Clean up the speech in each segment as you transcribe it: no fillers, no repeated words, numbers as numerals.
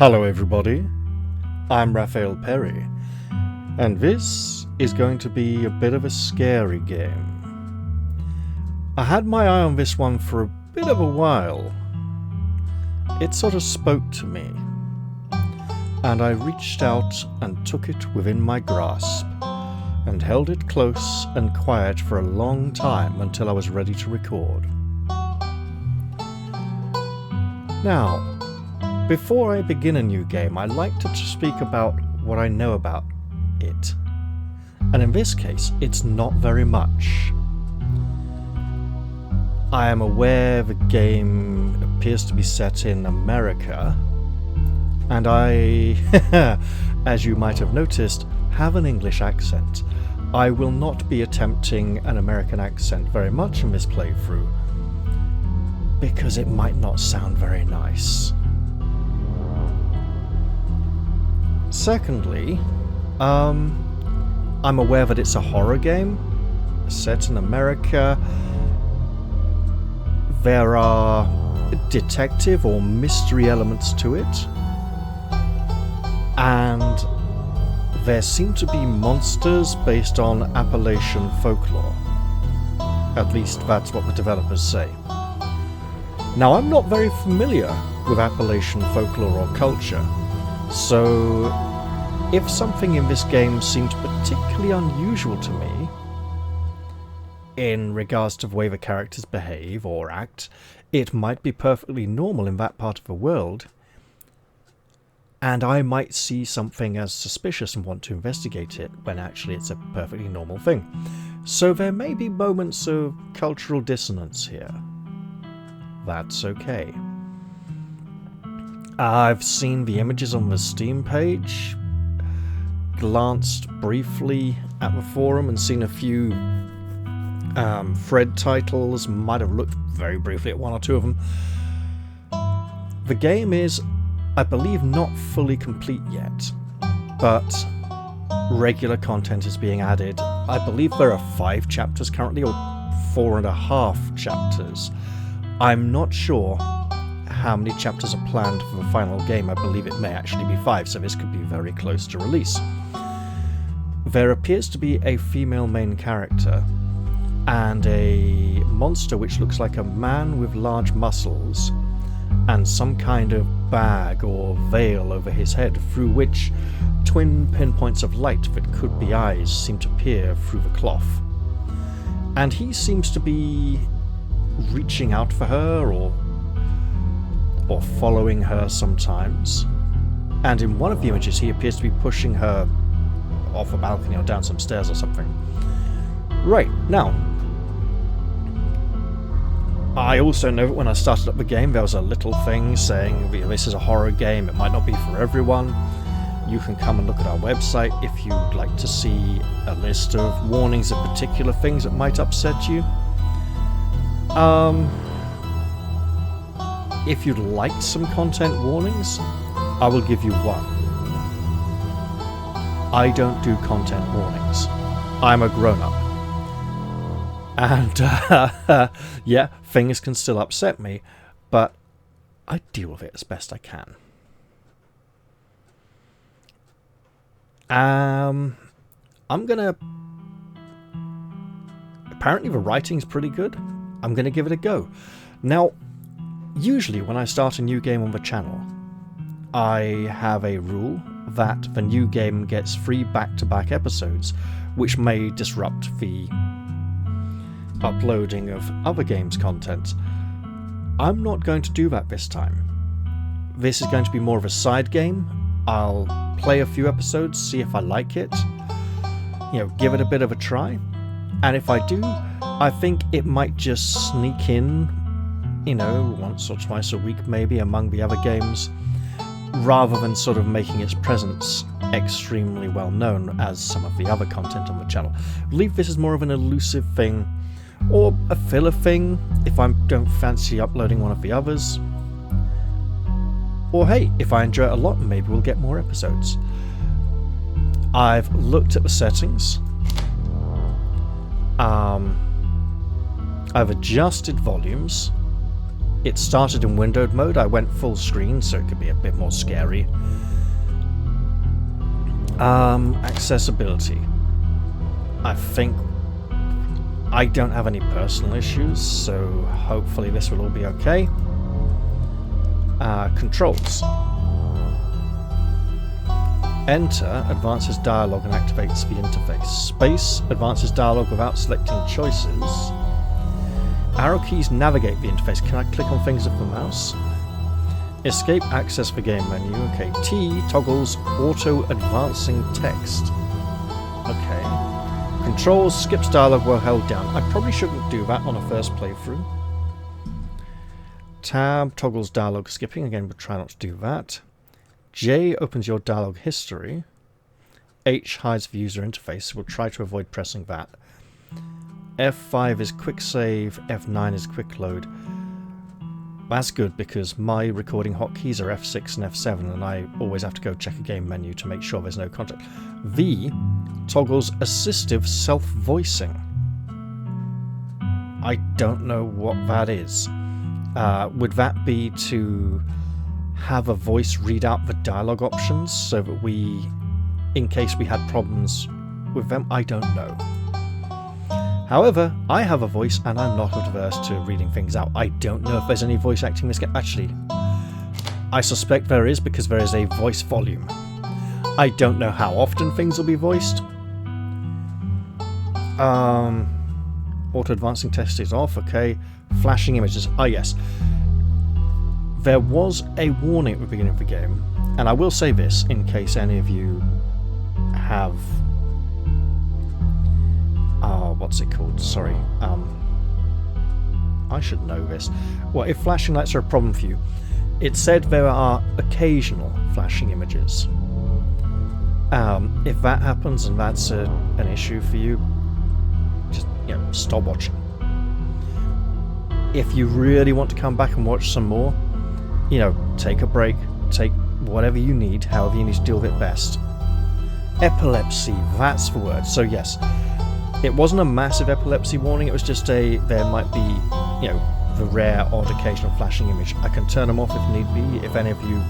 Hello everybody, I'm Raphael Perry, and this is going to be a bit of a scary game. I had my eye on this one for a bit of a while. It sort of spoke to me, and I reached out and took it within my grasp, and held it close and quiet for a long time until I was ready to record. Now, before I begin a new game, I like to speak about what I know about it. And in this case, it's not very much. I am aware the game appears to be set in America, and I, as you might have noticed, have an English accent. I will not be attempting an American accent very much in this playthrough, because it might not sound very nice. Secondly, I'm aware that it's a horror game set in America. There are detective or mystery elements to it, and there seem to be monsters based on Appalachian folklore. At least that's what the developers say. Now, I'm not very familiar with Appalachian folklore or culture, so if something in this game seemed particularly unusual to me, in regards to the way the characters behave or act, it might be perfectly normal in that part of the world, and I might see something as suspicious and want to investigate it when actually it's a perfectly normal thing. So there may be moments of cultural dissonance here. That's okay. I've seen the images on the Steam page, glanced briefly at the forum and seen a few thread titles, might have looked very briefly at one or two of them. The game is, I believe, not fully complete yet, but regular content is being added. I believe there are 5 chapters currently, or 4.5 chapters. I'm not sure how many chapters are planned for the final game. I believe it may actually be 5, so this could be very close to release. There appears to be a female main character, and a monster which looks like a man with large muscles, and some kind of bag or veil over his head, through which twin pinpoints of light that could be eyes seem to peer through the cloth. And he seems to be reaching out for her, or following her sometimes. And in one of the images he appears to be pushing her off a balcony or down some stairs or something. Right, now, I also know that when I started up the game there was a little thing saying this is a horror game, it might not be for everyone. You can come and look at our website if you'd like to see a list of warnings of particular things that might upset you. If you'd like some content warnings, I will give you one. I don't do content warnings. I'm a grown-up. And, yeah, things can still upset me, but I deal with it as best I can. I'm gonna... Apparently the writing's pretty good. I'm gonna give it a go. Now, usually when I start a new game on the channel, I have a rule that the new game gets 3 back-to-back episodes, which may disrupt the uploading of other games' content. I'm not going to do that this time. This is going to be more of a side game. I'll play a few episodes, see if I like it, give it a bit of a try, and if I do, I think it might just sneak in, once or twice a week maybe among the other games, rather than sort of making its presence extremely well known as some of the other content on the channel. I believe this is more of an elusive thing, or a filler thing if I don't fancy uploading one of the others. Or hey, if I enjoy it a lot, maybe we'll get more episodes. I've looked at the settings. I've adjusted volumes. it started in windowed mode. I went full screen so it could be a bit more scary. Accessibility. I think I don't have any personal issues, so hopefully this will all be okay. Controls. Enter advances dialogue and activates the interface. Space advances dialogue without selecting choices. Arrow keys navigate the interface. Can I click on things with the mouse? Escape access the game menu. Okay. T toggles auto advancing text. Okay. Controls skips dialogue while held down. I probably shouldn't do that on a first playthrough. Tab toggles dialogue skipping. Again, we'll try not to do that. J opens your dialogue history. H hides the user interface. We'll try to avoid pressing that. F5 is quick save. F9 is quick load. That's good because my recording hotkeys are F6 and F7 and I always have to go check a game menu to make sure there's no contact. V toggles assistive self-voicing. I don't know what that is. Would that be to have a voice read out the dialogue options so that we, in case we had problems with them? I don't know. However, I have a voice and I'm not adverse to reading things out. I don't know if there's any voice acting in this game. Actually, I suspect there is because there is a voice volume. I don't know how often things will be voiced. Auto advancing test is off, okay. Flashing images. Ah, yes. There was a warning at the beginning of the game, and I will say this in case any of you have... what's it called? Sorry. I should know this. Well, if flashing lights are a problem for you, it said there are occasional flashing images. If that happens and that's an issue for you, just, stop watching. If you really want to come back and watch some more, take a break, take whatever you need, however you need to deal with it best. Epilepsy, that's the word. So yes, it wasn't a massive epilepsy warning, it was just there might be, the rare odd occasional flashing image. I can turn them off if need be. If any of you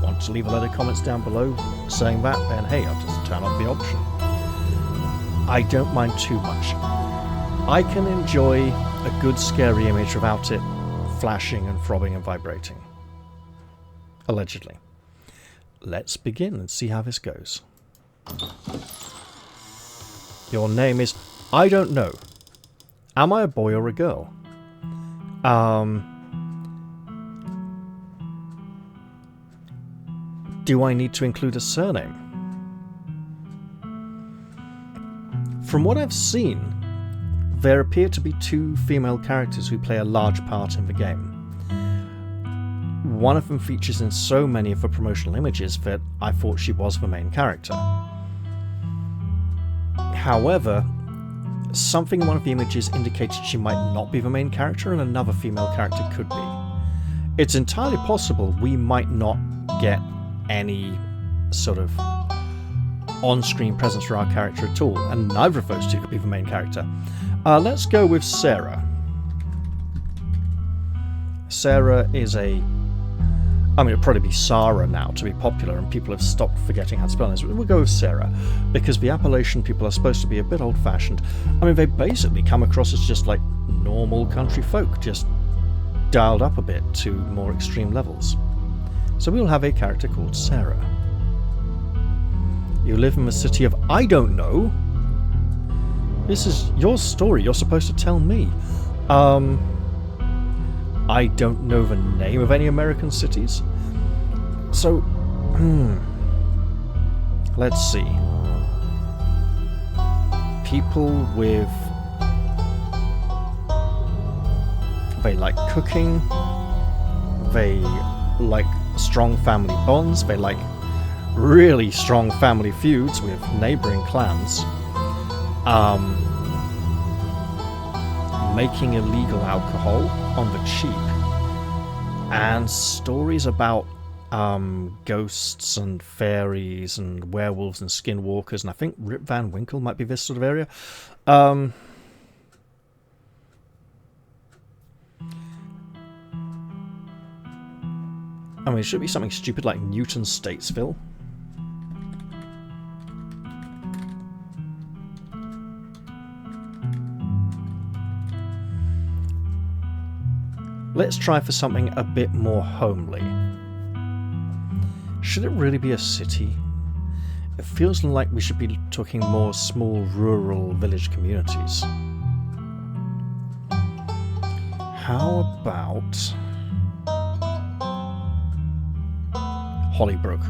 want to leave a load of comments down below saying that, then hey, I'll just turn off the option. I don't mind too much. I can enjoy a good scary image without it flashing and throbbing and vibrating. Allegedly. Let's begin and see how this goes. Your name is... I don't know. Am I a boy or a girl? Do I need to include a surname? From what I've seen, there appear to be two female characters who play a large part in the game. One of them features in so many of the promotional images that I thought she was the main character. However, something in one of the images indicates she might not be the main character and another female character could be. It's entirely possible we might not get any sort of on-screen presence for our character at all, and neither of those two could be the main character. Let's go with Sarah. Sarah is it'd probably be Sarah now to be popular, and people have stopped forgetting how to spell this. We'll go with Sarah, because the Appalachian people are supposed to be a bit old-fashioned. They basically come across as just like normal country folk, just dialed up a bit to more extreme levels. So we'll have a character called Sarah. You live in the city of I don't know. This is your story, you're supposed to tell me. I don't know the name of any American cities. So, let's see. People with... They like cooking. They like strong family bonds. They like really strong family feuds with neighboring clans. Making illegal alcohol on the cheap, and stories about ghosts and fairies and werewolves and skinwalkers, and I think Rip Van Winkle might be this sort of area. I mean, it should be something stupid like Newton Statesville. Let's try for something a bit more homely. Should it really be a city? It feels like we should be talking more small rural village communities. How about Hollybrook?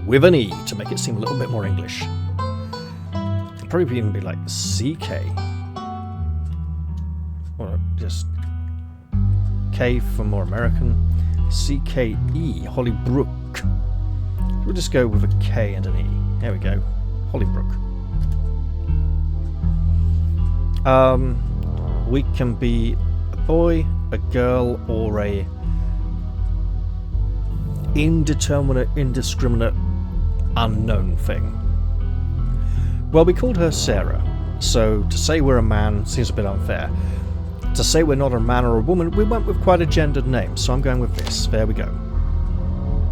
With an E to make it seem a little bit more English. It'd probably even be like CK. Or just K for more American. CKE, Hollybrook. We'll just go with a K and an E. There we go. Hollybrook. We can be a boy, a girl, or a indeterminate, indiscriminate, unknown thing. Well, we called her Sarah, so to say we're a man seems a bit unfair. To say we're not a man or a woman, we went with quite a gendered name, so I'm going with this. There we go.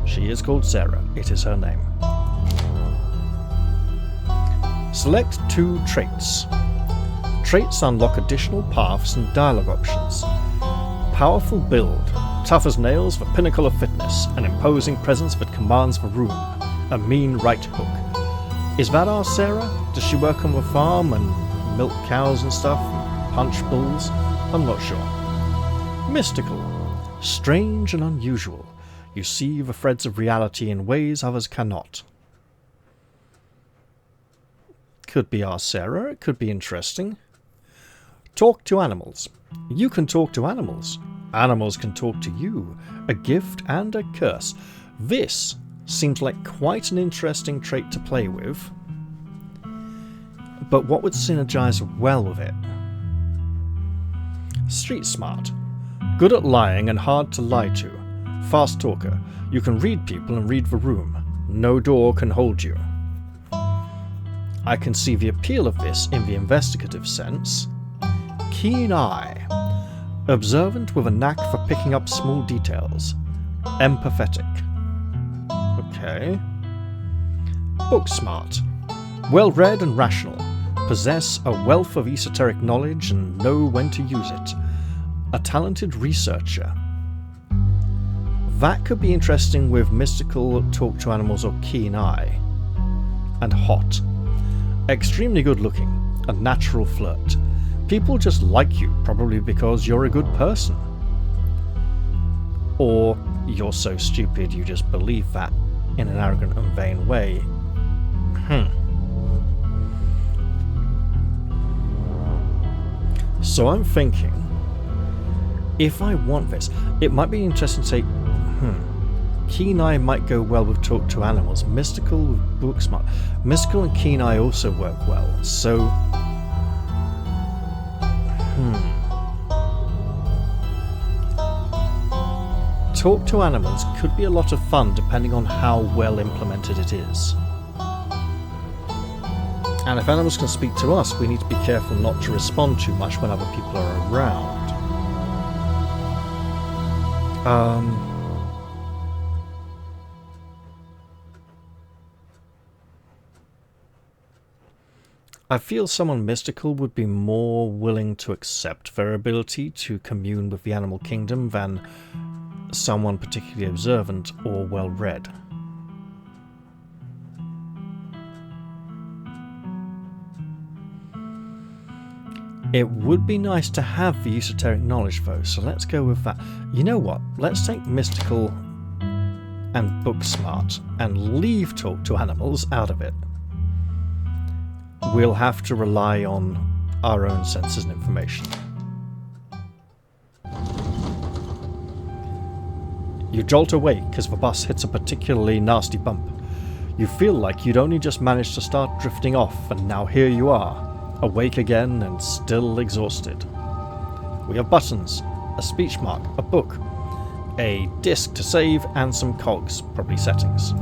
She is called Sarah. It is her name. Select 2 traits. Traits unlock additional paths and dialogue options. Powerful build. Tough as nails, the pinnacle of fitness. An imposing presence that commands the room. A mean right hook. Is that our Sarah? Does she work on the farm and milk cows and stuff? And punch bulls? I'm not sure. Mystical. Strange and unusual. You see the threads of reality in ways others cannot. Could be our Sarah. It could be interesting. Talk to animals. You can talk to animals. Animals can talk to you. A gift and a curse. This seems like quite an interesting trait to play with. But what would synergize well with it? Street smart. Good at lying and hard to lie to. Fast talker. You can read people and read the room. No door can hold you. I can see the appeal of this in the investigative sense. Keen eye. Observant with a knack for picking up small details. Empathetic. Okay. Book smart. Well read and rational. Possess a wealth of esoteric knowledge and know when to use it. A talented researcher. That could be interesting with mystical, talk to animals, or keen eye. And hot. Extremely good looking. A natural flirt. People just like you, probably because you're a good person. Or you're so stupid you just believe that in an arrogant and vain way. So I'm thinking, if I want this, it might be interesting to say, keen eye might go well with talk to animals, mystical with book smart. Mystical and keen eye also work well, so... Talk to animals could be a lot of fun depending on how well implemented it is. And if animals can speak to us, we need to be careful not to respond too much when other people are around. I feel someone mystical would be more willing to accept their ability to commune with the animal kingdom than someone particularly observant or well-read. It would be nice to have the esoteric knowledge though, so let's go with that. You know what? Let's take mystical and book smart and leave talk to animals out of it. We'll have to rely on our own senses and information. You jolt awake as the bus hits a particularly nasty bump. You feel like you'd only just managed to start drifting off, and now here you are, awake again and still exhausted. We have buttons, a speech mark, a book, a disk to save, and some cogs, probably settings.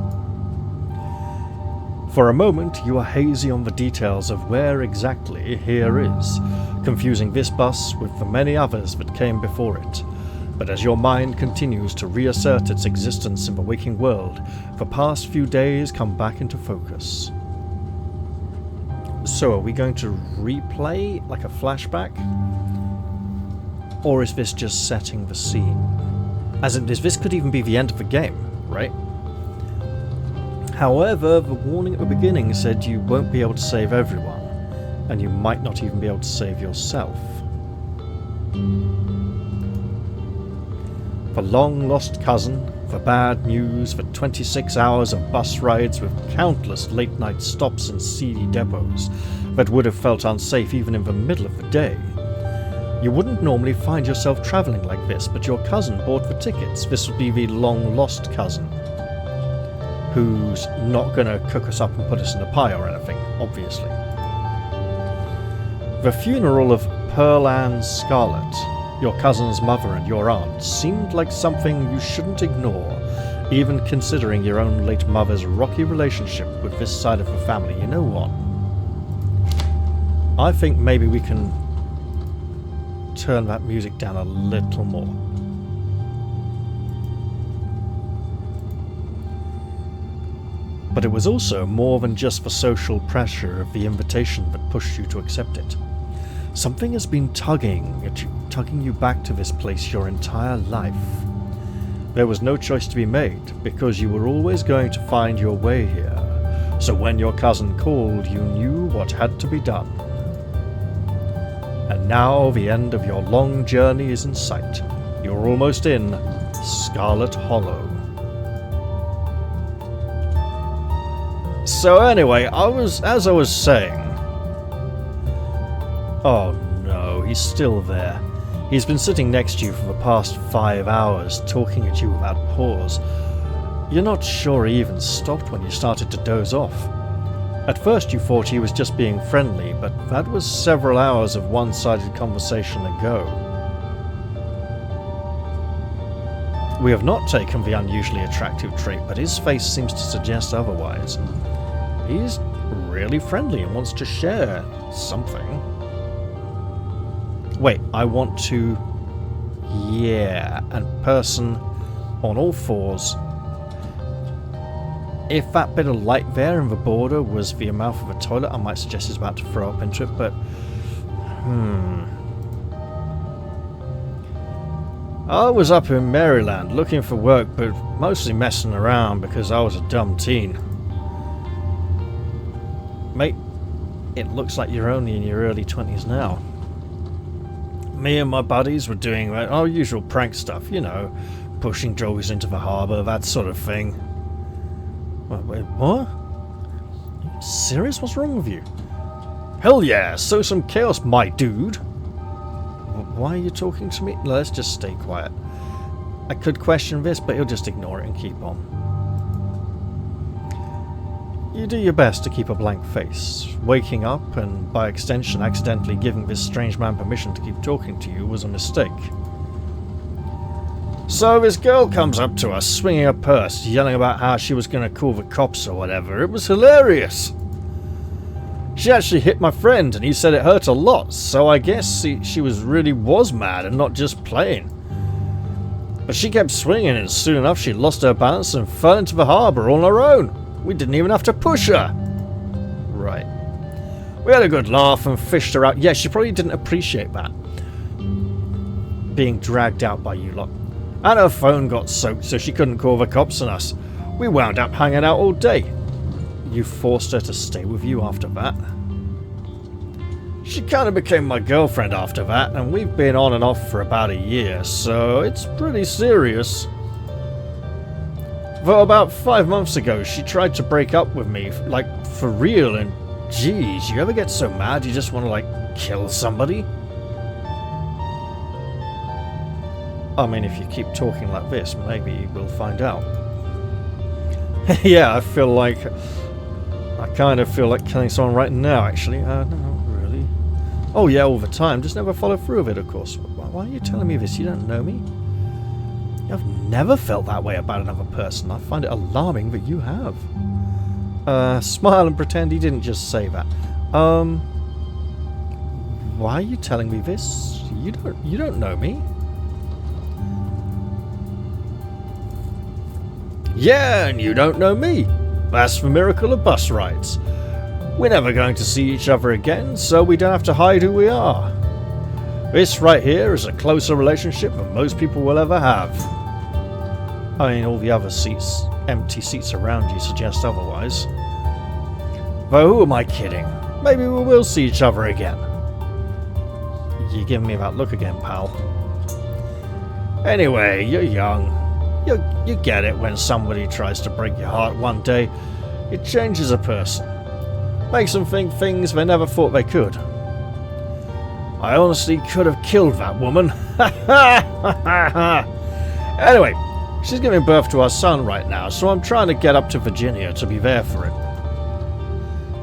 For a moment, you are hazy on the details of where exactly here is, confusing this bus with the many others that came before it. But as your mind continues to reassert its existence in the waking world, the past few days come back into focus. So are we going to replay like a flashback? Or is this just setting the scene? As in, this could even be the end of the game, right? However, the warning at the beginning said you won't be able to save everyone, and you might not even be able to save yourself. The long-lost cousin, the bad news, the 26 hours of bus rides with countless late-night stops in seedy depots that would have felt unsafe even in the middle of the day. You wouldn't normally find yourself travelling like this, but your cousin bought the tickets. This would be the long-lost cousin, who's not going to cook us up and put us in a pie or anything, obviously. The funeral of Pearl Ann Scarlet, your cousin's mother and your aunt, seemed like something you shouldn't ignore, even considering your own late mother's rocky relationship with this side of the family. You know what? I think maybe we can turn that music down a little more. But it was also more than just the social pressure of the invitation that pushed you to accept it. Something has been tugging you back to this place your entire life. There was no choice to be made, because you were always going to find your way here. So when your cousin called, you knew what had to be done. And now the end of your long journey is in sight. You're almost in Scarlet Hollow. So anyway, as I was saying... Oh no, he's still there. He's been sitting next to you for the past 5 hours, talking at you without pause. You're not sure he even stopped when you started to doze off. At first you thought he was just being friendly, but that was several hours of one-sided conversation ago. We have not taken the unusually attractive trait, but his face seems to suggest otherwise. He's really friendly and wants to share something. Wait, I want to... Yeah, and person on all fours. If that bit of light there in the border was the mouth of a toilet, I might suggest he's about to throw up into it, but... I was up in Maryland looking for work, but mostly messing around because I was a dumb teen. Mate, it looks like you're only in your early 20s now. Me and my buddies were doing our usual prank stuff, you know, pushing drugs into the harbour, that sort of thing. Wait, what? Are you serious? What's wrong with you? Hell yeah, sow some chaos, my dude! Why are you talking to me? Let's just stay quiet. I could question this, but he'll just ignore it and keep on. You do your best to keep a blank face. Waking up, and by extension accidentally giving this strange man permission to keep talking to you, was a mistake. So this girl comes up to us, swinging a purse, yelling about how she was going to call the cops or whatever. It was hilarious! She actually hit my friend, and he said it hurt a lot, so I guess she really was mad and not just playing. But she kept swinging, and soon enough she lost her balance and fell into the harbour on her own. We didn't even have to push her. Right. We had a good laugh and fished her out. Yeah, she probably didn't appreciate that. Being dragged out by you lot. And her phone got soaked, so she couldn't call the cops on us. We wound up hanging out all day. You forced her to stay with you after that? She kind of became my girlfriend after that, and we've been on and off for about a year, so it's pretty serious. Though about 5 months ago, she tried to break up with me, like, for real, and geez, you ever get so mad you just want to, like, kill somebody? I mean, if you keep talking like this, maybe we'll find out. Yeah, I kind of feel like killing someone right now, actually. No, really. Oh yeah, all the time, just never follow through with it, of course. Why are you telling me this? You don't know me? I've never felt that way about another person. I find it alarming that you have. Smile and pretend he didn't just say that. Why are you telling me this? You don't know me. Yeah, and you don't know me. That's the miracle of bus rides. We're never going to see each other again, so we don't have to hide who we are. This right here is a closer relationship than most people will ever have. I mean, all the other seats, empty seats around you suggest otherwise. Though who am I kidding? Maybe we will see each other again. You're giving me that look again, pal. Anyway, you're young. You get it when somebody tries to break your heart one day. It changes a person. Makes them think things they never thought they could. I honestly could have killed that woman. Anyway, she's giving birth to our son right now, so I'm trying to get up to Virginia to be there for it.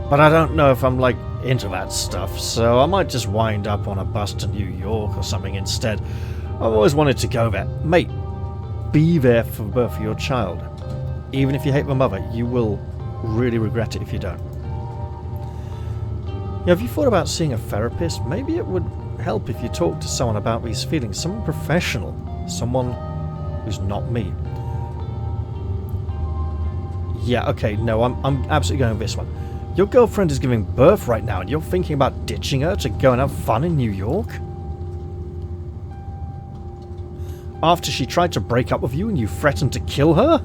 But I don't know if I'm like into that stuff, so I might just wind up on a bus to New York or something instead. I've always wanted to go there. Mate, be there for the birth of your child. Even if you hate the mother, you will really regret it if you don't. Have you thought about seeing a therapist? Maybe it would help if you talk to someone about these feelings. Someone professional. Someone who's not me. Yeah, okay, no, I'm absolutely going with this one. Your girlfriend is giving birth right now and you're thinking about ditching her to go and have fun in New York? After she tried to break up with you and you threatened to kill her?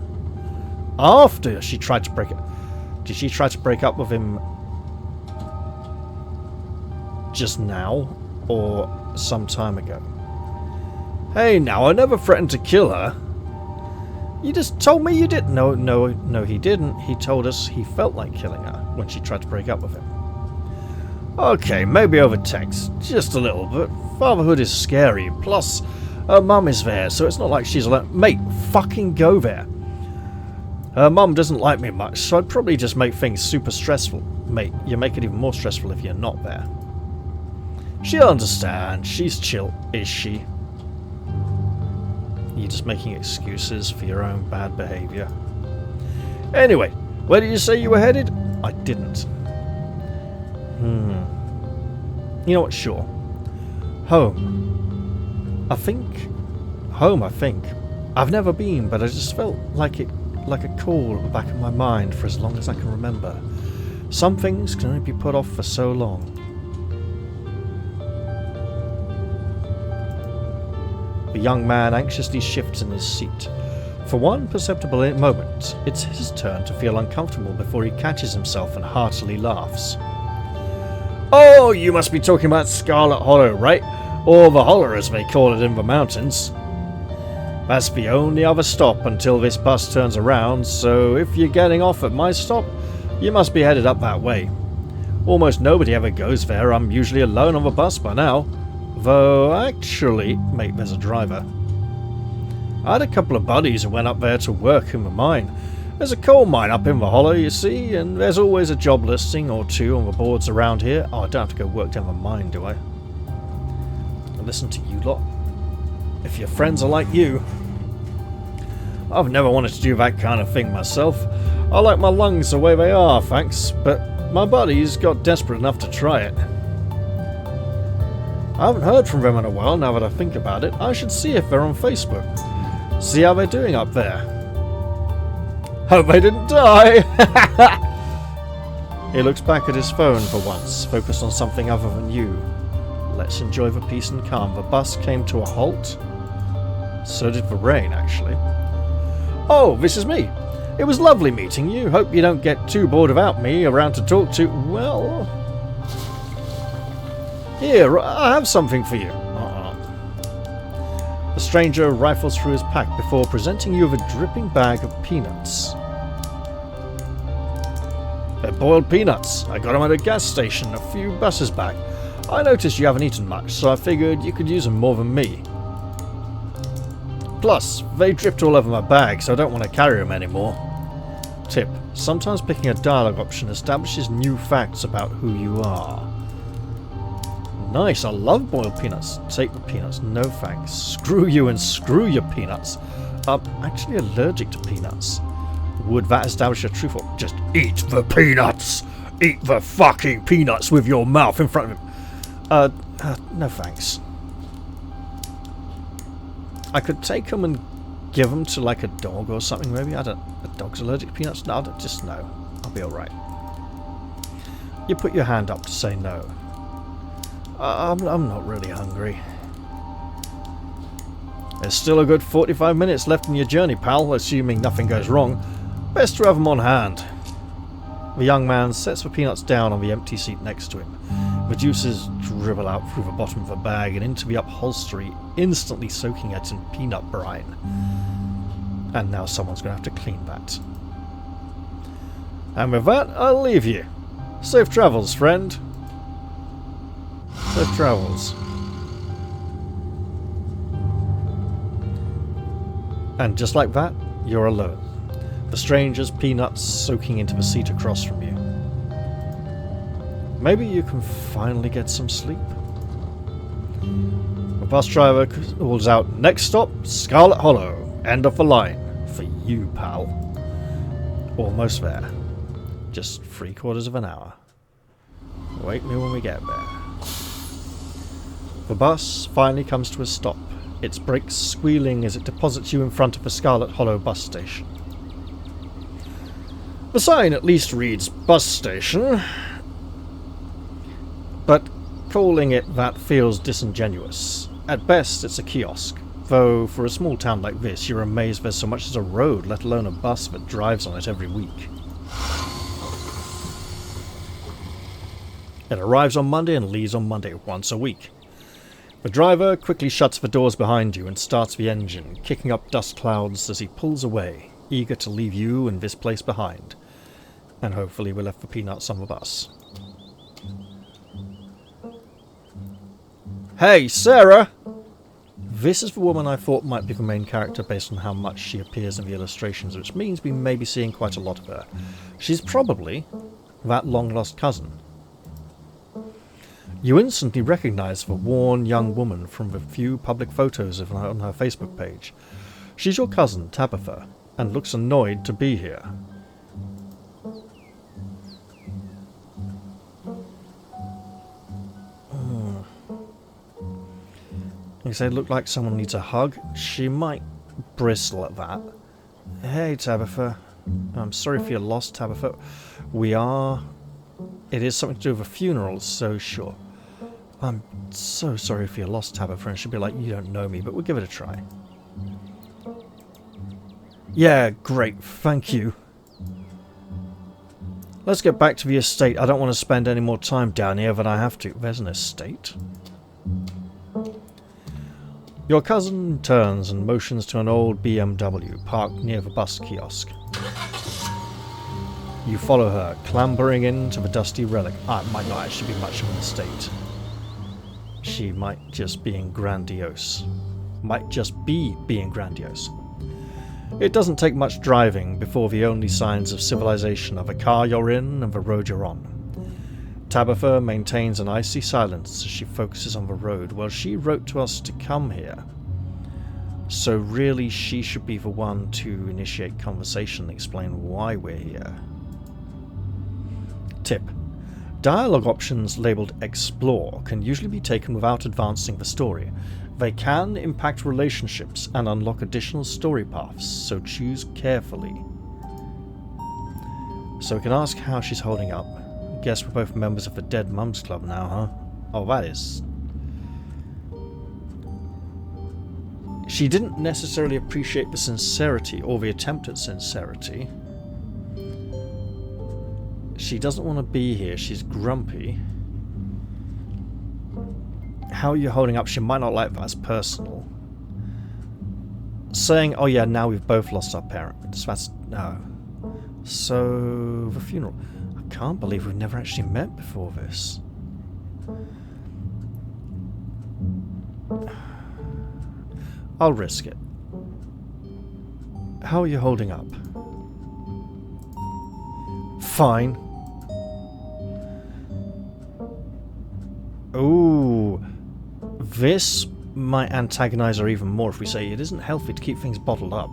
After she tried to break up... Did she try to break up with him just now, or some time ago? Hey, now, I never threatened to kill her. You just told me you didn't. No, he didn't. He told us he felt like killing her when she tried to break up with him. Okay, maybe over text. Just a little, but fatherhood is scary. Plus, her mum is there, so it's not like she's alone. Mate, fucking go there. Her mum doesn't like me much, so I'd probably just make things super stressful. Mate, you make it even more stressful if you're not there. She'll understand. She's chill, is she? You're just making excuses for your own bad behaviour. Anyway, where did you say you were headed? I didn't. You know what? Sure. Home. I think. I've never been, but I just felt like a call at the back of my mind for as long as I can remember. Some things can only be put off for so long. The young man anxiously shifts in his seat. For one perceptible moment, it's his turn to feel uncomfortable before he catches himself and heartily laughs. Oh, you must be talking about Scarlet Hollow, right? Or the Holler as they call it in the mountains. That's the only other stop until this bus turns around, so if you're getting off at my stop, you must be headed up that way. Almost nobody ever goes there. I'm usually alone on the bus by now. Though, actually, mate, there's a driver. I had a couple of buddies who went up there to work in the mine. There's a coal mine up in the hollow, you see, and there's always a job listing or two on the boards around here. Oh, I don't have to go work down the mine, do I? Listen to you lot. If your friends are like you. I've never wanted to do that kind of thing myself. I like my lungs the way they are, thanks, but my buddies got desperate enough to try it. I haven't heard from them in a while now that I think about it. I should see if they're on Facebook. See how they're doing up there. Hope they didn't die! He looks back at his phone for once, focused on something other than you. Let's enjoy the peace and calm. The bus came to a halt. So did the rain, actually. Oh, this is me. It was lovely meeting you. Hope you don't get too bored without me around to talk to. Well... Here, I have something for you. The stranger rifles through his pack before presenting you with a dripping bag of peanuts. They're boiled peanuts. I got them at a gas station a few buses back. I noticed you haven't eaten much, so I figured you could use them more than me. Plus, they dripped all over my bag, so I don't want to carry them anymore. Tip: sometimes picking a dialogue option establishes new facts about who you are. Nice, I love boiled peanuts. Take the peanuts, no thanks. Screw you and screw your peanuts. I'm actually allergic to peanuts. Would that establish a truth or just eat the peanuts? Eat the fucking peanuts with your mouth in front of him. No thanks. I could take them and give them to like a dog or something maybe. I don't... dog's allergic to peanuts? No, just no. I'll be alright. You put your hand up to say no. I'm not really hungry. There's still a good 45 minutes left in your journey, pal, assuming nothing goes wrong. Best to have them on hand. The young man sets the peanuts down on the empty seat next to him. The juices dribble out through the bottom of the bag and into the upholstery, instantly soaking it in peanut brine. And now someone's going to have to clean that. And with that, I'll leave you. Safe travels, friend. Safe travels. And just like that, you're alone. The stranger's peanuts soaking into the seat across from you. Maybe you can finally get some sleep. The bus driver calls out, "Next stop, Scarlet Hollow. End of the line. For you, pal." Almost there. Just 3/4 of an hour. Wake me when we get there. The bus finally comes to a stop, its brakes squealing as it deposits you in front of the Scarlet Hollow bus station. The sign at least reads bus station, but calling it that feels disingenuous. At best, it's a kiosk, though for a small town like this, you're amazed there's so much as a road, let alone a bus that drives on it every week. It arrives on Monday and leaves on Monday, once a week. The driver quickly shuts the doors behind you and starts the engine, kicking up dust clouds as he pulls away, eager to leave you and this place behind. And hopefully we left the peanuts on the bus. Hey, Sarah! This is the woman I thought might be the main character based on how much she appears in the illustrations, which means we may be seeing quite a lot of her. She's probably that long-lost cousin. You instantly recognise the worn young woman from the few public photos of her on her Facebook page. She's your cousin, Tabitha, and looks annoyed to be here. You say, look like someone needs a hug? She might bristle at that. Hey, Tabitha. I'm sorry for your loss, Tabitha. It is something to do with a funeral, so sure. I'm so sorry for your loss, Tabitha, and she'll be like, you don't know me, but we'll give it a try. Yeah, great, thank you. Let's get back to the estate. I don't want to spend any more time down here than I have to. There's an estate. Your cousin turns and motions to an old BMW parked near the bus kiosk. You follow her, clambering into the dusty relic. It might not actually be much of an estate. She might just be grandiose. It doesn't take much driving before the only signs of civilization are the car you're in and the road you're on. Tabitha maintains an icy silence as she focuses on the road. Well, she wrote to us to come here. So really she should be the one to initiate conversation and explain why we're here. Tip. Dialogue options labelled Explore can usually be taken without advancing the story. They can impact relationships and unlock additional story paths, so choose carefully. So we can ask how she's holding up. Guess we're both members of the Dead Mums Club now, huh? Oh, that is... She didn't necessarily appreciate the sincerity or the attempt at sincerity. She doesn't want to be here. She's grumpy. How are you holding up? She might not like that as personal. Saying, oh yeah, now we've both lost our parents. That's... no. So, the funeral... I can't believe we've never actually met before this. I'll risk it. How are you holding up? Fine. Ooh. This might antagonize her even more if we say it isn't healthy to keep things bottled up.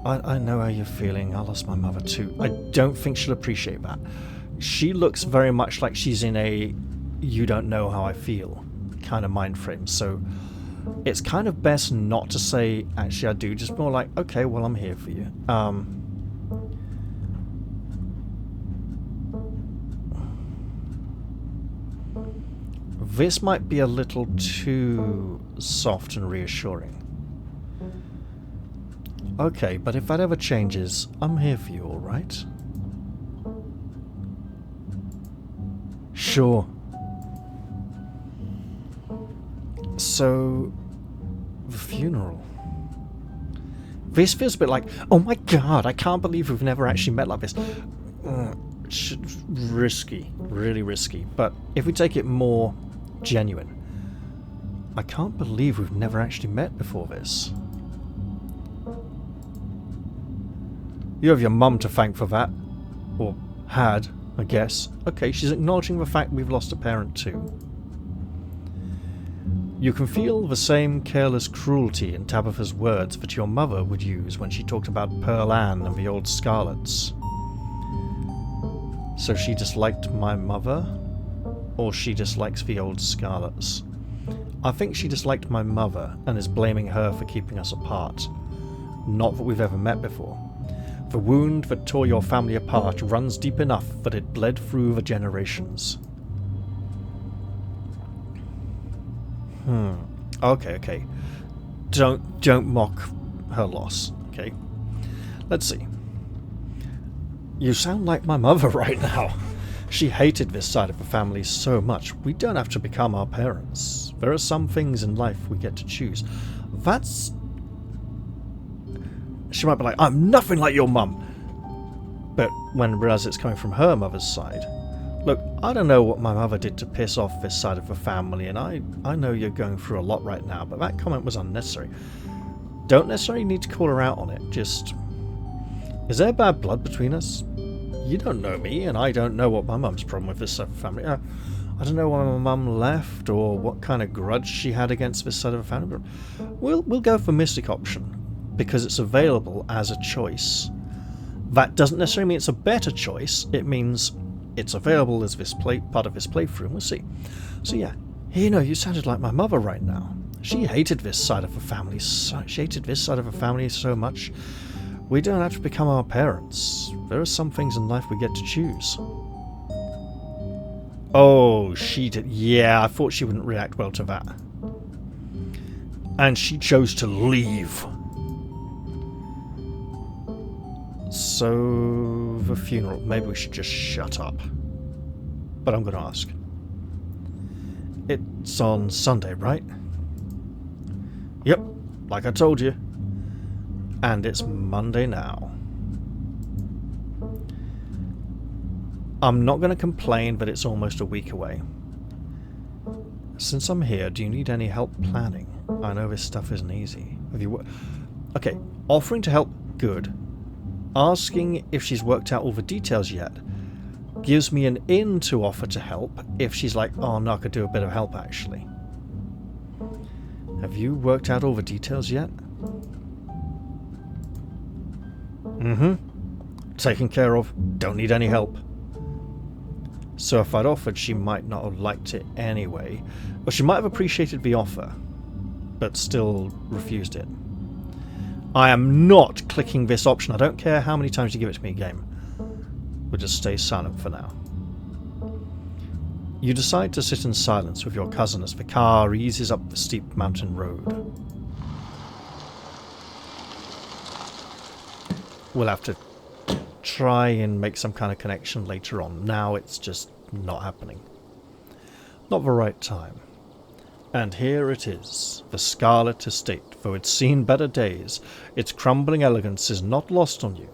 I know how you're feeling. I lost my mother too. I don't think she'll appreciate that. She looks very much like she's in a you don't know how I feel kind of mind frame. So it's kind of best not to say, actually I do. Just more like, okay, well I'm here for you. This might be a little too soft and reassuring. Okay, but if that ever changes, I'm here for you, alright? Sure. So, the funeral. This feels a bit like, oh my god, I can't believe we've never actually met like this. Risky, really risky. But if we take it more genuine, I can't believe we've never actually met before this. You have your mum to thank for that. Or had, I guess. Okay, she's acknowledging the fact we've lost a parent too. You can feel the same careless cruelty in Tabitha's words that your mother would use when she talked about Pearl Ann and the old Scarlets. So she disliked my mother? Or she dislikes the old Scarlets? I think she disliked my mother and is blaming her for keeping us apart. Not that we've ever met before. The wound that tore your family apart runs deep enough that it bled through the generations. Okay. Don't mock her loss, okay? Let's see. You sound like my mother right now. She hated this side of the family so much. We don't have to become our parents. There are some things in life we get to choose. That's... She might be like, I'm nothing like your mum. But when realize it's coming from her mother's side. Look, I don't know what my mother did to piss off this side of the family, and I know you're going through a lot right now, but that comment was unnecessary. Don't necessarily need to call her out on it, just... Is there bad blood between us? You don't know me, and I don't know what my mum's problem with this side of the family. I don't know why my mum left, or what kind of grudge she had against this side of the family, but we'll go for Mystic option, because it's available as a choice. That doesn't necessarily mean it's a better choice, it means it's available as this part of this playthrough, we'll see. So yeah, you know, you sounded like my mother right now. She hated this side of the family, she hated this side of the family so much. We don't have to become our parents. There are some things in life we get to choose. Oh, she did. Yeah, I thought she wouldn't react well to that. And she chose to leave. So, the funeral. Maybe we should just shut up. But I'm going to ask. It's on Sunday, right? Yep, like I told you. And it's Monday now. I'm not going to complain that it's almost a week away. Since I'm here, do you need any help planning? I know this stuff isn't easy. Have you... Okay, offering to help, good. Asking if she's worked out all the details yet gives me an in to offer to help if she's like, oh no, I could do a bit of help actually. Have you worked out all the details yet? Taken care of. Don't need any help. So if I'd offered, she might not have liked it anyway. Or she might have appreciated the offer, but still refused it. I am not clicking this option. I don't care how many times you give it to me, game. We'll just stay silent for now. You decide to sit in silence with your cousin as the car eases up the steep mountain road. We'll have to try and make some kind of connection later on. Now it's just not happening. Not the right time. And here it is, the Scarlet Estate. Though it's seen better days, its crumbling elegance is not lost on you.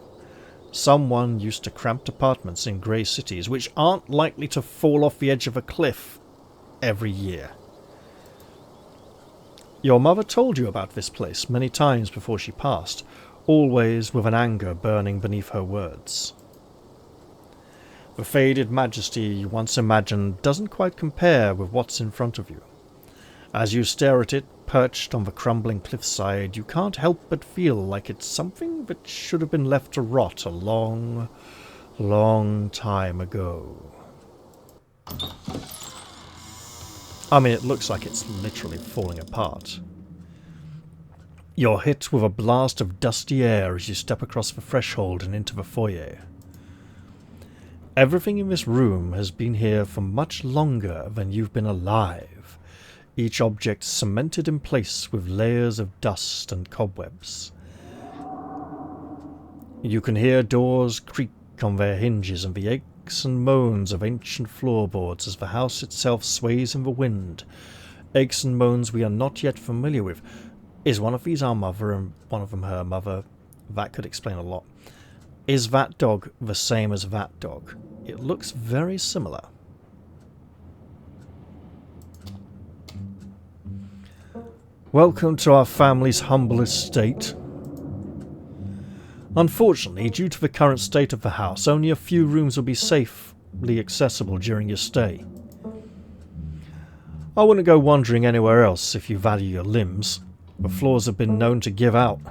Someone used to cramped apartments in grey cities which aren't likely to fall off the edge of a cliff every year. Your mother told you about this place many times before she passed, always with an anger burning beneath her words. The faded majesty you once imagined doesn't quite compare with what's in front of you. As you stare at it, perched on the crumbling cliffside, you can't help but feel like it's something that should have been left to rot a long, long time ago. I mean, it looks like it's literally falling apart. You're hit with a blast of dusty air as you step across the threshold and into the foyer. Everything in this room has been here for much longer than you've been alive. Each object cemented in place with layers of dust and cobwebs. You can hear doors creak on their hinges and the aches and moans of ancient floorboards as the house itself sways in the wind. Aches and moans we are not yet familiar with. Is one of these our mother and one of them her mother? That could explain a lot. Is that dog the same as that dog? It looks very similar. Welcome to our family's humble estate. Unfortunately, due to the current state of the house, only a few rooms will be safely accessible during your stay. I wouldn't go wandering anywhere else if you value your limbs. The floors have been known to give out.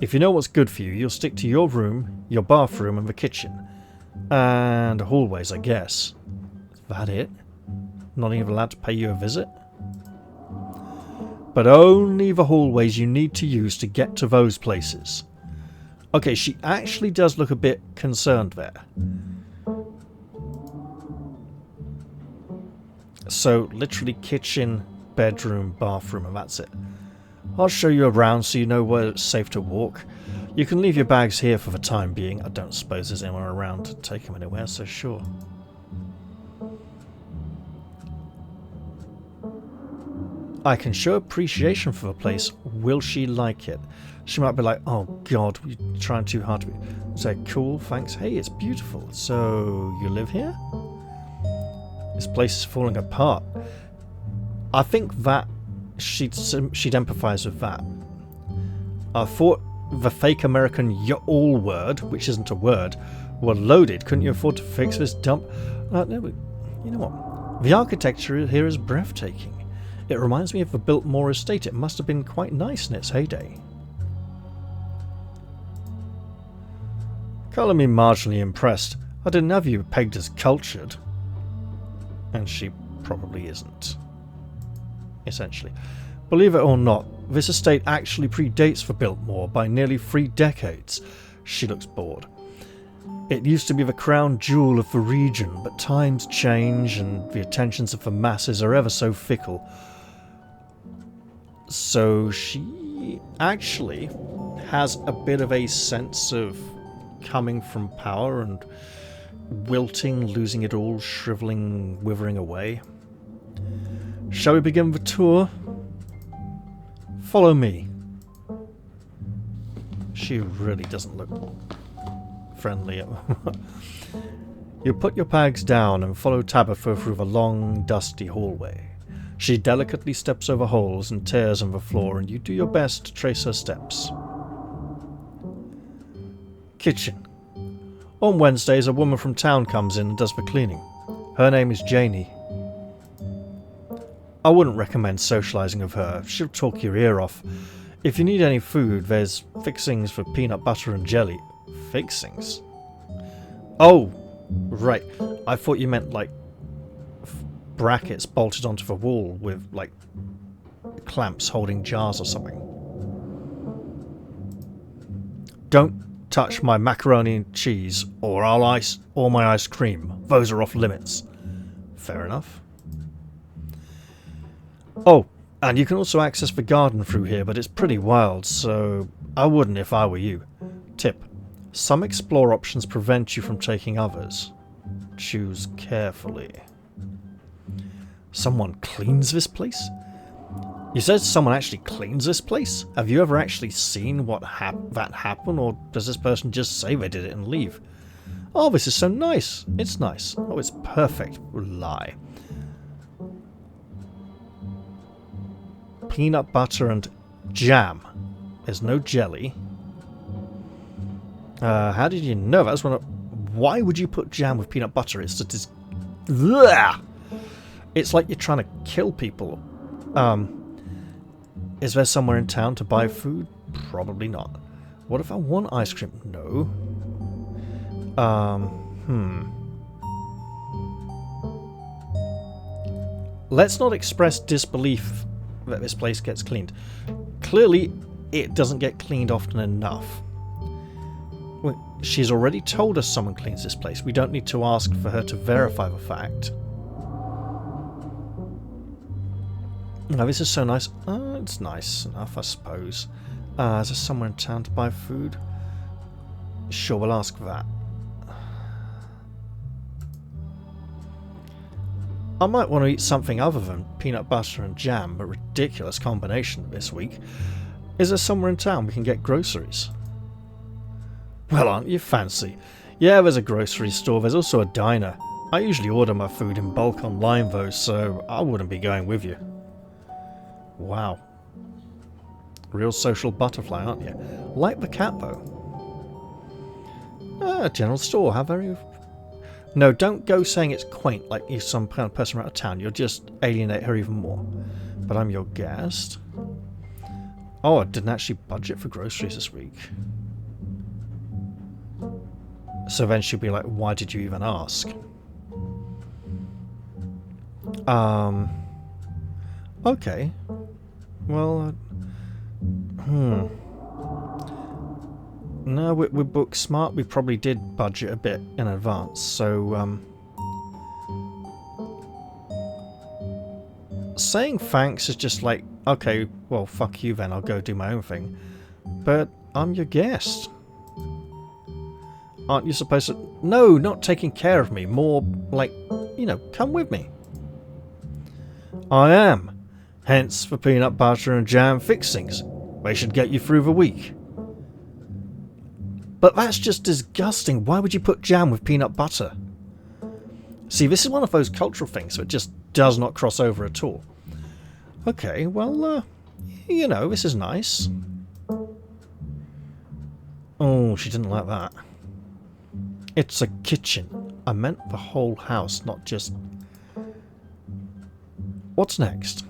If you know what's good for you, you'll stick to your room, your bathroom and the kitchen. And hallways, I guess. Is that it? Not even allowed to pay you a visit? But only the hallways you need to use to get to those places. Okay, she actually does look a bit concerned there. So, literally kitchen, bedroom, bathroom, and that's it. I'll show you around so you know where it's safe to walk. You can leave your bags here for the time being. I don't suppose there's anyone around to take them anywhere, so sure. I can show appreciation for the place. Will she like it? She might be like, oh god, you're trying too hard to be... Say, cool, thanks. Hey, it's beautiful. So, you live here? This place is falling apart. I think that she'd empathise with that. I thought the fake American y'all word, which isn't a word, were loaded. Couldn't you afford to fix this dump? No, you know what? The architecture here is breathtaking. It reminds me of the Biltmore estate. It must have been quite nice in its heyday. Colour me marginally impressed. I didn't have you pegged as cultured. And she probably isn't. Essentially. Believe it or not, this estate actually predates the Biltmore by nearly 3 decades. She looks bored. It used to be the crown jewel of the region, but times change and the attentions of the masses are ever so fickle. So she actually has a bit of a sense of coming from power and wilting, losing it all, shriveling, withering away. Shall we begin the tour? Follow me. She really doesn't look friendly. You put your bags down and follow Tabitha through the long, dusty hallway. She delicately steps over holes and tears on the floor, and you do your best to trace her steps. Kitchen. On Wednesdays, a woman from town comes in and does the cleaning. Her name is Janie. I wouldn't recommend socialising with her. She'll talk your ear off. If you need any food, there's fixings for peanut butter and jelly. Fixings? Oh, right. I thought you meant, like, brackets bolted onto the wall with, like, clamps holding jars or something. Don't touch my macaroni and cheese, or I'll ice all my ice cream. Those are off limits. Fair enough. Oh, and you can also access the garden through here, but it's pretty wild, so I wouldn't if I were you. Tip. Some explore options prevent you from taking others. Choose carefully. Someone cleans this place? You said someone actually cleans this place? Have you ever actually seen what that happen, or does this person just say they did it and leave? Oh, this is so nice. It's nice. Oh, it's perfect. Lie. Peanut butter and jam. There's no jelly. How did you know? That's one. Why would you put jam with peanut butter? It's just... Bleh! It's like you're trying to kill people. Is there somewhere in town to buy food? Probably not. What if I want ice cream? No. Let's not express disbelief that this place gets cleaned. Clearly, it doesn't get cleaned often enough. Wait, she's already told us someone cleans this place. We don't need to ask for her to verify the fact. Now, this is so nice. It's nice enough, I suppose. Is there someone in town to buy food? Sure, we'll ask that. I might want to eat something other than peanut butter and jam, but ridiculous combination this week. Is there somewhere in town we can get groceries? Well, aren't you fancy? Yeah, there's a grocery store. There's also a diner. I usually order my food in bulk online though, so I wouldn't be going with you. Wow. Real social butterfly, aren't you? Like the cat though. General store, how very... No, don't go saying it's quaint like you're some kind of person out of town. You'll just alienate her even more. But I'm your guest. Oh, I didn't actually budget for groceries this week. So then she'll be like, why did you even ask? Okay. Well, No, we're book smart. We probably did budget a bit in advance, so saying thanks is just like, okay, well, fuck you then, I'll go do my own thing. But I'm your guest. Aren't you supposed to... No, not taking care of me. More like, you know, come with me. I am. Hence the peanut butter and jam fixings. They should get you through the week. But that's just disgusting. Why would you put jam with peanut butter? See, this is one of those cultural things that just does not cross over at all. Okay, well, you know, this is nice. Oh, she didn't like that. It's a kitchen. I meant the whole house, not just... What's next?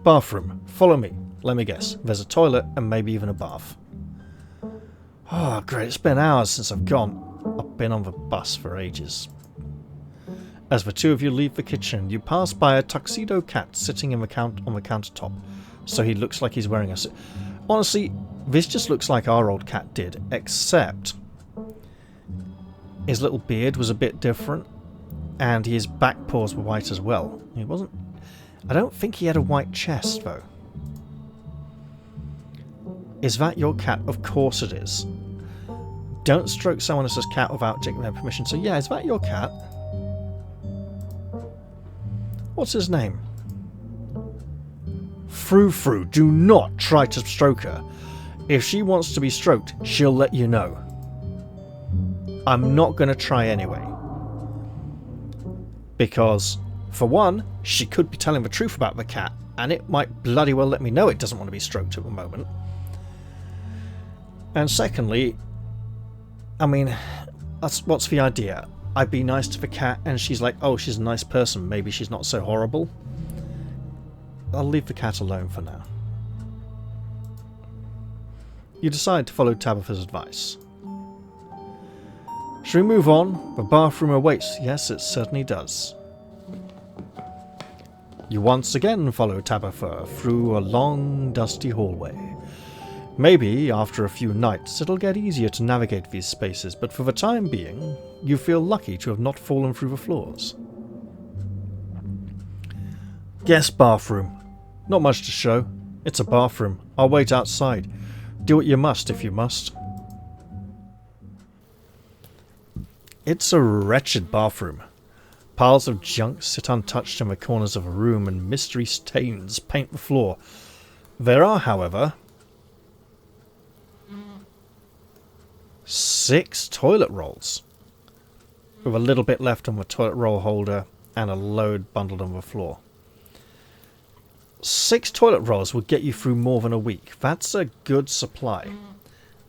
Bathroom. Follow me. Let me guess. There's a toilet and maybe even a bath. Oh, great. It's been hours since I've gone. I've been on the bus for ages. As the two of you leave the kitchen, you pass by a tuxedo cat sitting on the countertop. So he looks like he's wearing a... Honestly, this just looks like our old cat did, except his little beard was a bit different, and his back paws were white as well. He wasn't... I don't think he had a white chest, though. Is that your cat? Of course it is. Don't stroke someone else's cat without taking their permission. So yeah, is that your cat? What's his name? Frou-Frou, do not try to stroke her. If she wants to be stroked, she'll let you know. I'm not going to try anyway. Because, for one, she could be telling the truth about the cat, and it might bloody well let me know it doesn't want to be stroked at the moment. And secondly, I mean, what's the idea? I'd be nice to the cat, and she's like, oh, she's a nice person, maybe she's not so horrible. I'll leave the cat alone for now. You decide to follow Tabitha's advice. Shall we move on? The bathroom awaits. Yes, it certainly does. You once again follow Tabitha through a long, dusty hallway. Maybe, after a few nights, it'll get easier to navigate these spaces, but for the time being, you feel lucky to have not fallen through the floors. Guest bathroom. Not much to show. It's a bathroom. I'll wait outside. Do what you must if you must. It's a wretched bathroom. Piles of junk sit untouched in the corners of a room and mystery stains paint the floor. There are, however, 6 toilet rolls, with a little bit left on the toilet roll holder and a load bundled on the floor. 6 toilet rolls would get you through more than a week. That's a good supply.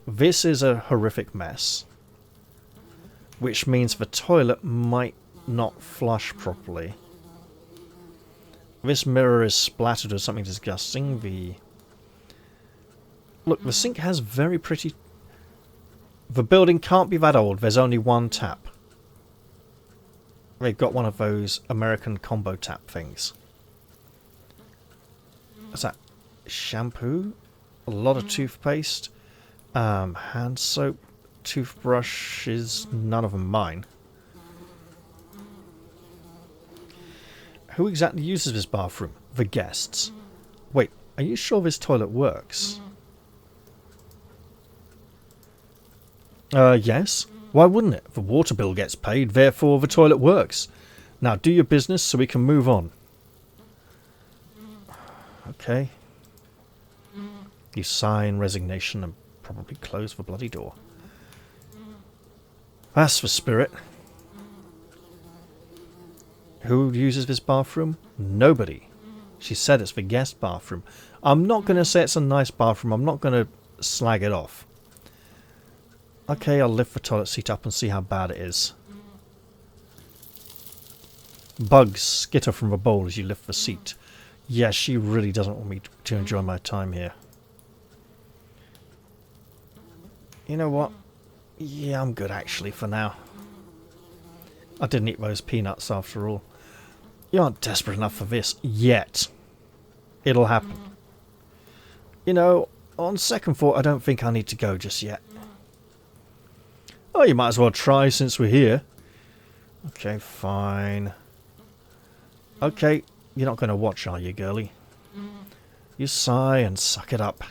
This is a horrific mess, which means the toilet might not flush properly. This mirror is splattered with something disgusting. Look, the sink has very pretty... The building can't be that old. There's only one tap. They've got one of those American combo tap things. Is that shampoo? A lot of toothpaste. Hand soap. Toothbrushes. None of them mine. Who exactly uses this bathroom? The guests. Wait, are you sure this toilet works? Yes. Why wouldn't it? The water bill gets paid, therefore the toilet works. Now do your business so we can move on. Okay. You sigh in resignation and probably close the bloody door. That's the spirit. Who uses this bathroom? Nobody. She said it's the guest bathroom. I'm not going to say it's a nice bathroom. I'm not going to slag it off. Okay, I'll lift the toilet seat up and see how bad it is. Bugs skitter from the bowl as you lift the seat. Yeah, she really doesn't want me to enjoy my time here. You know what? Yeah, I'm good actually for now. I didn't eat those peanuts after all. You aren't desperate enough for this yet. It'll happen. You know, on second thought, I don't think I need to go just yet. Oh, you might as well try since we're here. Okay, fine. Okay, you're not going to watch, are you, girlie? You sigh and suck it up.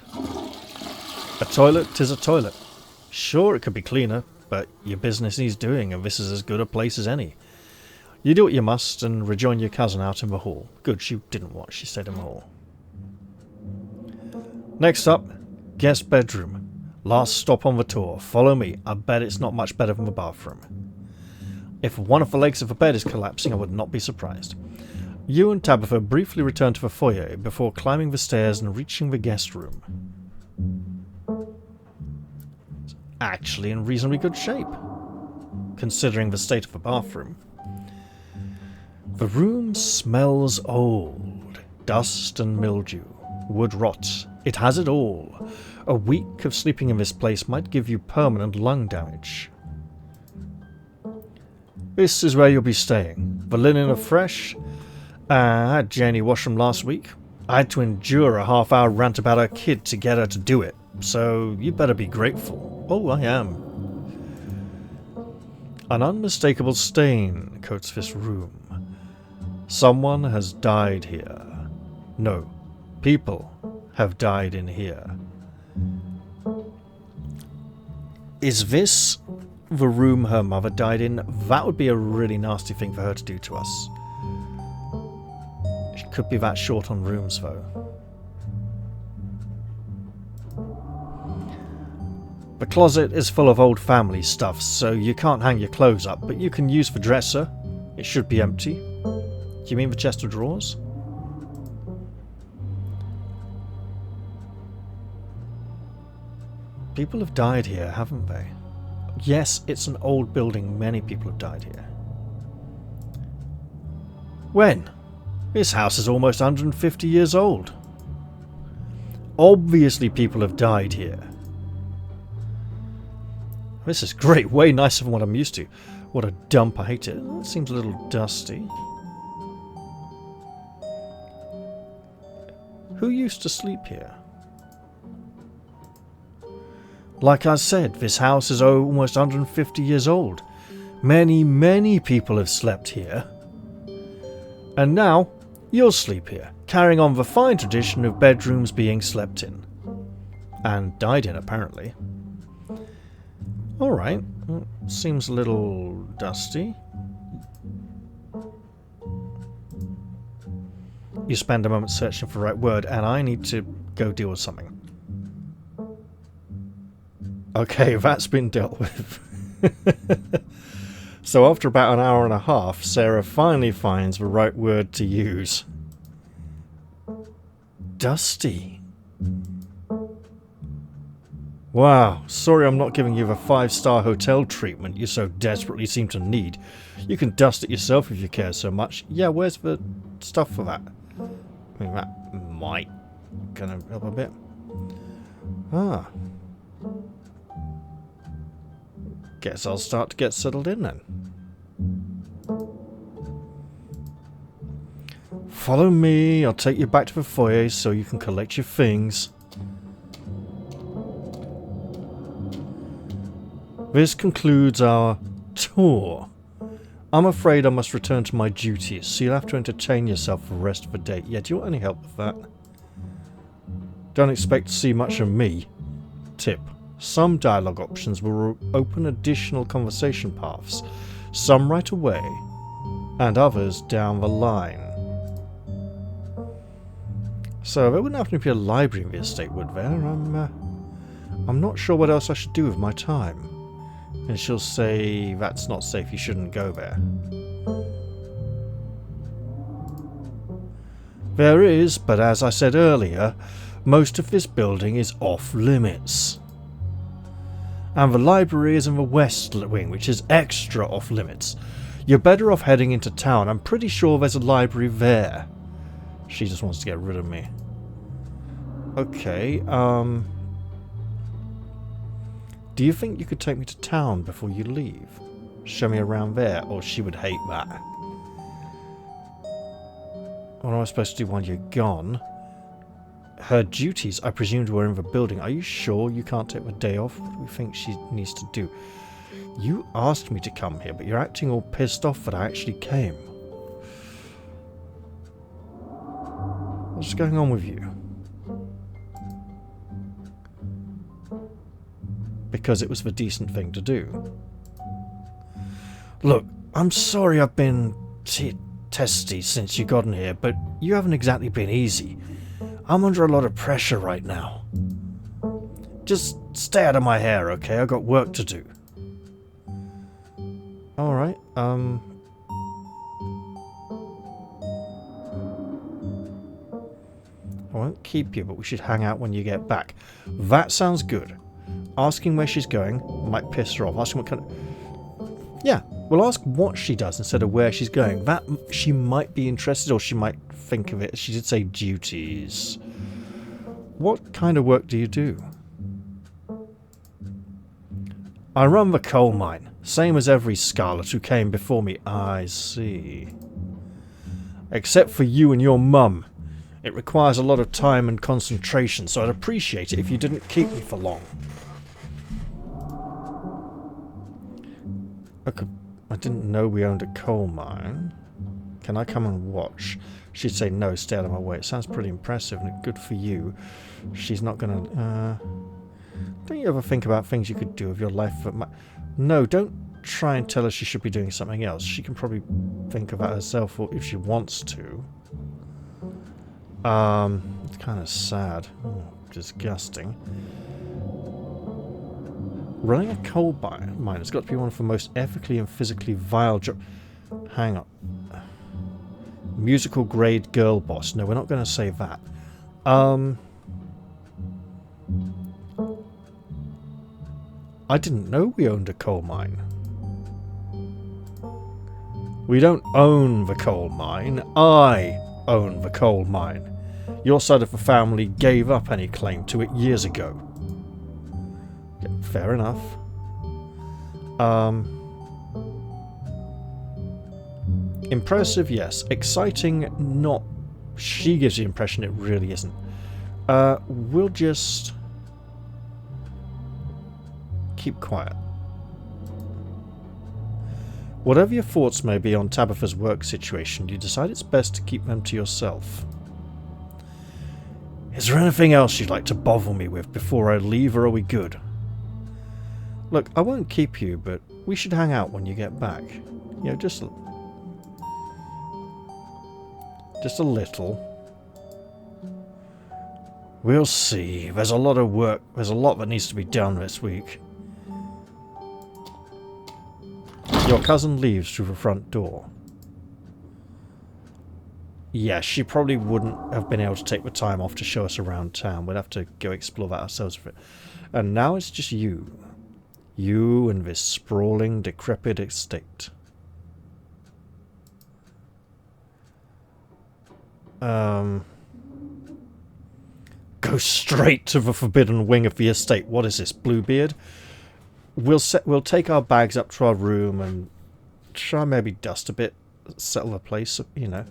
A toilet is a toilet. Sure, it could be cleaner, but your business needs doing, and this is as good a place as any. You do what you must and rejoin your cousin out in the hall. Good, she didn't watch, she stayed in the hall. Next up, guest bedroom. Last stop on the tour. Follow me. I bet it's not much better than the bathroom. If one of the legs of the bed is collapsing, I would not be surprised. You and Tabitha briefly return to the foyer before climbing the stairs and reaching the guest room. It's actually in reasonably good shape, considering the state of the bathroom. The room smells old. Dust and mildew. Wood rot. It has it all. A week of sleeping in this place might give you permanent lung damage. This is where you'll be staying. The linen are fresh. I had Janie wash them last week. I had to endure a half-hour rant about her kid to get her to do it, so you better be grateful. Oh, I am. An unmistakable stain coats this room. Someone has died here. No, people have died in here. Is this the room her mother died in? That would be a really nasty thing for her to do to us. She could be that short on rooms, though. The closet is full of old family stuff, so you can't hang your clothes up, but you can use the dresser. It should be empty. Do you mean the chest of drawers? People have died here, haven't they? Yes, it's an old building. Many people have died here. When? This house is almost 150 years old. Obviously people have died here. This is great. Way nicer than what I'm used to. What a dump. I hate it. It seems a little dusty. Who used to sleep here? Like I said, this house is almost 150 years old. Many, many people have slept here. And now, you'll sleep here, carrying on the fine tradition of bedrooms being slept in. And died in, apparently. Alright, seems a little dusty. You spend a moment searching for the right word, and I need to go deal with something. Okay, that's been dealt with. So after about an hour and a half, Sarah finally finds the right word to use. Dusty. Wow, sorry I'm not giving you the 5-star hotel treatment you so desperately seem to need. You can dust it yourself if you care so much. Yeah, where's the stuff for that? I mean, that might kind of help a bit. Ah. Guess I'll start to get settled in then. Follow me, I'll take you back to the foyer so you can collect your things. This concludes our tour. I'm afraid I must return to my duties, so you'll have to entertain yourself for the rest of the day. Yeah, do you want any help with that? Don't expect to see much of me. Tip. Some dialogue options will open additional conversation paths, some right away, and others down the line. So there wouldn't happen to be a library in the estate, would there? I'm not sure what else I should do with my time. And she'll say, that's not safe, you shouldn't go there. There is, but as I said earlier, most of this building is off limits. And the library is in the west wing, which is extra off limits. You're better off heading into town. I'm pretty sure there's a library there. She just wants to get rid of me. Okay, do you think you could take me to town before you leave? Show me around there, or she would hate that. What am I supposed to do while you're gone? Her duties, I presumed, were in the building. Are you sure you can't take the day off? What do you think she needs to do? You asked me to come here, but you're acting all pissed off that I actually came. What's going on with you? Because it was the decent thing to do. Look, I'm sorry I've been testy since you got in here, but you haven't exactly been easy. I'm under a lot of pressure right now. Just stay out of my hair, okay? I've got work to do. Alright, I won't keep you, but we should hang out when you get back. That sounds good. Asking where she's going might piss her off. Asking what kind of... Yeah, we'll ask what she does instead of where she's going. That she might be interested, or she might think of it. She did say duties. What kind of work do you do? I run the coal mine. Same as every Scarlet who came before me. I see. Except for you and your mum. It requires a lot of time and concentration, so I'd appreciate it if you didn't keep me for long. I didn't know we owned a coal mine. Can I come and watch? She'd say no, stay out of my way. It sounds pretty impressive and good for you. She's not gonna... Don't you ever think about things you could do with your life? No, don't try and tell her she should be doing something else. She can probably think about herself, or if she wants to. It's kind of sad. Oh, disgusting. Running a coal mine has got to be one of the most ethically and physically vile jobs. Hang on. Musical grade girl boss. No, we're not going to say that. I didn't know we owned a coal mine. We don't own the coal mine. I own the coal mine. Your side of the family gave up any claim to it years ago. Yeah, fair enough. Impressive, yes. Exciting, not. She gives the impression it really isn't. We'll just keep quiet. Whatever your thoughts may be on Tabitha's work situation, you decide it's best to keep them to yourself. Is there anything else you'd like to bother me with before I leave, or are we good? Look, I won't keep you, but we should hang out when you get back. You know, just a little. We'll see. There's a lot of work. There's a lot that needs to be done this week. Your cousin leaves through the front door. Yeah, she probably wouldn't have been able to take the time off to show us around town. We'd have to go explore that ourselves for it. And now it's just you. You and this sprawling, decrepit estate. Go straight to the forbidden wing of the estate. What is this, Bluebeard? We'll take our bags up to our room and try maybe dust a bit, settle the place, you know.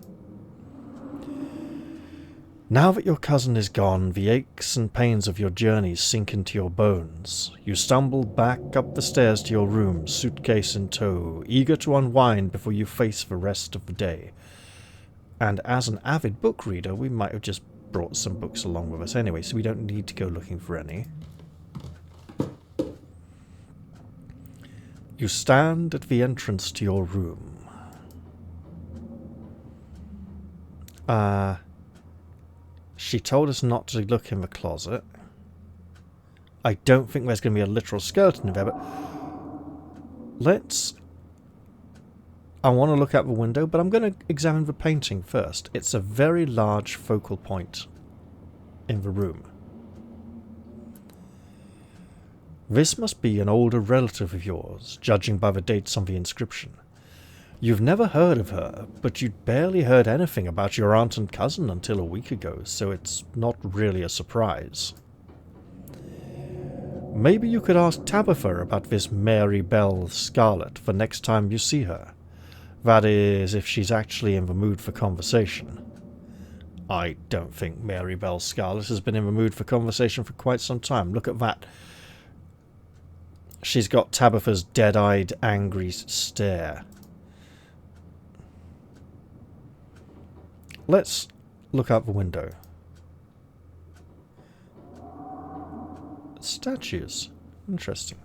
Now that your cousin is gone, the aches and pains of your journey sink into your bones. You stumble back up the stairs to your room, suitcase in tow, eager to unwind before you face the rest of the day. And as an avid book reader, we might have just brought some books along with us anyway, so we don't need to go looking for any. You stand at the entrance to your room. She told us not to look in the closet. I don't think there's going to be a literal skeleton in there, but I want to look out the window, but I'm going to examine the painting first. It's a very large focal point in the room. This must be an older relative of yours, judging by the dates on the inscription. You've never heard of her, but you'd barely heard anything about your aunt and cousin until a week ago, so it's not really a surprise. Maybe you could ask Tabitha about this Mary Bell Scarlet the next time you see her. That is, if she's actually in the mood for conversation. I don't think Mary Bell Scarlet has been in the mood for conversation for quite some time. Look at that. She's got Tabitha's dead-eyed, angry stare. Let's look out the window. Statues. Interesting.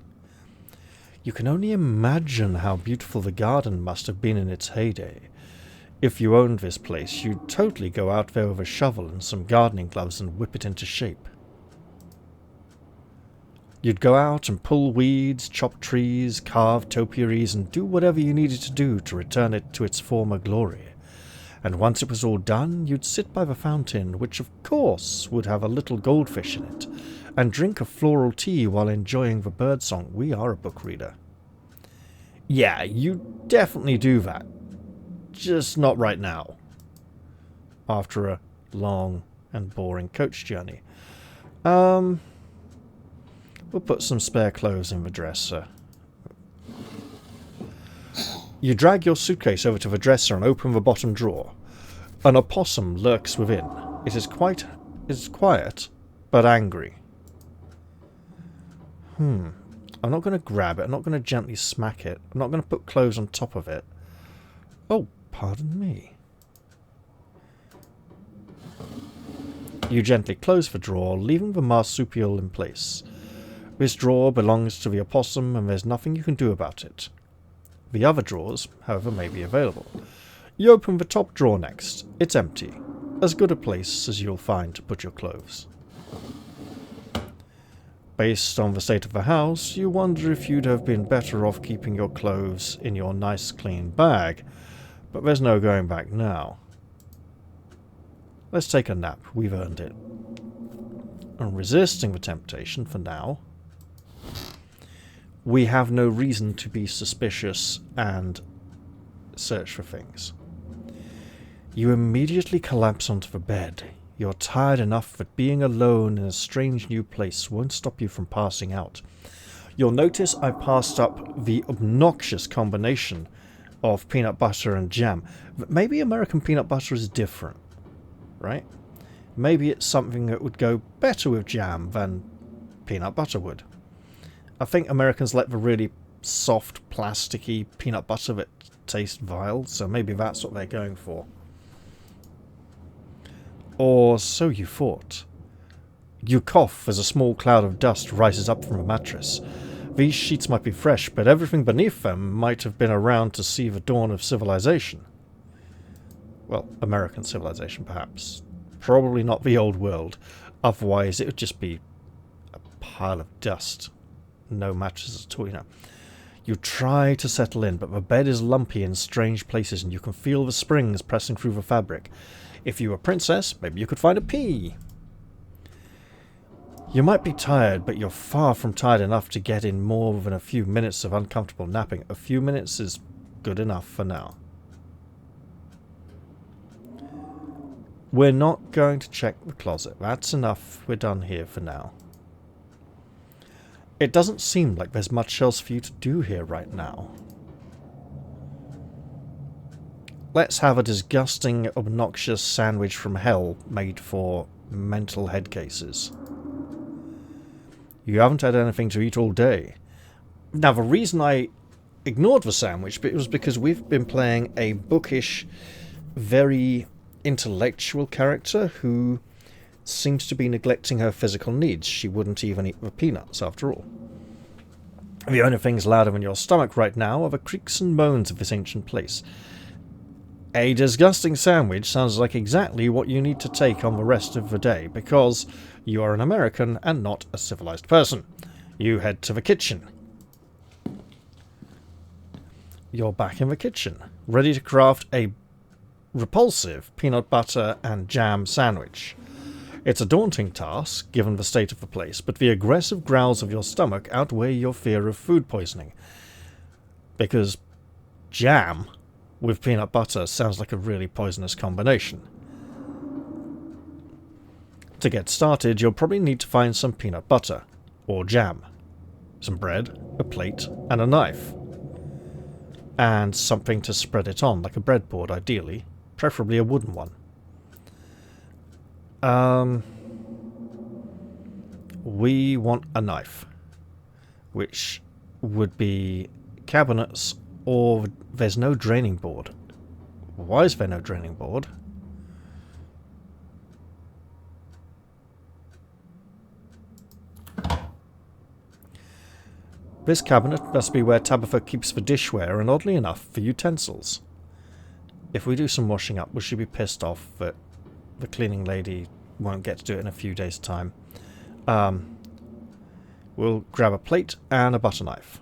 You can only imagine how beautiful the garden must have been in its heyday. If you owned this place, you'd totally go out there with a shovel and some gardening gloves and whip it into shape. You'd go out and pull weeds, chop trees, carve topiaries, and do whatever you needed to do to return it to its former glory. And once it was all done, you'd sit by the fountain, which of course would have a little goldfish in it, and drink a floral tea while enjoying the birdsong. We are a book reader. Yeah, you definitely do that. Just not right now. After a long and boring coach journey. We'll put some spare clothes in the dresser. You drag your suitcase over to the dresser and open the bottom drawer. An opossum lurks within. It is quiet, but angry. I'm not going to grab it. I'm not going to gently smack it. I'm not going to put clothes on top of it. Oh, pardon me. You gently close the drawer, leaving the marsupial in place. This drawer belongs to the opossum, and there's nothing you can do about it. The other drawers, however, may be available. You open the top drawer next. It's empty. As good a place as you'll find to put your clothes. Based on the state of the house, you wonder if you'd have been better off keeping your clothes in your nice clean bag, but there's no going back now. Let's take a nap. We've earned it. And resisting the temptation for now, we have no reason to be suspicious and search for things. You immediately collapse onto the bed. You're tired enough that being alone in a strange new place won't stop you from passing out. You'll notice I passed up the obnoxious combination of peanut butter and jam. Maybe American peanut butter is different, right? Maybe it's something that would go better with jam than peanut butter would. I think Americans like the really soft, plasticky peanut butter that tastes vile, so maybe that's what they're going for. Or so you thought. You cough as a small cloud of dust rises up from the mattress. These sheets might be fresh, but everything beneath them might have been around to see the dawn of civilization. Well, American civilization, perhaps. Probably not the old world. Otherwise, it would just be a pile of dust. No mattresses at all, you know. You try to settle in, but the bed is lumpy in strange places, and you can feel the springs pressing through the fabric. If you were a princess, maybe you could find a pea. You might be tired, but you're far from tired enough to get in more than a few minutes of uncomfortable napping. A few minutes is good enough for now. We're not going to check the closet. That's enough. We're done here for now. It doesn't seem like there's much else for you to do here right now. let's have a disgusting, obnoxious sandwich from hell made for mental head cases. You haven't had anything to eat all day. Now, the reason I ignored the sandwich, but it was because we've been playing a bookish, very intellectual character who seems to be neglecting her physical needs. She wouldn't even eat the peanuts, after all. The only things louder than your stomach right now are the creaks and moans of this ancient place. A disgusting sandwich sounds like exactly what you need to take on the rest of the day, because you are an American and not a civilized person. You head to the kitchen. You're back in the kitchen, ready to craft a repulsive peanut butter and jam sandwich. It's a daunting task, given the state of the place, but the aggressive growls of your stomach outweigh your fear of food poisoning. Because jam with peanut butter sounds like a really poisonous combination. To get started, you'll probably need to find some peanut butter, or jam, some bread, a plate, and a knife. And something to spread it on, like a breadboard ideally, preferably a wooden one. We want a knife, which would be cabinets, or there's no draining board. Why is there no draining board? This cabinet must be where Tabitha keeps the dishware and, oddly enough, the utensils. If we do some washing up, will she be pissed off that the cleaning lady won't get to do it in a few days' time? We'll grab a plate and a butter knife.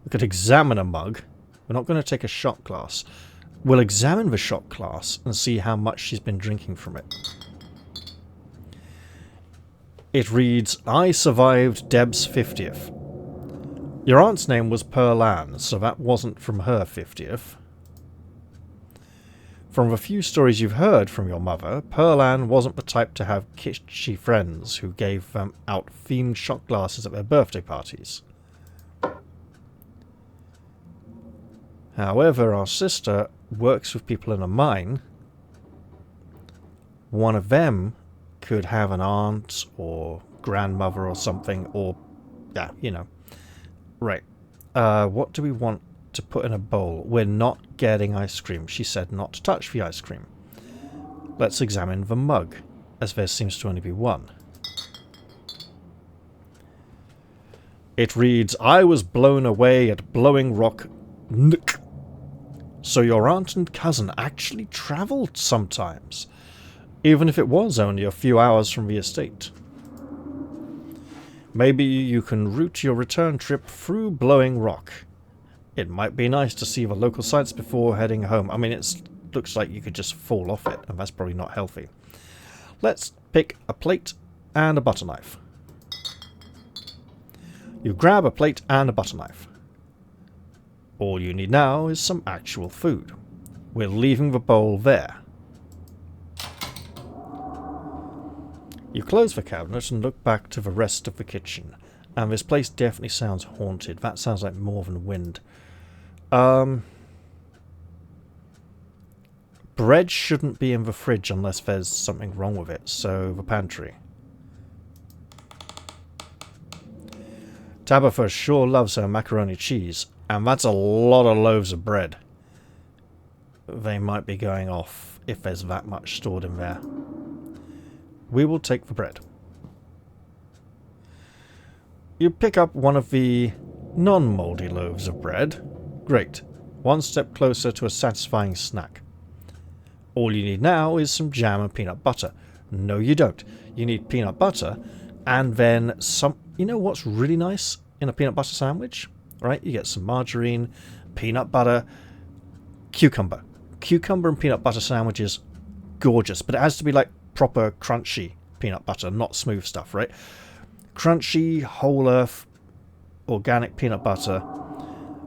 We could examine a mug. We're not going to take a shot glass. We'll examine the shot glass and see how much she's been drinking from it. It reads, I survived Deb's 50th. Your aunt's name was Pearl Ann, so that wasn't from her 50th. From the few stories you've heard from your mother, Pearl Ann wasn't the type to have kitschy friends who gave out themed shot glasses at their birthday parties. However, our sister works with people in a mine. One of them could have an aunt or grandmother or something, or, yeah, you know. Right. What do we want to put in a bowl? We're not getting ice cream. She said not to touch the ice cream. Let's examine the mug, as there seems to only be one. It reads, I was blown away at Blowing Rock Nook. So your aunt and cousin actually travelled sometimes, even if it was only a few hours from the estate. Maybe you can route your return trip through Blowing Rock. It might be nice to see the local sights before heading home. I mean, it looks like you could just fall off it, and that's probably not healthy. Let's pick a plate and a butter knife. You grab a plate and a butter knife. All you need now is some actual food. We're leaving the bowl there. You close the cabinet and look back to the rest of the kitchen. And this place definitely sounds haunted. That sounds like more than wind. Bread shouldn't be in the fridge unless there's something wrong with it. So, the pantry. Tabitha sure loves her macaroni cheese. And that's a lot of loaves of bread. They might be going off if there's that much stored in there. We will take the bread. You pick up one of the non-mouldy loaves of bread. Great. One step closer to a satisfying snack. All you need now is some jam and peanut butter. No, you don't. You need peanut butter and then some... You know what's really nice in a peanut butter sandwich? Right? You get some margarine, peanut butter, cucumber. Cucumber and peanut butter sandwiches, gorgeous. But it has to be like proper crunchy peanut butter, not smooth stuff, right? Crunchy, whole earth, organic peanut butter,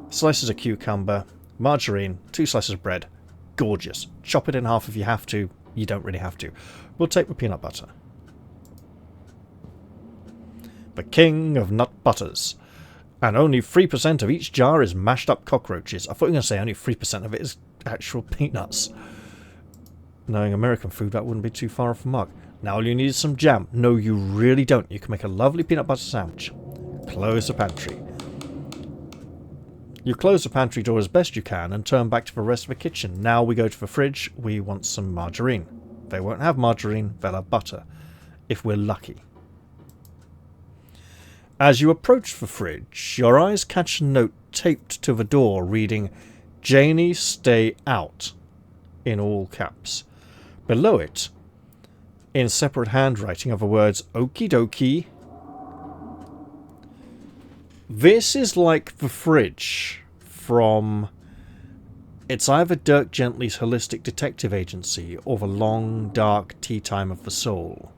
slices of cucumber, margarine, 2 slices of bread. Gorgeous. Chop it in half if you have to. You don't really have to. We'll take the peanut butter. The king of nut butters. And only 3% of each jar is mashed up cockroaches. I thought you were going to say only 3% of it is actual peanuts. Knowing American food, that wouldn't be too far off the mark. Now all you need is some jam. No, you really don't. You can make a lovely peanut butter sandwich. Close the pantry. You close the pantry door as best you can and turn back to the rest of the kitchen. Now we go to the fridge. We want some margarine. They won't have margarine, they'll have butter. If we're lucky. As you approach the fridge, your eyes catch a note taped to the door reading, "Janie, stay out," in all caps. Below it, in separate handwriting, are the words, "Okie dokie." This is like the fridge from... It's either Dirk Gently's Holistic Detective Agency or The Long Dark Tea Time of the Soul.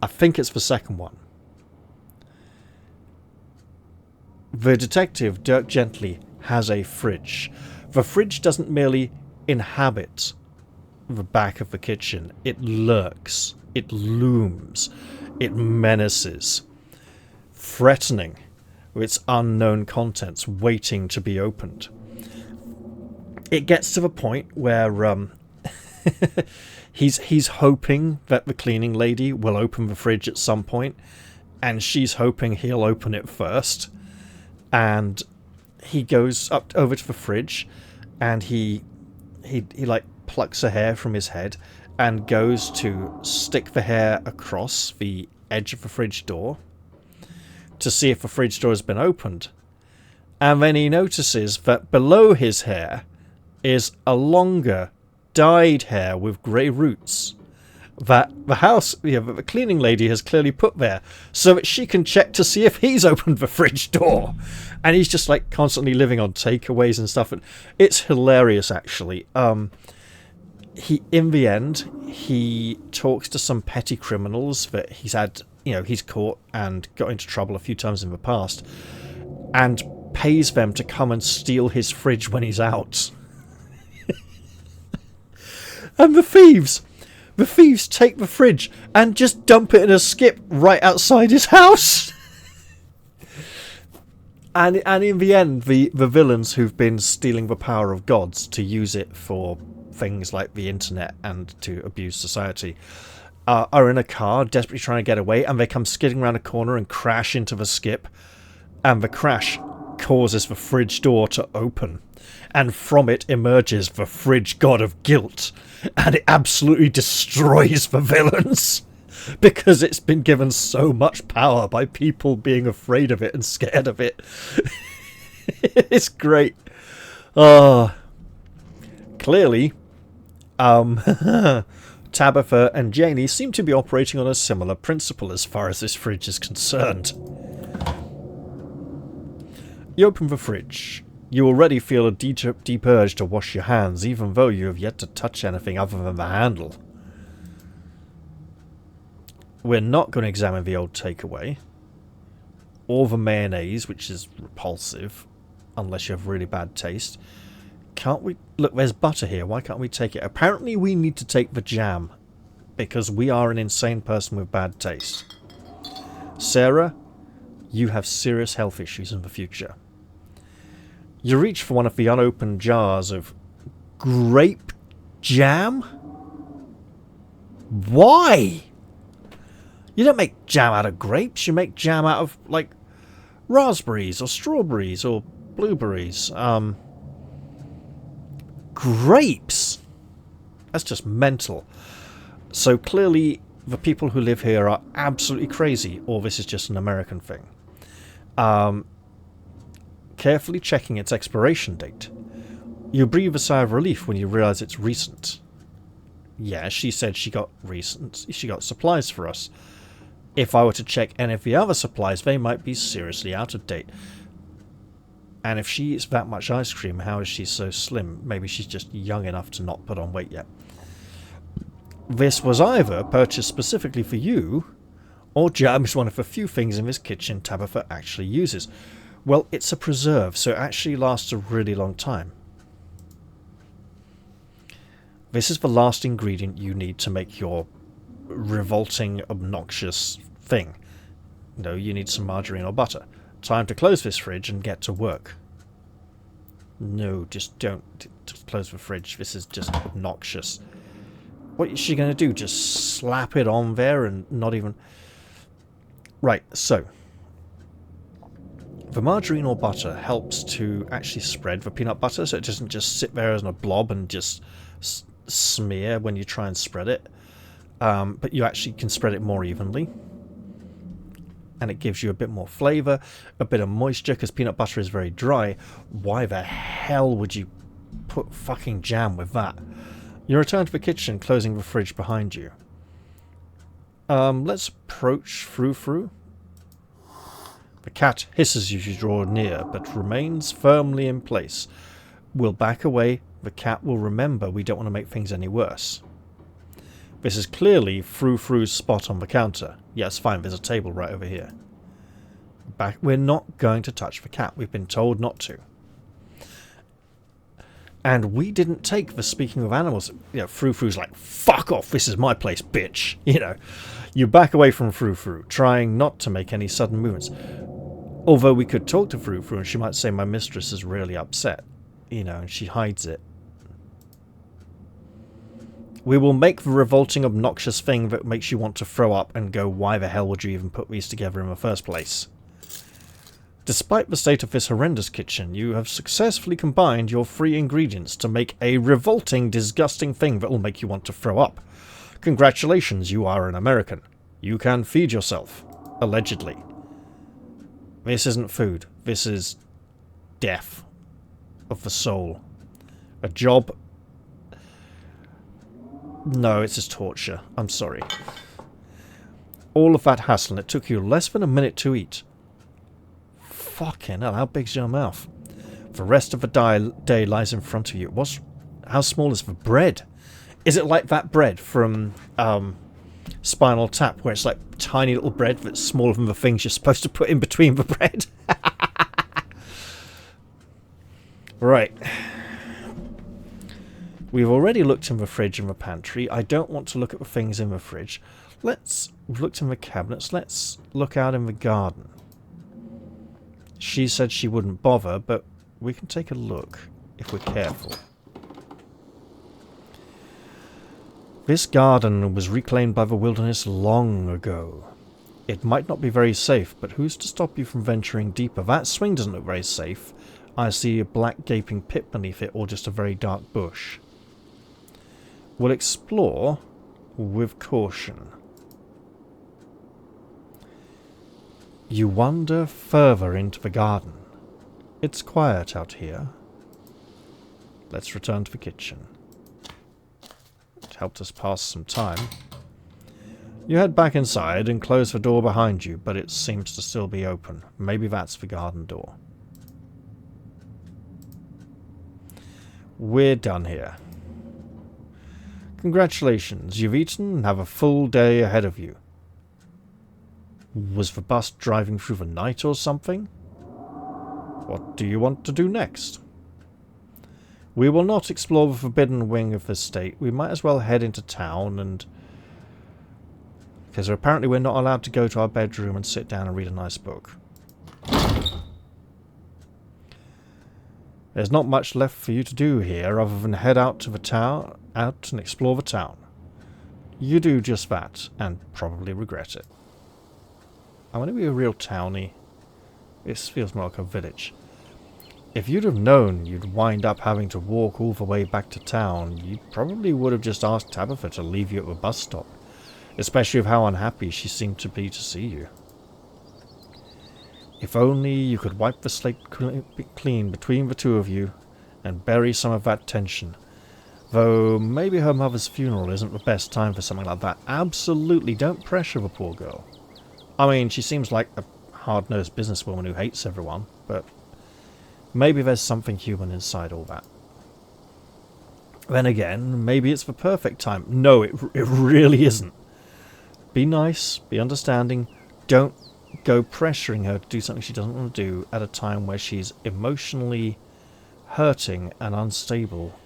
I think it's the second one. The detective, Dirk Gently, has a fridge. The fridge doesn't merely inhabit the back of the kitchen. It lurks. It looms. It menaces. Threatening with its unknown contents waiting to be opened. It gets to the point where he's hoping that the cleaning lady will open the fridge at some point, and she's hoping he'll open it first. And he goes up over to the fridge, and he like plucks a hair from his head and goes to stick the hair across the edge of the fridge door to see if the fridge door has been opened. And then he notices that below his hair is a longer, dyed hair with grey roots that the cleaning lady has clearly put there so that she can check to see if he's opened the fridge door. And he's just like constantly living on takeaways and stuff. And it's hilarious, actually. In the end, he talks to some petty criminals that he's caught and got into trouble a few times in the past, and pays them to come and steal his fridge when he's out. And the thieves take the fridge and just dump it in a skip right outside his house. And in the end, the villains who've been stealing the power of gods to use it for things like the internet and to abuse society are in a car desperately trying to get away, and they come skidding around a corner and crash into the skip, and the crash causes the fridge door to open, and from it emerges the fridge god of guilt, and it absolutely destroys the villains because it's been given so much power by people being afraid of it and scared of it. It's great. Clearly, Tabitha and Janie seem to be operating on a similar principle as far as this fridge is concerned. You open the fridge. You already feel a deep urge to wash your hands, even though you have yet to touch anything other than the handle. We're not going to examine the old takeaway, or the mayonnaise, which is repulsive, unless you have really bad taste. Can't we... Look, there's butter here. Why can't we take it? Apparently we need to take the jam, because we are an insane person with bad taste. Sarah, you have serious health issues in the future. You reach for one of the unopened jars of grape jam? Why? You don't make jam out of grapes. You make jam out of, like, raspberries or strawberries or blueberries. Grapes? That's just mental. So clearly the people who live here are absolutely crazy, or this is just an American thing. Carefully checking its expiration date. You breathe a sigh of relief when you realise it's recent. Yeah, she said she got supplies for us. If I were to check any of the other supplies, they might be seriously out of date. And if she eats that much ice cream, how is she so slim? Maybe she's just young enough to not put on weight yet. This was either purchased specifically for you, or jam is one of the few things in this kitchen Tabitha actually uses. Well, it's a preserve, so it actually lasts a really long time. This is the last ingredient you need to make your revolting, obnoxious thing. No, you need some margarine or butter. Time to close this fridge and get to work. No, just don't. Just close the fridge. This is just obnoxious. What is she going to do? Just slap it on there and not even... Right, so... The margarine or butter helps to actually spread the peanut butter, so it doesn't just sit there as a blob and just smear when you try and spread it. But you actually can spread it more evenly. And it gives you a bit more flavour, a bit of moisture, because peanut butter is very dry. Why the hell would you put fucking jam with that? You return to the kitchen, closing the fridge behind you. Let's approach Frou-Frou. The cat hisses as you draw near, but remains firmly in place. We'll back away. The cat will remember we don't want to make things any worse. This is clearly Frou-Frou's spot on the counter. Yes, fine, there's a table right over here. We're not going to touch the cat. We've been told not to. And we didn't take the speaking of animals. You know, Frou-Frou's like, fuck off, this is my place, bitch. You know, you back away from Frou-Frou, trying not to make any sudden movements. Although we could talk to Frou-Frou and she might say my mistress is really upset. You know, and she hides it. We will make the revolting, obnoxious thing that makes you want to throw up and go, why the hell would you even put these together in the first place? Despite the state of this horrendous kitchen, you have successfully combined your 3 ingredients to make a revolting, disgusting thing that will make you want to throw up. Congratulations, you are an American. You can feed yourself. Allegedly. This isn't food. This is death of the soul. A job... No, it's just torture. I'm sorry. All of that hassle, and it took you less than a minute to eat. Fucking hell, how big's your mouth? The rest of the day lies in front of you. How small is the bread? Is it like that bread from Spinal Tap, where it's like tiny little bread that's smaller than the things you're supposed to put in between the bread? Right. We've already looked in the fridge and the pantry. I don't want to look at the things in the fridge. We've looked in the cabinets. Let's look out in the garden. She said she wouldn't bother, but we can take a look if we're careful. This garden was reclaimed by the wilderness long ago. It might not be very safe, but who's to stop you from venturing deeper? That swing doesn't look very safe. I see a black gaping pit beneath it, or just a very dark bush. We'll explore with caution. You wander further into the garden. It's quiet out here. Let's return to the kitchen. It helped us pass some time. You head back inside and close the door behind you, but it seems to still be open. Maybe that's the garden door. We're done here. Congratulations, you've eaten and have a full day ahead of you. Was the bus driving through the night or something? What do you want to do next? We will not explore the forbidden wing of the state. We might as well head into town and... Because apparently we're not allowed to go to our bedroom and sit down and read a nice book. There's not much left for you to do here other than head out to the town, out and explore the town. You do just that, and probably regret it. I want to be a real townie. This feels more like a village. If you'd have known you'd wind up having to walk all the way back to town, you probably would have just asked Tabitha to leave you at the bus stop, especially with how unhappy she seemed to be to see you. If only you could wipe the slate clean between the two of you and bury some of that tension. Though maybe her mother's funeral isn't the best time for something like that. Absolutely don't pressure the poor girl. I mean, she seems like a hard-nosed businesswoman who hates everyone, but maybe there's something human inside all that. Then again, maybe it's the perfect time. No, it really isn't. Be nice, be understanding, don't go pressuring her to do something she doesn't want to do at a time where she's emotionally hurting and unstable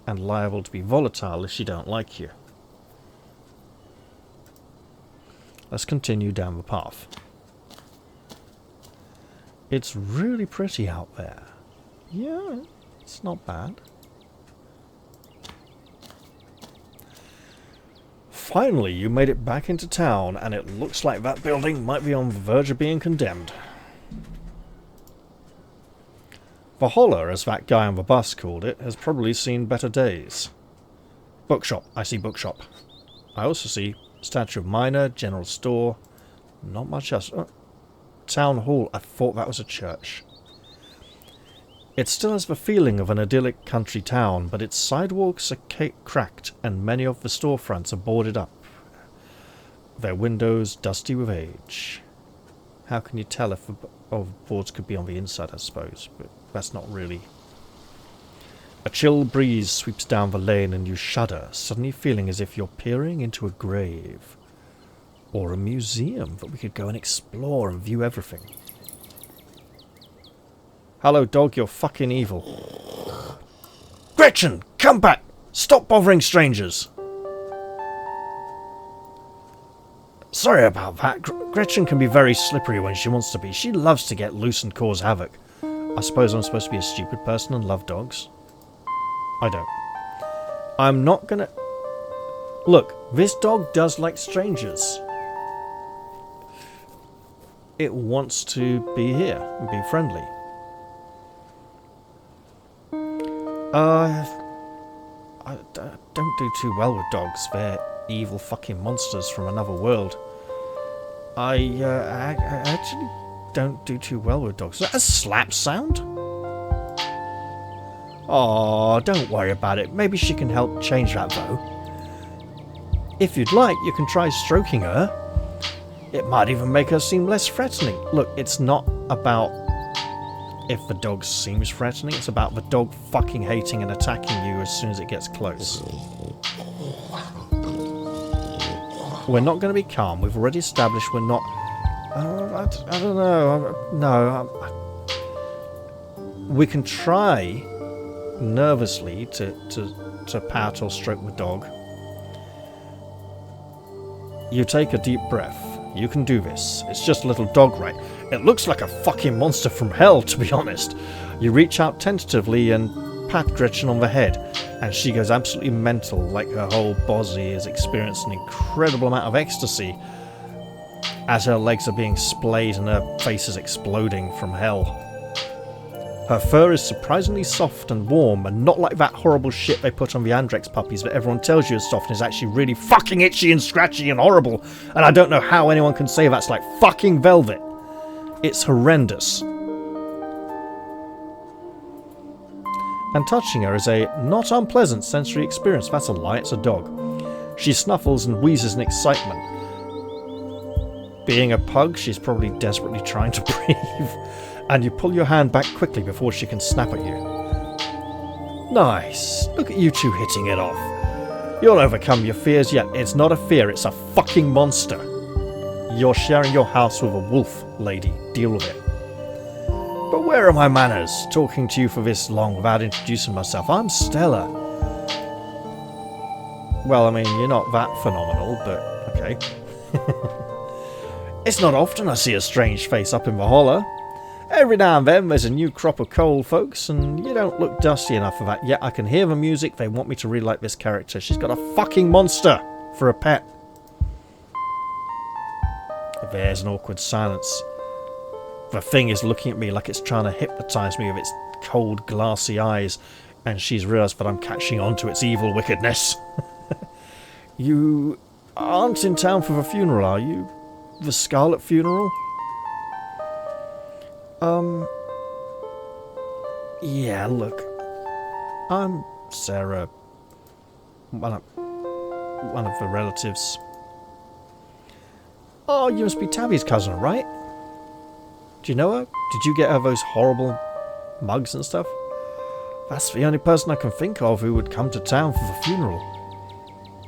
and liable to be volatile if she don't like you. Let's continue down the path. It's really pretty out there. Yeah, it's not bad. Finally, you made it back into town, and it looks like that building might be on the verge of being condemned. Valhalla, as that guy on the bus called it, has probably seen better days. Bookshop. I see bookshop. I also see statue of miner, general store. Not much else. Oh, town hall. I thought that was a church. It still has the feeling of an idyllic country town, but its sidewalks are cracked and many of the storefronts are boarded up. Their windows dusty with age. How can you tell if the boards could be on the inside, I suppose, but that's not really. A chill breeze sweeps down the lane and you shudder, suddenly feeling as if you're peering into a grave. Or a museum that we could go and explore and view everything. Hello, dog, you're fucking evil. Gretchen, come back! Stop bothering strangers! Sorry about that. Gretchen can be very slippery when she wants to be. She loves to get loose and cause havoc. I suppose I'm supposed to be a stupid person and love dogs. I don't. I'm not gonna... Look, this dog does like strangers. It wants to be here and be friendly. I don't do too well with dogs. They're evil fucking monsters from another world. I actually don't do too well with dogs. Is that a slap sound? Oh, don't worry about it. Maybe she can help change that, though. If you'd like, you can try stroking her. It might even make her seem less threatening. Look, it's not about if the dog seems threatening. It's about the dog fucking hating and attacking you as soon as it gets close. We're not going to be calm. We've already established we're not... I don't know. No. We can try nervously to pat or stroke the dog. You take a deep breath. You can do this. It's just a little dog, right? It looks like a fucking monster from hell, to be honest. You reach out tentatively and pat Gretchen on the head, and she goes absolutely mental, like her whole body has experienced an incredible amount of ecstasy as her legs are being splayed and her face is exploding from hell. Her fur is surprisingly soft and warm, and not like that horrible shit they put on the Andrex puppies that everyone tells you is soft and is actually really fucking itchy and scratchy and horrible, and I don't know how anyone can say that's like fucking velvet. It's horrendous. And touching her is a not unpleasant sensory experience. That's a lie, it's a dog. She snuffles and wheezes in excitement. Being a pug, she's probably desperately trying to breathe. And you pull your hand back quickly before she can snap at you. Nice. Look at you two hitting it off. You'll overcome your fears, yet it's not a fear, it's a fucking monster. You're sharing your house with a wolf, lady. Deal with it. But where are my manners? Talking to you for this long without introducing myself. I'm Stella. Well, I mean, you're not that phenomenal, but okay. It's not often I see a strange face up in Valhalla. Every now and then there's a new crop of coal folks, and you don't look dusty enough for that. Yet I can hear the music. They want me to really like this character. She's got a fucking monster for a pet. There's an awkward silence. The thing is looking at me like it's trying to hypnotise me with its cold, glassy eyes, and she's realised that I'm catching on to its evil wickedness. You aren't in town for the funeral, are you? The Scarlet funeral? Yeah, look. I'm Sarah. One of the relatives. Oh, you must be Tabby's cousin, right? Do you know her? Did you get her those horrible mugs and stuff? That's the only person I can think of who would come to town for the funeral.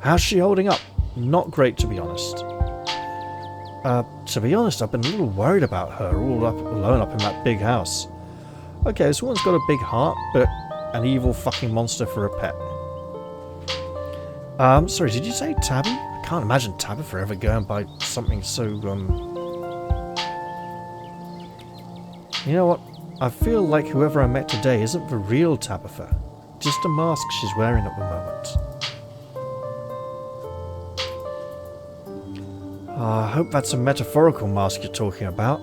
How's she holding up? Not great, to be honest. To be honest, I've been a little worried about her, all up alone up in that big house. Okay, this woman's got a big heart, but an evil fucking monster for a pet. Sorry, did you say Tabby? I can't imagine Tabby forever going by something so, You know what? I feel like whoever I met today isn't the real Tabitha. Just a mask she's wearing at the moment. I hope that's a metaphorical mask you're talking about.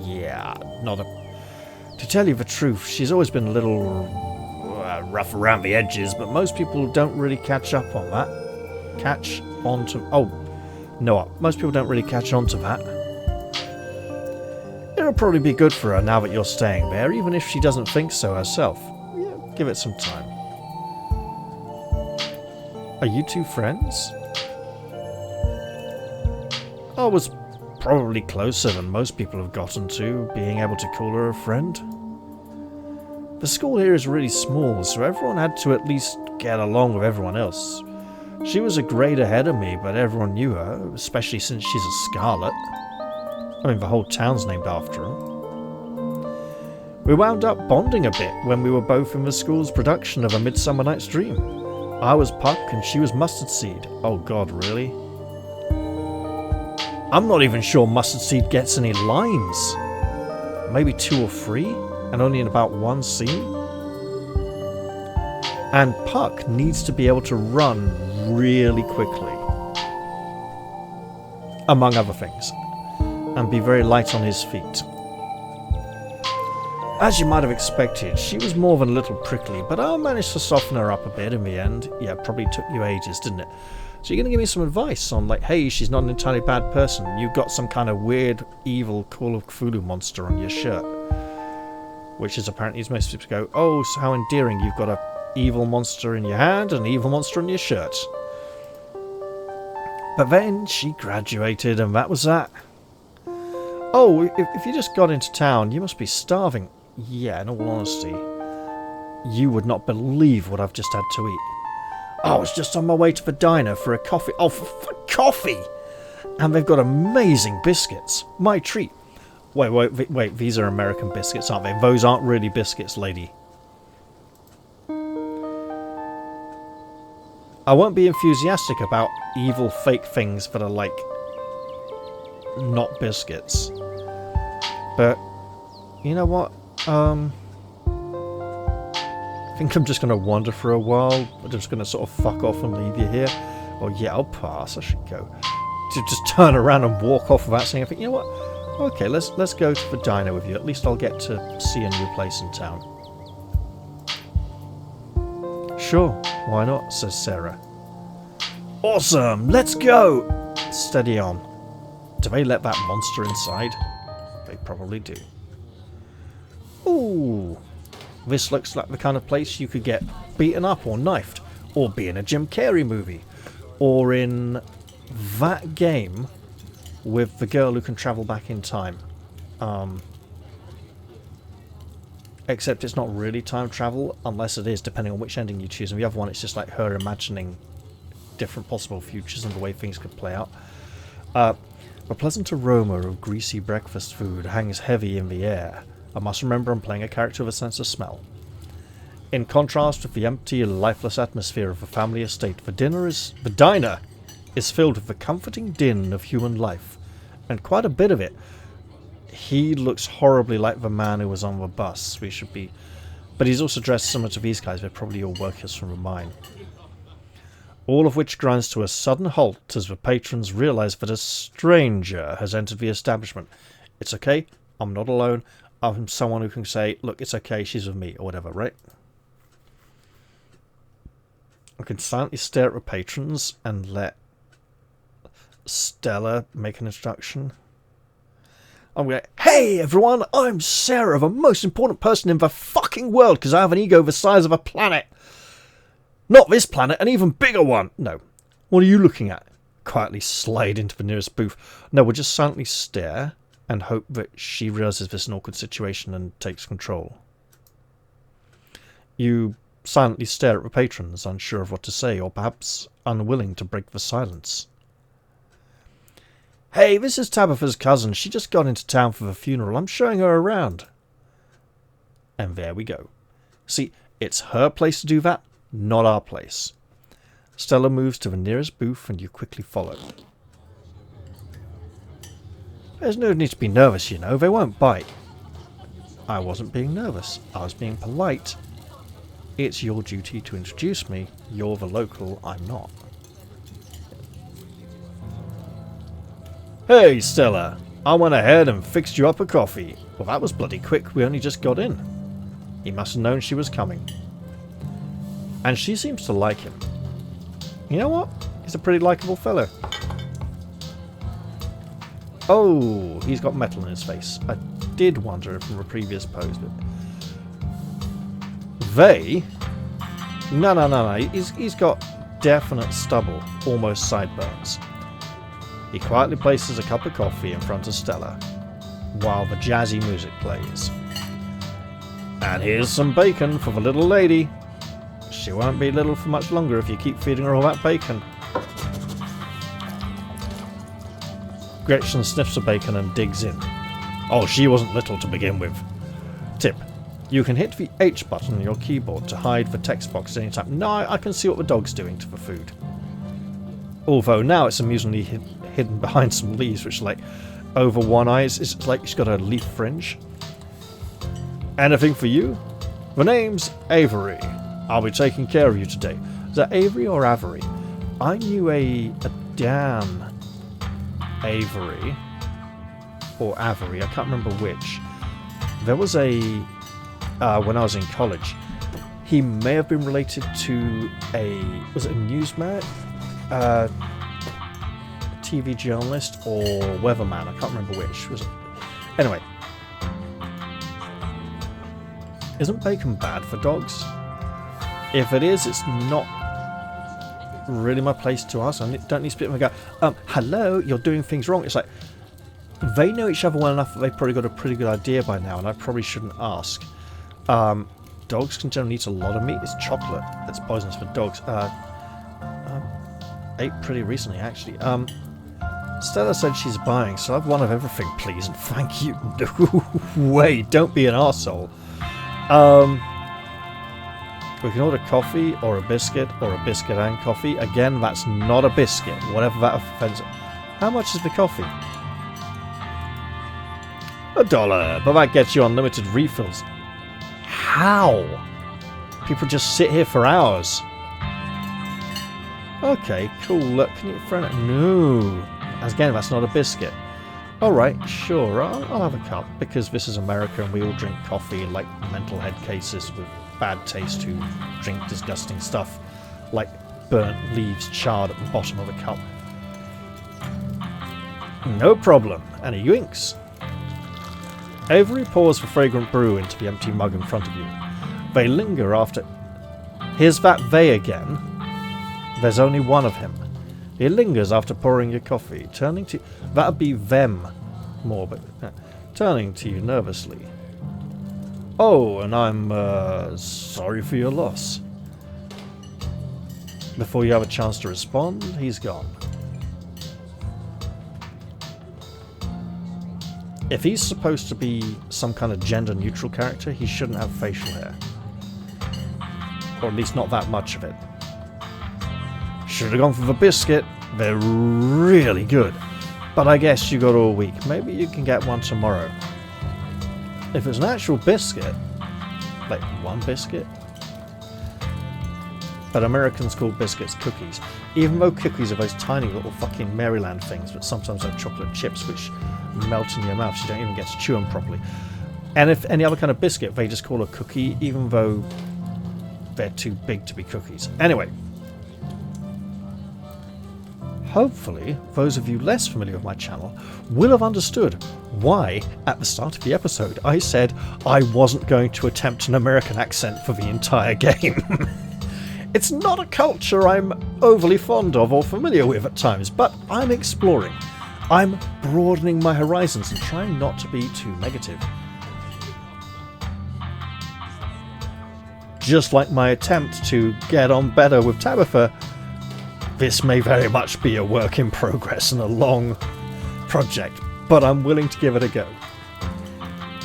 Yeah, not a... To tell you the truth, she's always been a little rough around the edges, but most people don't really catch up on that. Catch on to... Oh, no, most people don't really catch on to that. It'll probably be good for her now that you're staying there, even if she doesn't think so herself. Yeah, give it some time. Are you two friends? I was probably closer than most people have gotten to being able to call her a friend. The school here is really small, so everyone had to at least get along with everyone else. She was a grade ahead of me, but everyone knew her, especially since she's a Scarlet. I mean, the whole town's named after her. We wound up bonding a bit when we were both in the school's production of A Midsummer Night's Dream. I was Puck and she was Mustard Seed. Oh god, really? I'm not even sure Mustard Seed gets any lines. Maybe 2 or 3, and only in about 1 scene. And Puck needs to be able to run really quickly, among other things, and be very light on his feet. As you might have expected, she was more than a little prickly, but I managed to soften her up a bit in the end. Yeah, it probably took you ages, didn't it? So you're going to give me some advice on, like, hey, she's not an entirely bad person. You've got some kind of weird, evil Call of Cthulhu monster on your shirt. Which is apparently, as most people go, oh, so how endearing, you've got a evil monster in your hand and an evil monster on your shirt. But then she graduated and that was that. Oh, if you just got into town, you must be starving. Yeah, in all honesty, you would not believe what I've just had to eat. I was just on my way to the diner for a coffee. Oh, for coffee! And they've got amazing biscuits. My treat. Wait, these are American biscuits, aren't they? Those aren't really biscuits, lady. I won't be enthusiastic about evil fake things that are, like, not biscuits. But, you know what? I think I'm just going to wander for a while. I'm just going to sort of fuck off and leave you here. Oh yeah, I'll pass. I should go. To just turn around and walk off without saying anything. You know what? Okay, let's go to the diner with you. At least I'll get to see a new place in town. Sure, why not? Says Sarah. Awesome, let's go! Steady on. Do they let that monster inside? They probably do. Ooh. This looks like the kind of place you could get beaten up or knifed. Or be in a Jim Carrey movie. Or in that game with the girl who can travel back in time. Except it's not really time travel, unless it is, depending on which ending you choose. And the other one, it's just like her imagining different possible futures and the way things could play out. The pleasant aroma of greasy breakfast food hangs heavy in the air. I must remember I'm playing a character with a sense of smell. In contrast with the empty, lifeless atmosphere of a family estate, the diner is filled with the comforting din of human life, and quite a bit of it. He looks horribly like the man who was on the bus. But he's also dressed similar to these guys. They're probably all workers from a mine. All of which grinds to a sudden halt as the patrons realise that a stranger has entered the establishment. It's okay, I'm not alone. I'm someone who can say, look, it's okay, she's with me, or whatever, right? I can silently stare at the patrons and let Stella make an introduction. I'm going, hey everyone, I'm Sarah, the most important person in the fucking world, because I have an ego the size of a planet. Not this planet, an even bigger one. No. What are you looking at? Quietly slide into the nearest booth. No, we'll just silently stare and hope that she realises this is an awkward situation and takes control. You silently stare at the patrons, unsure of what to say, or perhaps unwilling to break the silence. Hey, this is Tabitha's cousin. She just got into town for the funeral. I'm showing her around. And there we go. See, it's her place to do that, not our place. Stella moves to the nearest booth and you quickly follow. There's no need to be nervous, you know. They won't bite. I wasn't being nervous. I was being polite. It's your duty to introduce me. You're the local, I'm not. Hey, Stella. I went ahead and fixed you up a coffee. Well, that was bloody quick. We only just got in. He must have known she was coming. And she seems to like him. You know what? He's a pretty likeable fellow. Oh, he's got metal in his face. I did wonder from a previous pose, but... They? No. He's got definite stubble, almost sideburns. He quietly places a cup of coffee in front of Stella, while the jazzy music plays. And here's some bacon for the little lady. She won't be little for much longer if you keep feeding her all that bacon. Gretchen sniffs the bacon and digs in. Oh, she wasn't little to begin with. Tip. You can hit the H button on your keyboard to hide the text box at any time. No, I can see what the dog's doing to the food. Although now it's amusingly hidden behind some leaves, which like over one eye. It's like she's got a leaf fringe. Anything for you? The name's Avery. I'll be taking care of you today. Is that Avery or Avery? I knew a Dan Avery or Avery, I can't remember which. There was a when I was in college, he may have been related to was it a newsman, TV journalist or weatherman, I can't remember which. Was it? Anyway, isn't bacon bad for dogs? If it is, it's not really my place to ask. I don't need to spit and go, hello, you're doing things wrong. It's like, they know each other well enough that they've probably got a pretty good idea by now, and I probably shouldn't ask. Dogs can generally eat a lot of meat. It's chocolate that's poisonous for dogs. Ate pretty recently, actually. Stella said she's buying, so I've one of everything, please, and thank you. No way, don't be an arsehole. We can order coffee or a biscuit and coffee. Again, that's not a biscuit, whatever that offends. How much is the coffee? $1, but that gets you unlimited refills. How? People just sit here for hours. Okay, cool. Look, can you throw it? No. Again, that's not a biscuit. Alright, sure, I'll have a cup, because this is America and we all drink coffee like mental head cases with bad taste who drink disgusting stuff like burnt leaves charred at the bottom of a cup. No problem. And he winks. Avery pours the fragrant brew into the empty mug in front of you. They linger after... Here's that they again. There's only one of him. He lingers after pouring your coffee, turning to... That'd be them more, but... turning to you nervously. Oh, and I'm, sorry for your loss. Before you have a chance to respond, he's gone. If he's supposed to be some kind of gender-neutral character, he shouldn't have facial hair. Or at least not that much of it. Should have gone for the biscuit. They're really good. But I guess you got all week. Maybe you can get one tomorrow. If it's an actual biscuit, like one biscuit, but Americans call biscuits cookies, even though cookies are those tiny little fucking Maryland things that sometimes have chocolate chips which melt in your mouth so you don't even get to chew them properly. And if any other kind of biscuit they just call a cookie, even though they're too big to be cookies. Anyway, hopefully those of you less familiar with my channel will have understood why at the start of the episode I said I wasn't going to attempt an American accent for the entire game. It's not a culture I'm overly fond of or familiar with at times, but I'm exploring. I'm broadening my horizons and trying not to be too negative. Just like my attempt to get on better with Tabitha, this may very much be a work in progress and a long project, but I'm willing to give it a go.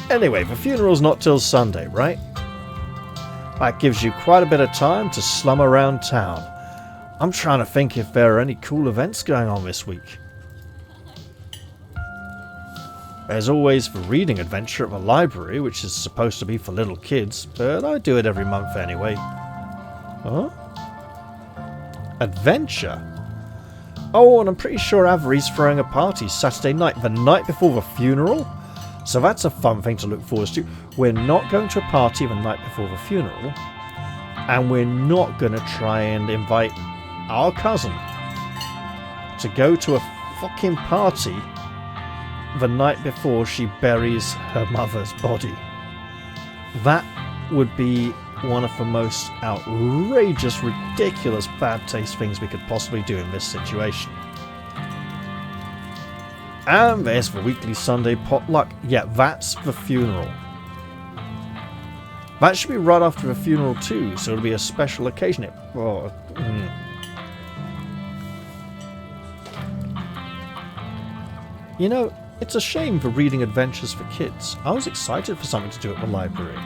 Anyway, the funeral's not till Sunday, right? That gives you quite a bit of time to slum around town. I'm trying to think if there are any cool events going on this week. There's always the reading adventure at the library, which is supposed to be for little kids, but I do it every month anyway. Huh? Adventure? Oh, and I'm pretty sure Avery's throwing a party Saturday night, the night before the funeral. So that's a fun thing to look forward to. We're not going to a party the night before the funeral, and we're not going to try and invite our cousin to go to a fucking party the night before she buries her mother's body. That would be one of the most outrageous, ridiculous, bad taste things we could possibly do in this situation. And there's the weekly Sunday potluck. Yeah, that's the funeral. That should be right after the funeral too, so it'll be a special occasion. You know, it's a shame for reading adventures for kids. I was excited for something to do at the library.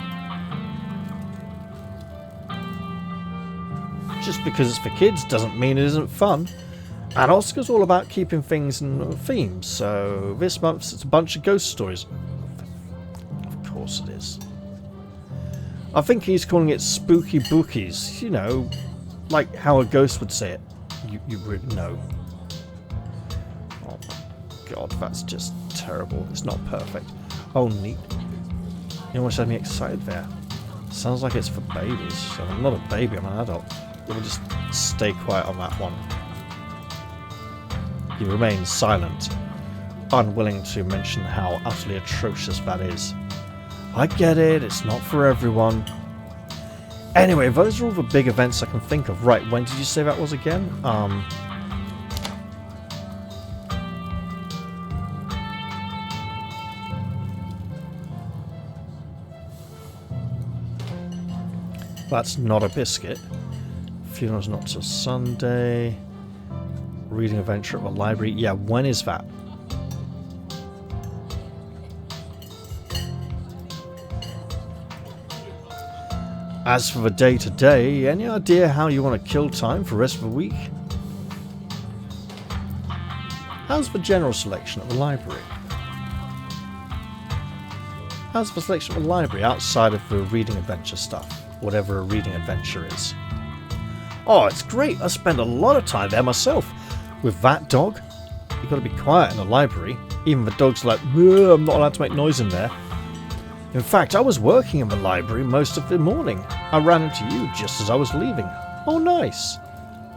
Just because it's for kids doesn't mean it isn't fun. And Oscar's all about keeping things in themes, so this month it's a bunch of ghost stories. Of course it is. I think he's calling it spooky bookies, you know, like how a ghost would say it. You would know. Oh my god, that's just terrible. It's not perfect. Oh, neat. You almost had me excited there. Sounds like it's for babies. So I'm not a baby, I'm an adult. We'll just stay quiet on that one. He remains silent, unwilling to mention how utterly atrocious that is. I get it, it's not for everyone. Anyway, those are all the big events I can think of. Right, when did you say that was again? That's not a biscuit. Funeral's not till Sunday. Reading adventure at the library. Yeah, when is that? As for the day-to-day, any idea how you want to kill time for the rest of the week? How's the general selection at the library? How's the selection at the library outside of the reading adventure stuff? Whatever a reading adventure is. Oh, it's great. I spend a lot of time there myself. With that dog, you've got to be quiet in the library. Even the dog's like, I'm not allowed to make noise in there. In fact, I was working in the library most of the morning. I ran into you just as I was leaving. Oh, nice.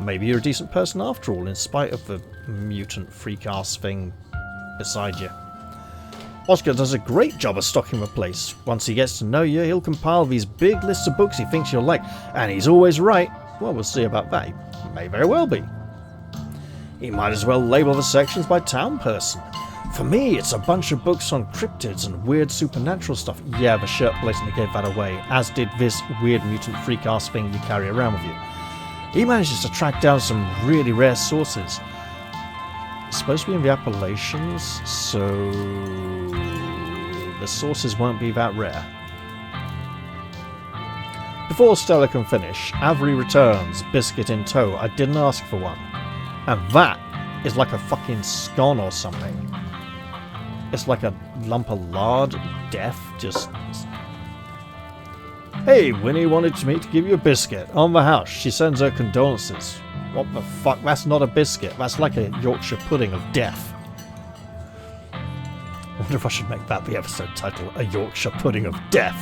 Maybe you're a decent person after all, in spite of the mutant freak-ass thing beside you. Oscar does a great job of stocking the place. Once he gets to know you, he'll compile these big lists of books he thinks you'll like, and he's always right. Well, we'll see about that. He may very well be. He might as well label the sections by town person. For me, it's a bunch of books on cryptids and weird supernatural stuff. Yeah, the shirt blatantly gave that away, as did this weird mutant freak-ass thing you carry around with you. He manages to track down some really rare sources. It's supposed to be in the Appalachians, so the sources won't be that rare. Before Stella can finish, Avery returns, biscuit in tow. I didn't ask for one. And that is like a fucking scone or something. It's like a lump of lard, death, just... Hey, Winnie wanted me to give you a biscuit. On the house, she sends her condolences. What the fuck? That's not a biscuit. That's like a Yorkshire pudding of death. I wonder if I should make that the episode title, A Yorkshire Pudding of Death.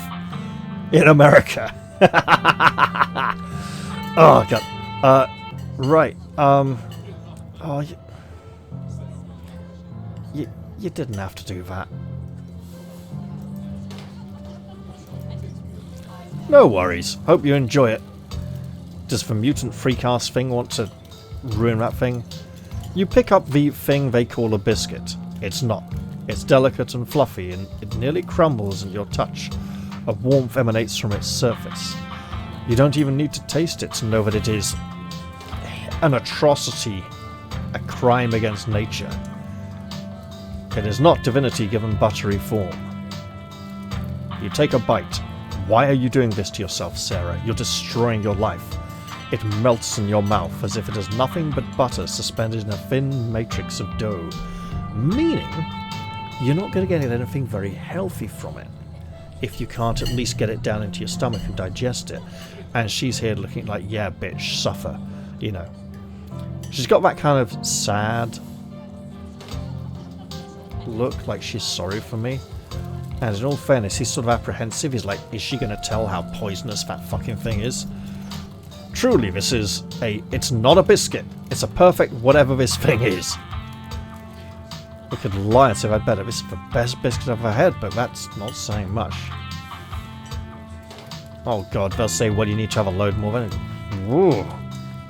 In America. Oh, God. Right. Oh, you didn't have to do that. No worries. Hope you enjoy it. Does the mutant freak-ass thing want to ruin that thing? You pick up the thing they call a biscuit. It's not. It's delicate and fluffy, and it nearly crumbles at your touch. A warmth emanates from its surface. You don't even need to taste it to know that it is an atrocity, a crime against nature. It is not divinity given buttery form. You take a bite. Why are you doing this to yourself, Sarah? You're destroying your life. It melts in your mouth as if it is nothing but butter suspended in a thin matrix of dough. Meaning you're not going to get anything very healthy from it if you can't at least get it down into your stomach and digest it. And she's here looking like, yeah, bitch, suffer, you know. She's got that kind of sad look, like she's sorry for me. And in all fairness, he's sort of apprehensive. He's like, is she going to tell how poisonous that fucking thing is? Truly, this is it's not a biscuit. It's a perfect whatever this thing is. We could lie and say I'd bet this is the best biscuit I've ever had, but that's not saying much. Oh god, they'll say, well, you need to have a load more than it. Whoa.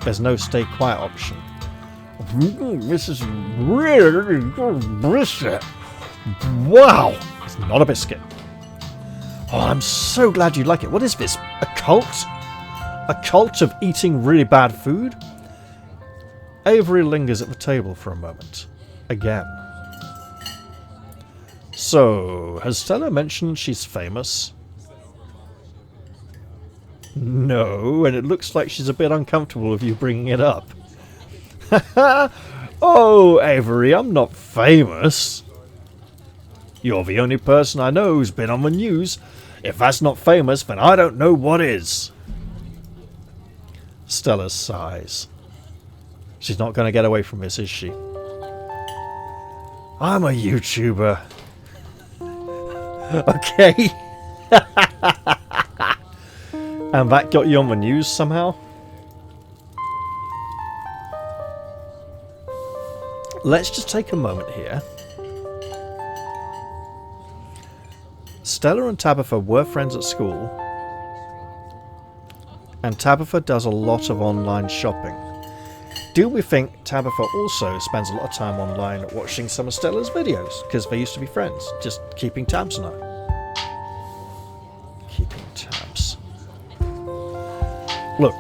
There's no stay quiet option. This is really good biscuit. Wow! It's not a biscuit. Oh, I'm so glad you like it. What is this? A cult? A cult of eating really bad food? Avery lingers at the table for a moment. Again. So, has Stella mentioned she's famous? No, and it looks like she's a bit uncomfortable with you bringing it up. Oh, Avery, I'm not famous. You're the only person I know who's been on the news. If that's not famous, then I don't know what is. Stella sighs. She's not going to get away from this, is she? I'm a YouTuber. Okay. And that got you on the news somehow? Let's just take a moment here. Stella and Tabitha were friends at school, and Tabitha does a lot of online shopping. Do we think Tabitha also spends a lot of time online watching some of Stella's videos? Because they used to be friends, just keeping tabs on her. Keeping tabs. Look,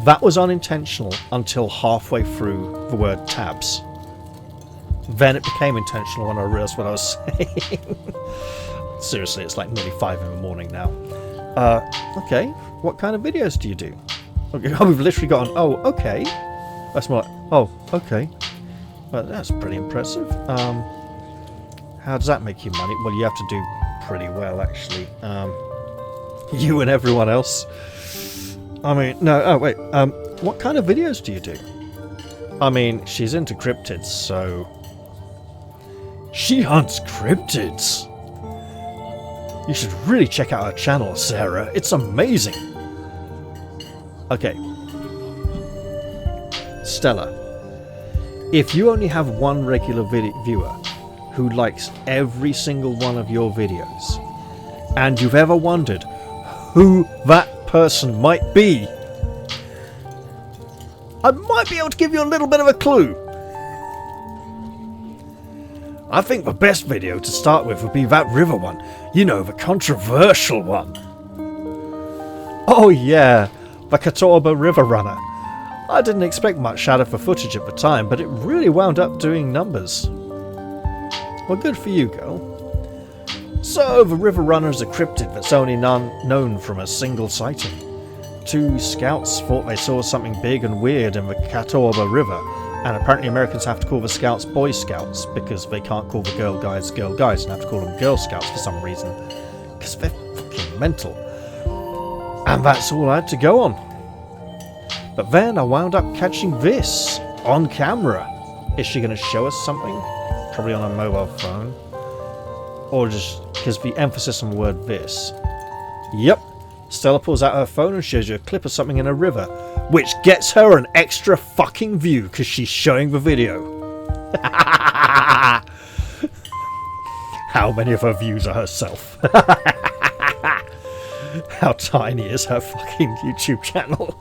that was unintentional until halfway through the word tabs. Then it became intentional when I realised what I was saying. Seriously, it's like nearly 5 in the morning now. Okay, what kind of videos do you do? Okay, oh, we've literally got an, oh, okay. That's more like, oh, okay. Well, that's pretty impressive. How does that make you money? Well, you have to do pretty well, actually. You and everyone else. I mean, no, oh, wait. What kind of videos do you do? I mean, she's into cryptids, so... She hunts cryptids! You should really check out her channel, Sarah. It's amazing. Okay. Stella. If you only have one regular viewer who likes every single one of your videos, and you've ever wondered who that person might be, I might be able to give you a little bit of a clue. I think the best video to start with would be that river one. You know, the controversial one. Oh yeah, the Catawba River Runner. I didn't expect much out of the footage at the time, but it really wound up doing numbers. Well, good for you, girl. So, the River Runner is a cryptid that's only known from a single sighting. 2 scouts thought they saw something big and weird in the Catawba River, and apparently Americans have to call the scouts Boy Scouts because they can't call the girl guides and have to call them Girl Scouts for some reason. Because they're fucking mental. And that's all I had to go on. But then I wound up catching this on camera. Is she going to show us something? Probably on a mobile phone. Or just because the emphasis on the word this. Yep. Stella pulls out her phone and shows you a clip of something in a river, which gets her an extra fucking view because she's showing the video. How many of her views are herself? How tiny is her fucking YouTube channel?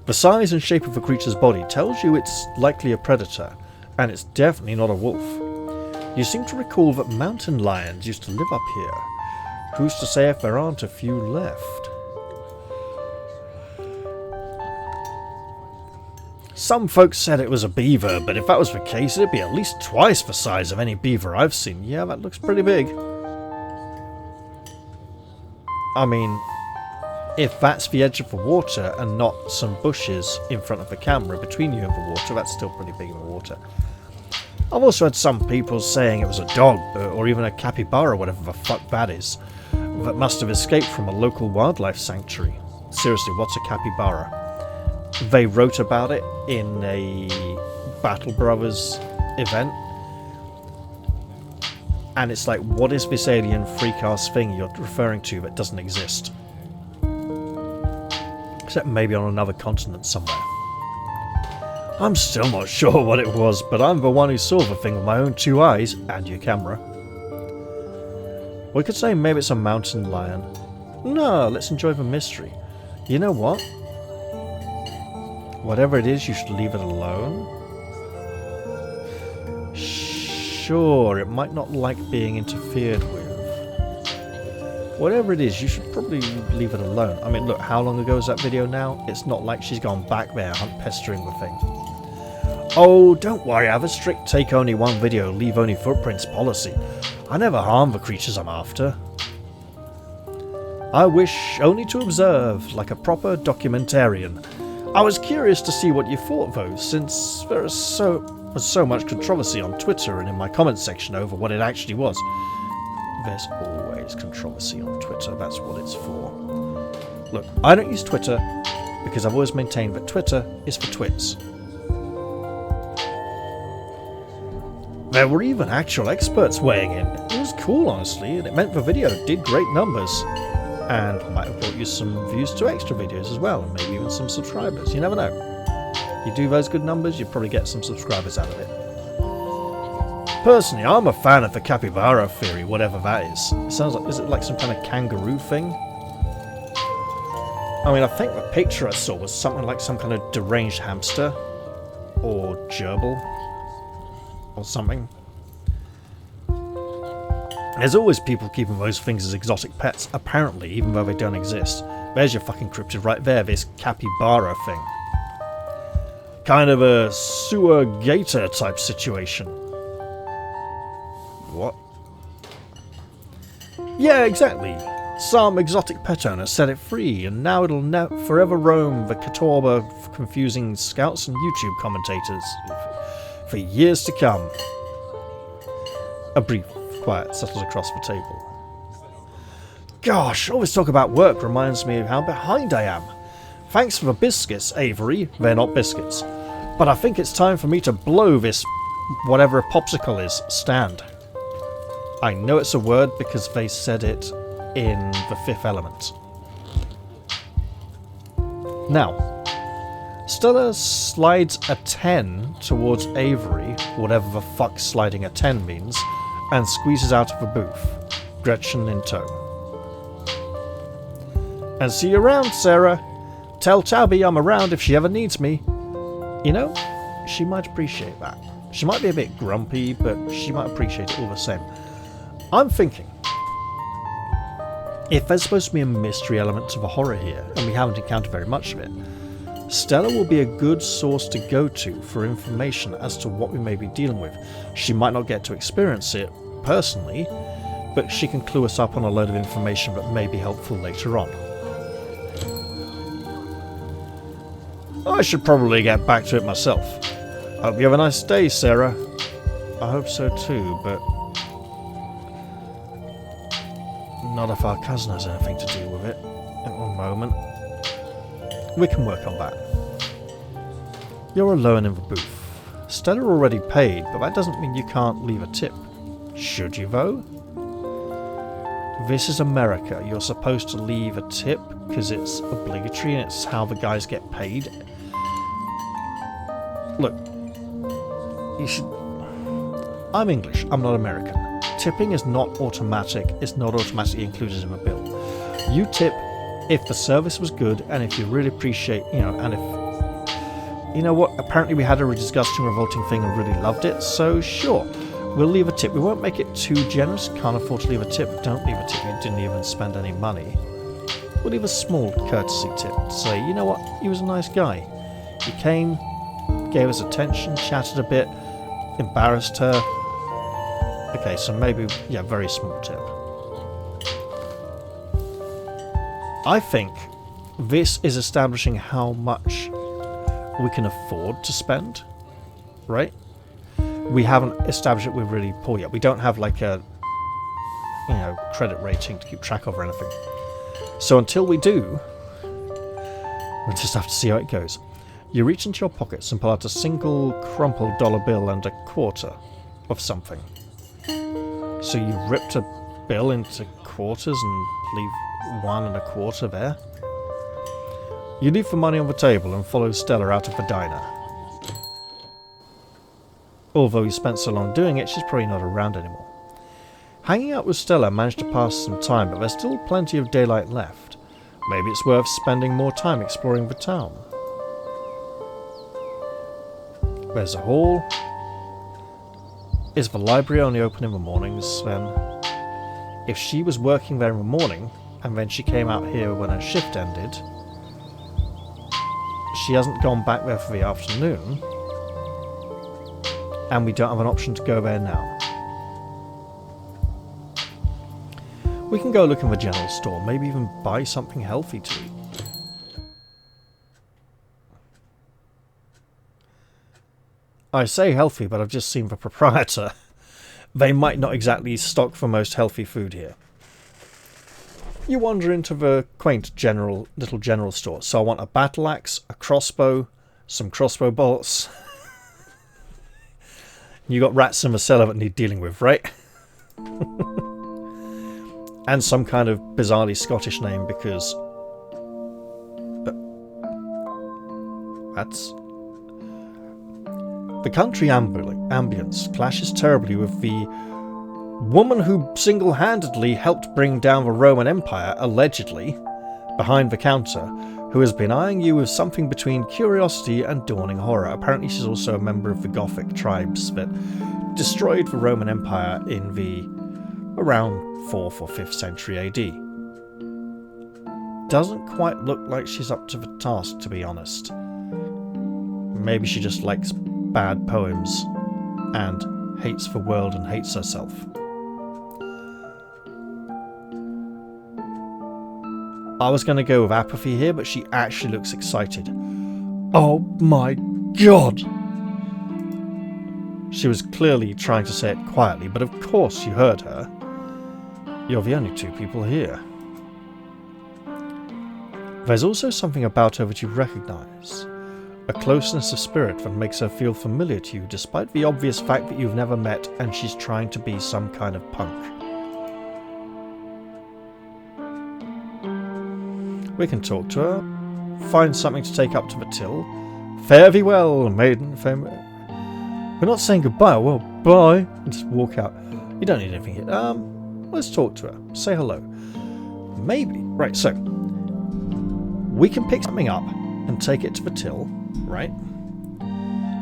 The size and shape of the creature's body tells you it's likely a predator, and it's definitely not a wolf. You seem to recall that mountain lions used to live up here. Who's to say if there aren't a few left? Some folks said it was a beaver, but if that was the case, it'd be at least twice the size of any beaver I've seen. Yeah, that looks pretty big. I mean, if that's the edge of the water and not some bushes in front of the camera between you and the water, that's still pretty big in the water. I've also had some people saying it was a dog, or even a capybara, whatever the fuck that is, that must have escaped from a local wildlife sanctuary. Seriously, what's a capybara? They wrote about it in a Battle Brothers event. And it's like, what is this alien freak-ass thing you're referring to that doesn't exist? Except maybe on another continent somewhere. I'm still not sure what it was, but I'm the one who saw the thing with my own 2 eyes and your camera. We could say maybe it's a mountain lion. No, let's enjoy the mystery. You know what? Whatever it is, you should leave it alone. Sure, it might not like being interfered with. Whatever it is, you should probably leave it alone. I mean, look, how long ago is that video now? It's not like she's gone back there pestering the thing. Oh, don't worry, I have a strict take only one video, leave only footprints policy. I never harm the creatures I'm after. I wish only to observe, like a proper documentarian. I was curious to see what you thought though, since there is so much controversy on Twitter and in my comments section over what it actually was. There's always controversy on Twitter, that's what it's for. Look, I don't use Twitter because I've always maintained that Twitter is for twits. There were even actual experts weighing in. It was cool, honestly, and it meant the video did great numbers. And might have brought you some views to extra videos as well, and maybe even some subscribers. You never know. You do those good numbers, you probably get some subscribers out of it. Personally, I'm a fan of the capybara theory, whatever that is. It sounds like, is it like some kind of kangaroo thing? I mean, I think the picture I saw was something like some kind of deranged hamster, or gerbil, or something. There's always people keeping those things as exotic pets, apparently, even though they don't exist. There's your fucking cryptid right there, this capybara thing. Kind of a sewer gator type situation. What? Yeah, exactly. Some exotic pet owner set it free, and now it'll forever roam the Catawba of confusing scouts and YouTube commentators for years to come. A brief quiet settles across the table. Gosh, all this talk about work reminds me of how behind I am. Thanks for the biscuits, Avery. They're not biscuits. But I think it's time for me to blow this, whatever a popsicle is, stand. I know it's a word because they said it in The Fifth Element. Now, Stella slides a 10 towards Avery, whatever the fuck sliding a 10 means, and squeezes out of the booth, Gretchen in tow. And see you around, Sarah. Tell Tabby I'm around if she ever needs me. You know, she might appreciate that. She might be a bit grumpy, but she might appreciate it all the same. I'm thinking, if there's supposed to be a mystery element to the horror here, and we haven't encountered very much of it, Stella will be a good source to go to for information as to what we may be dealing with. She might not get to experience it personally, but she can clue us up on a load of information that may be helpful later on. I should probably get back to it myself. I hope you have a nice day, Sarah. I hope so too, but not if our cousin has anything to do with it. At one moment. We can work on that. You're alone in the booth. Stella already paid, but that doesn't mean you can't leave a tip. Should you, though? This is America. You're supposed to leave a tip because it's obligatory and it's how the guys get paid. Look, you should... I'm English. I'm not American. Tipping is not automatic. It's not automatically included in the bill. You tip if the service was good and if you really appreciate, and if... You know what? Apparently we had a disgusting, revolting thing and really loved it, so sure. We'll leave a tip. We won't make it too generous. Can't afford to leave a tip. Don't leave a tip. You didn't even spend any money. We'll leave a small courtesy tip. Say, you know what? He was a nice guy. He came, gave us attention, chatted a bit, embarrassed her. Okay, so maybe, yeah, very small tip. I think this is establishing how much we can afford to spend, right? we haven't established that we're really poor yet. We don't have like a, you know, credit rating to keep track of or anything. So until we do, we'll just have to see how it goes. You reach into your pockets and pull out a single crumpled dollar bill and a quarter of something. So you ripped a bill into quarters and leave 1 1/4 there. You leave the money on the table and follow Stella out of the diner. Although you spent so long doing it, she's probably not around anymore. Hanging out with Stella managed to pass some time, but there's still plenty of daylight left. Maybe it's worth spending more time exploring the town. There's a hall. Is the library only open in the mornings then? If she was working there in the morning, and then she came out here when her shift ended, she hasn't gone back there for the afternoon, and we don't have an option to go there now. We can go look in the general store, maybe even buy something healthy to eat. I say healthy, but I've just seen the proprietor. They might not exactly stock the most healthy food here. You wander into the quaint little general store. So I want a battle axe, a crossbow, some crossbow bolts. You got rats in the cellar that need dealing with, right? And some kind of bizarrely Scottish name because... that's... The country ambience clashes terribly with the woman who single-handedly helped bring down the Roman Empire, allegedly, behind the counter, who has been eyeing you with something between curiosity and dawning horror. Apparently she's also a member of the Gothic tribes that destroyed the Roman Empire in the around 4th or 5th century AD. Doesn't quite look like she's up to the task, to be honest. Maybe she just likes bad poems and hates the world and hates herself. I was going to go with apathy here, but she actually looks excited. Oh my god! She was clearly trying to say it quietly, but of course you heard her. You're the only 2 people here. There's also something about her that you recognise. A closeness of spirit that makes her feel familiar to you, despite the obvious fact that you've never met and she's trying to be some kind of punk. We can talk to her, find something to take up to the till. Fare thee well, maiden. We're not saying goodbye. Well, bye. And just walk out. You don't need anything here. Let's talk to her. Say hello. Maybe. Right, so we can pick something up and take it to the till, right?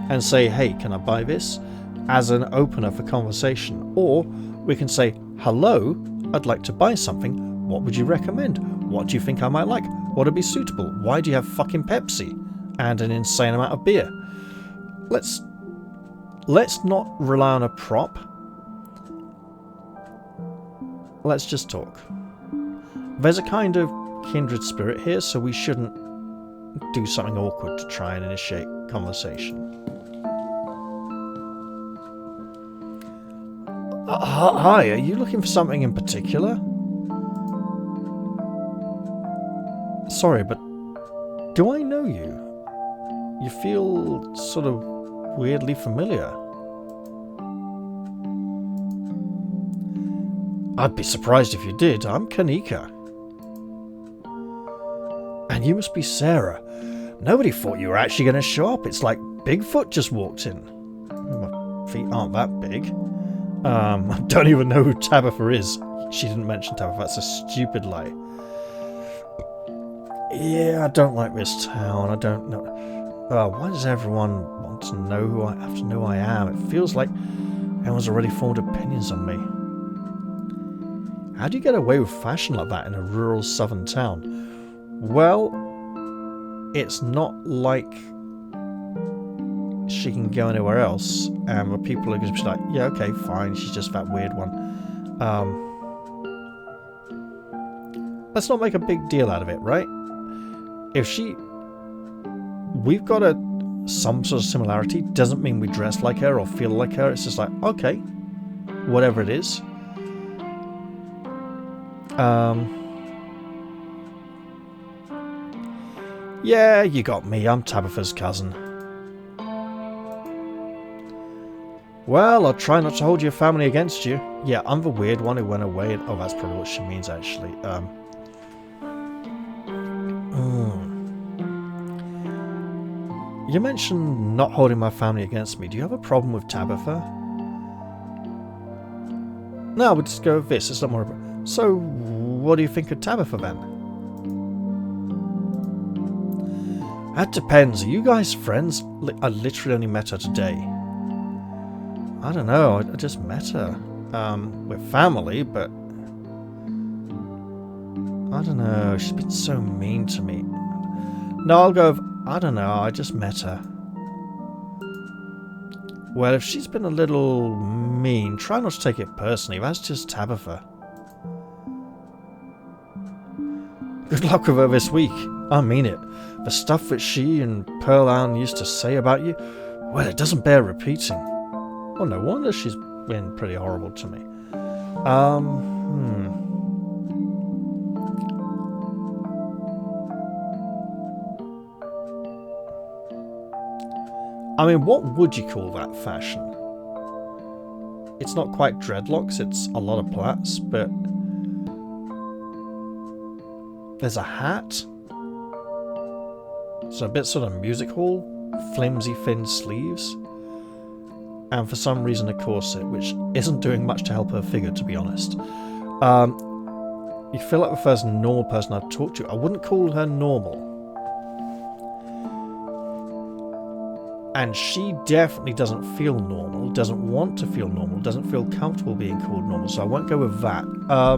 And say, hey, can I buy this? As an opener for conversation. Or we can say, hello, I'd like to buy something. What would you recommend? What do you think I might like? What would be suitable? Why do you have fucking Pepsi? And an insane amount of beer. Let's not rely on a prop. Let's just talk. There's a kind of kindred spirit here, so we shouldn't do something awkward to try and initiate conversation. Hi, are you looking for something in particular? Sorry, but do I know you? You feel sort of weirdly familiar. I'd be surprised if you did. I'm Kanika. And you must be Sarah. Nobody thought you were actually going to show up. It's like Bigfoot just walked in. My feet aren't that big. I don't even know who Tabitha is. She didn't mention Tabitha. That's a stupid lie. Yeah, I don't like this town. I don't know. Why does everyone want to know who I have to know who I am? It feels like everyone's already formed opinions on me. How do you get away with fashion like that in a rural southern town? Well, it's not like she can go anywhere else, and the people are going to be like, yeah, okay, fine, she's just that weird one. Let's not make a big deal out of it, right? If she... We've got to some sort of similarity. Doesn't mean we dress like her or feel like her. It's just like, okay, whatever it is. Yeah, you got me. I'm Tabitha's cousin. Well, I'll try not to hold your family against you. Yeah, I'm the weird one who went away. And, oh, that's probably what she means, actually. You mentioned not holding my family against me. Do you have a problem with Tabitha? No, we'll just go with this. It's not more about... So, what do you think of Tabitha, then? That depends. Are you guys friends? I literally only met her today. I don't know. I just met her. We're family, but... I don't know. She's been so mean to me. No, I'll go with... I don't know, I just met her. Well, if she's been a little mean, try not to take it personally. That's just Tabitha. Good luck with her this week. I mean it. The stuff that she and Pearl Ann used to say about you, well, it doesn't bear repeating. Well, no wonder she's been pretty horrible to me. I mean, what would you call that fashion? It's not quite dreadlocks, it's a lot of plaits, but... There's a hat. It's a bit sort of music hall, flimsy thin sleeves. And for some reason a corset, which isn't doing much to help her figure, to be honest. You feel like the first normal person I've talked to. I wouldn't call her normal. And she definitely doesn't feel normal, doesn't want to feel normal, doesn't feel comfortable being called normal, so I won't go with that. I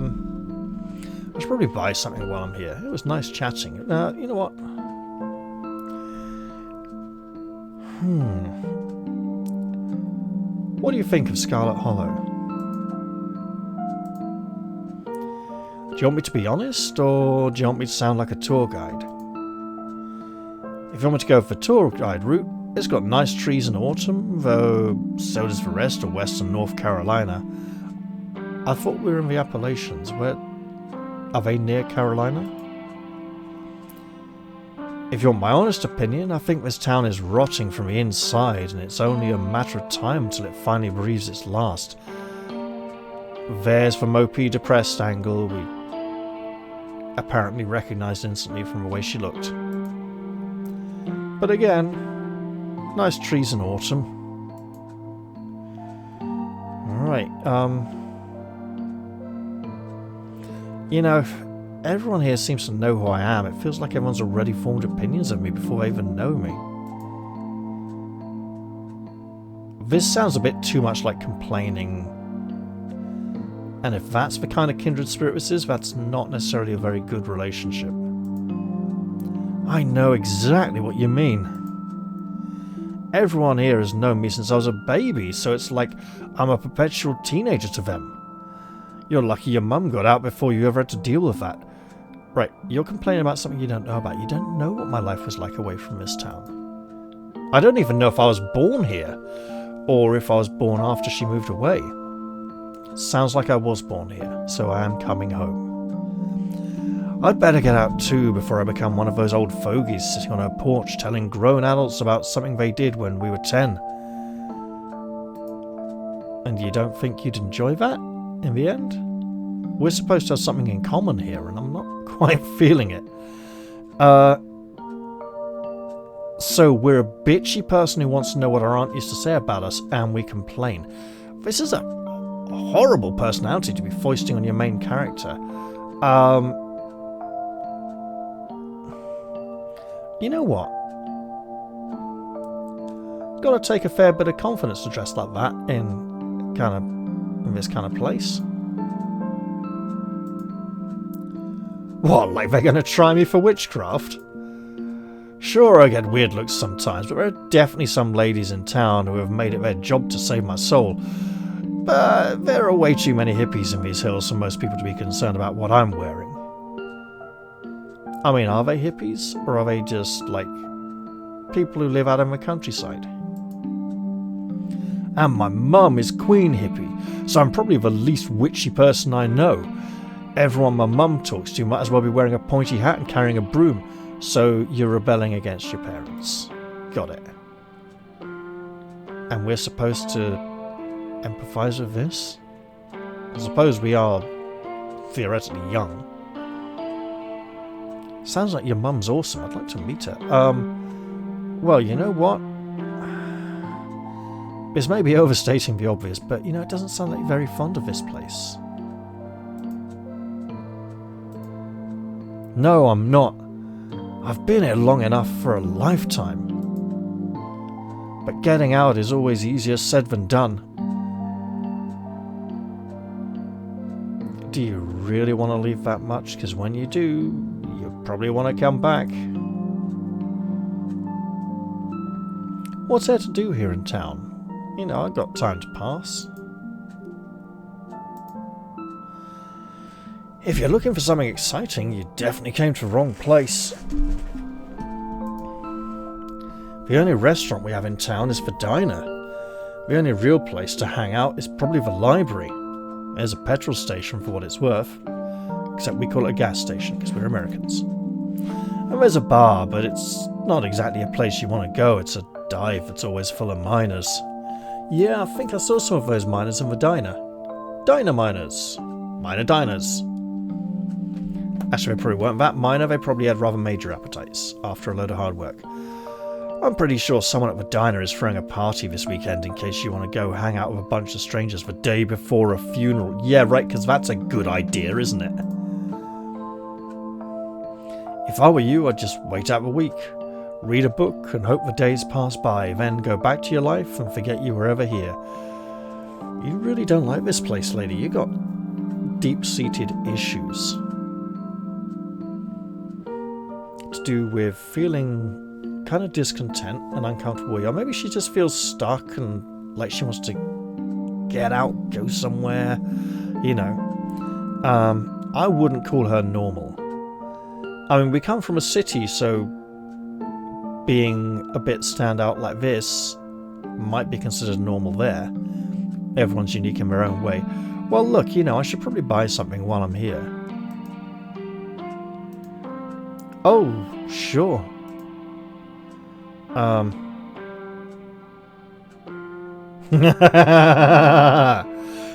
should probably buy something while I'm here. It was nice chatting. You know what? What do you think of Scarlet Hollow? Do you want me to be honest, or do you want me to sound like a tour guide? If you want me to go for the tour guide route, it's got nice trees in autumn, though so does the rest of western North Carolina. I thought we were in the Appalachians. Where are they near Carolina? If you want my honest opinion, I think this town is rotting from the inside, and it's only a matter of time till it finally breathes its last. There's the mopey, depressed angle we apparently recognised instantly from the way she looked. But again, nice trees in autumn. Alright, you know, everyone here seems to know who I am. It feels like everyone's already formed opinions of me before they even know me. This sounds a bit too much like complaining. And if that's the kind of kindred spirit this is, that's not necessarily a very good relationship. I know exactly what you mean. Everyone here has known me since I was a baby, so it's like I'm a perpetual teenager to them. You're lucky your mum got out before you ever had to deal with that. Right, you're complaining about something you don't know about. You don't know what my life was like away from this town. I don't even know if I was born here, or if I was born after she moved away. Sounds like I was born here, so I am coming home. I'd better get out too before I become one of those old fogies sitting on a porch telling grown adults about something they did when we were 10. And you don't think you'd enjoy that, in the end? We're supposed to have something in common here, and I'm not quite feeling it. So we're a bitchy person who wants to know what our aunt used to say about us, and we complain. This is a horrible personality to be foisting on your main character. You know what? Gotta take a fair bit of confidence to dress like that in this kind of place. What, like they're gonna try me for witchcraft? Sure, I get weird looks sometimes, but there are definitely some ladies in town who have made it their job to save my soul. But there are way too many hippies in these hills for most people to be concerned about what I'm wearing. I mean, are they hippies? Or are they just, like, people who live out in the countryside. And my mum is Queen Hippie, so I'm probably the least witchy person I know. Everyone my mum talks to might as well be wearing a pointy hat and carrying a broom, so you're rebelling against your parents. Got it. And we're supposed to empathise with this? I suppose we are theoretically young. Sounds like your mum's awesome. I'd like to meet her. Well, you know what? This may be overstating the obvious, but, you know, it doesn't sound like you're very fond of this place. No, I'm not. I've been here long enough for a lifetime. But getting out is always easier said than done. Do you really want to leave that much? Because when you do, you probably want to come back. What's there to do here in town? You know, I've got time to pass. If you're looking for something exciting, you definitely came to the wrong place. The only restaurant we have in town is the diner. The only real place to hang out is probably the library. There's a petrol station for what it's worth. Except we call it a gas station because we're Americans. And there's a bar, but it's not exactly a place you want to go. It's a dive that's always full of miners. Yeah, I think I saw some of those miners in the diner. Diner miners. Minor diners. Actually, they probably weren't that minor. They probably had rather major appetites after a load of hard work. I'm pretty sure someone at the diner is throwing a party this weekend in case you want to go hang out with a bunch of strangers the day before a funeral. Yeah, right, because that's a good idea, isn't it? If I were you, I'd just wait out the week. Read a book and hope the days pass by, then go back to your life and forget you were ever here. You really don't like this place, lady. You got deep-seated issues. To do with feeling kind of discontent and uncomfortable, or maybe she just feels stuck and like she wants to get out, go somewhere, you know. I wouldn't call her normal. I mean, we come from a city, so being a bit standout like this might be considered normal there. Everyone's unique in their own way. Well, look, you know, I should probably buy something while I'm here. Oh, sure.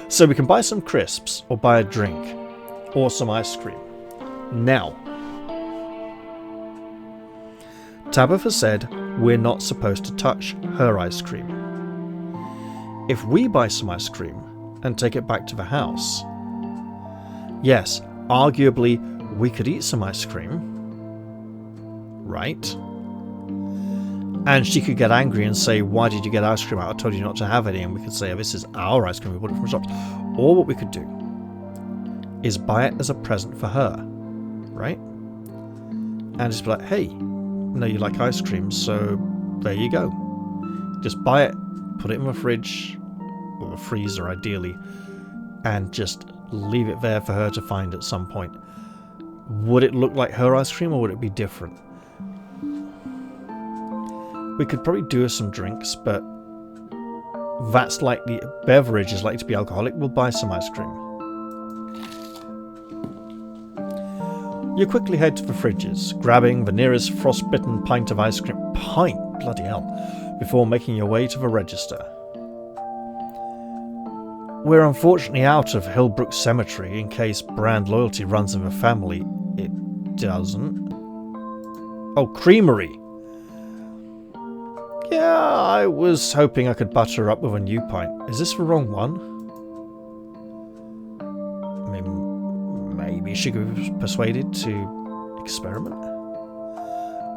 So we can buy some crisps, or buy a drink, or some ice cream. Now, Tabitha said we're not supposed to touch her ice cream. If we buy some ice cream and take it back to the house, yes, arguably we could eat some ice cream, right? And she could get angry and say, why did you get ice cream out? I told you not to have any. And we could say, oh, this is our ice cream, we bought it from shops. Or what we could do is buy it as a present for her, right? And just be like, hey, I know you like ice cream, so there you go. Just buy it, put it in the fridge, or the freezer ideally, and just leave it there for her to find at some point. Would it look like her ice cream, or would it be different? We could probably do some drinks, but that's likely, beverage is likely to be alcoholic. We'll buy some ice cream. You quickly head to the fridges, grabbing the nearest frostbitten pint of ice cream. Pint? Bloody hell. Before making your way to the register. We're unfortunately out of Hillbrook Cemetery in case brand loyalty runs in the family. It doesn't. Oh, creamery. Yeah, I was hoping I could butter her up with a new pint. Is this the wrong one? I mean, maybe she could be persuaded to experiment?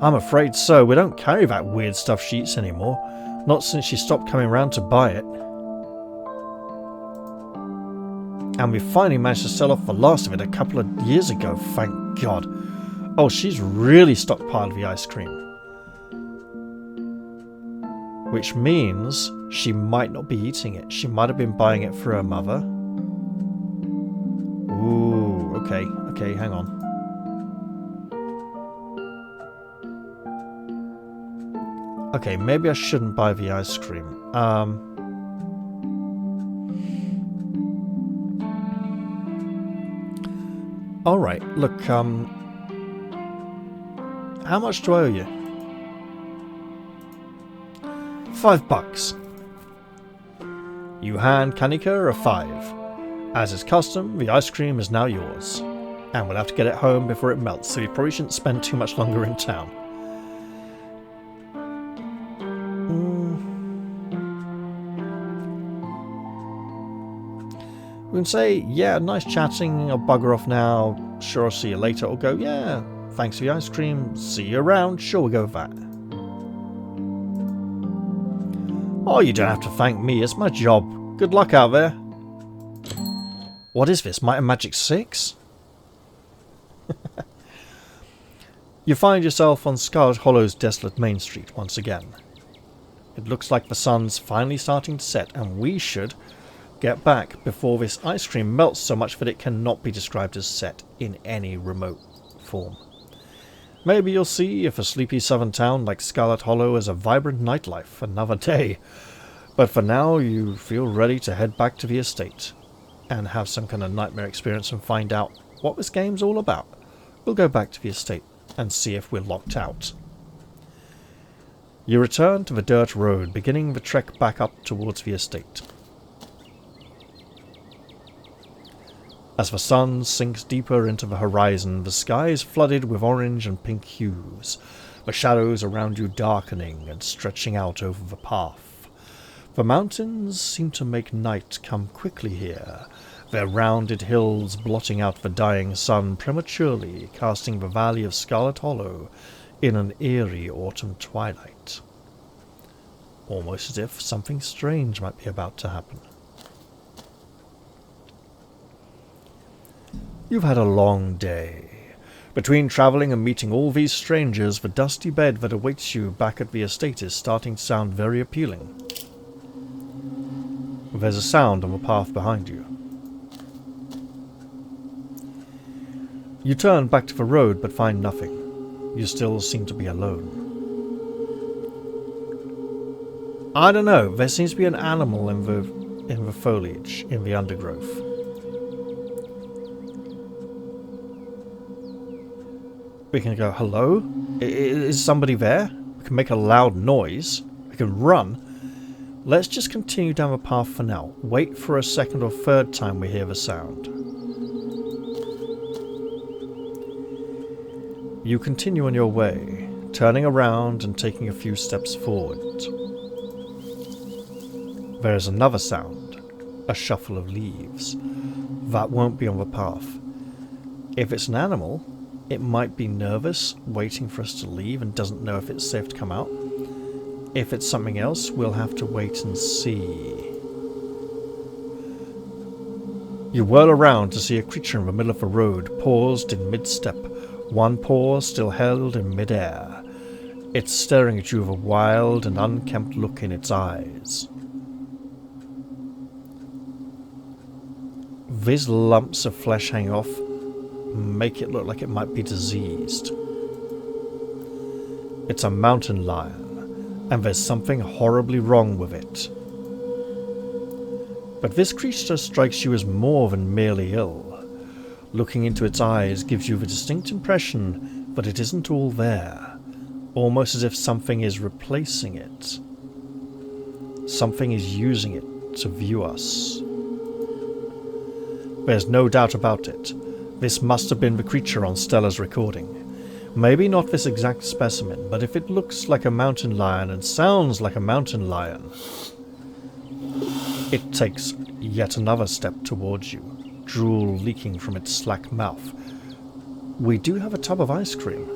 I'm afraid so. We don't carry that weird stuff she eats anymore. Not since she stopped coming round to buy it. And we finally managed to sell off the last of it a couple of years ago, thank God. Oh, she's really stockpiled the ice cream. Which means she might not be eating it. She might have been buying it for her mother. Ooh, okay. Okay, hang on. Okay, maybe I shouldn't buy the ice cream. Alright, look, how much do I owe you? $5. You hand Kanika a 5. As is custom, the ice cream is now yours. And we'll have to get it home before it melts, so you probably shouldn't spend too much longer in town. We can say, yeah, nice chatting, I'll bugger off now, sure I'll see you later, or go, yeah, thanks for the ice cream, see you around, sure we'll go with that. Oh, you don't have to thank me, it's my job. Good luck out there. What is this, Might and Magic 6? You find yourself on Scarlet Hollow's desolate main street once again. It looks like the sun's finally starting to set, and we should get back before this ice cream melts so much that it cannot be described as set in any remote form. Maybe you'll see if a sleepy southern town like Scarlet Hollow has a vibrant nightlife another day. But for now, you feel ready to head back to the estate and have some kind of nightmare experience and find out what this game's all about. We'll go back to the estate and see if we're locked out. You return to the dirt road, beginning the trek back up towards the estate. As the sun sinks deeper into the horizon, the sky is flooded with orange and pink hues, the shadows around you darkening and stretching out over the path. The mountains seem to make night come quickly here, their rounded hills blotting out the dying sun prematurely, casting the valley of Scarlet Hollow in an eerie autumn twilight. Almost as if something strange might be about to happen. You've had a long day. Between travelling and meeting all these strangers, the dusty bed that awaits you back at the estate is starting to sound very appealing. There's a sound on the path behind you. You turn back to the road but find nothing. You still seem to be alone. I don't know, there seems to be an animal in the foliage, in the undergrowth. We can go, hello? Is somebody there? We can make a loud noise. We can run. Let's just continue down the path for now. Wait for a second or third time we hear the sound. You continue on your way, turning around and taking a few steps forward. There is another sound, a shuffle of leaves. That won't be on the path. If it's an animal, it might be nervous, waiting for us to leave and doesn't know if it's safe to come out. If it's something else, we'll have to wait and see. You whirl around to see a creature in the middle of the road, paused in mid-step, one paw still held in mid-air. It's staring at you with a wild and unkempt look in its eyes. These lumps of flesh hang off, make it look like it might be diseased. It's a mountain lion, and there's something horribly wrong with it. But this creature strikes you as more than merely ill. Looking into its eyes gives you the distinct impression that it isn't all there, almost as if something is replacing it. Something is using it to view us. There's no doubt about it. This must have been the creature on Stella's recording. Maybe not this exact specimen, but if it looks like a mountain lion and sounds like a mountain lion, it takes yet another step towards you, drool leaking from its slack mouth. We do have a tub of ice cream.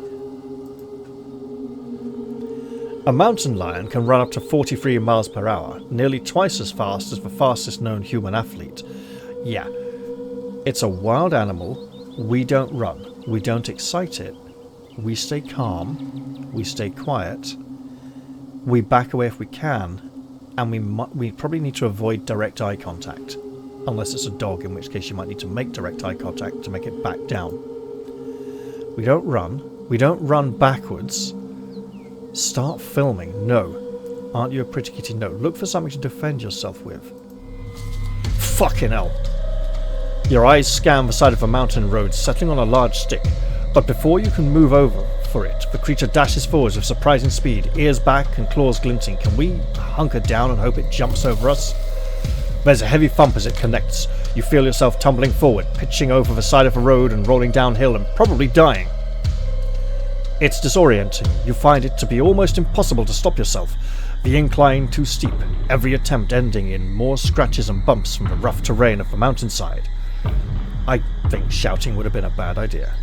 A mountain lion can run up to 43 miles per hour, nearly twice as fast as the fastest known human athlete. Yeah, it's a wild animal. We don't run. We don't excite it. We stay calm. We stay quiet. We back away if we can. And we probably need to avoid direct eye contact. Unless it's a dog, in which case you might need to make direct eye contact to make it back down. We don't run. We don't run backwards. Start filming? No. Aren't you a pretty kitty? No. Look for something to defend yourself with. Fucking hell. Your eyes scan the side of a mountain road, settling on a large stick. But before you can move over for it, the creature dashes forwards with surprising speed, ears back and claws glinting. Can we hunker down and hope it jumps over us? There's a heavy thump as it connects. You feel yourself tumbling forward, pitching over the side of the road and rolling downhill and probably dying. It's disorienting. You find it to be almost impossible to stop yourself. The incline too steep, every attempt ending in more scratches and bumps from the rough terrain of the mountainside. I think shouting would have been a bad idea.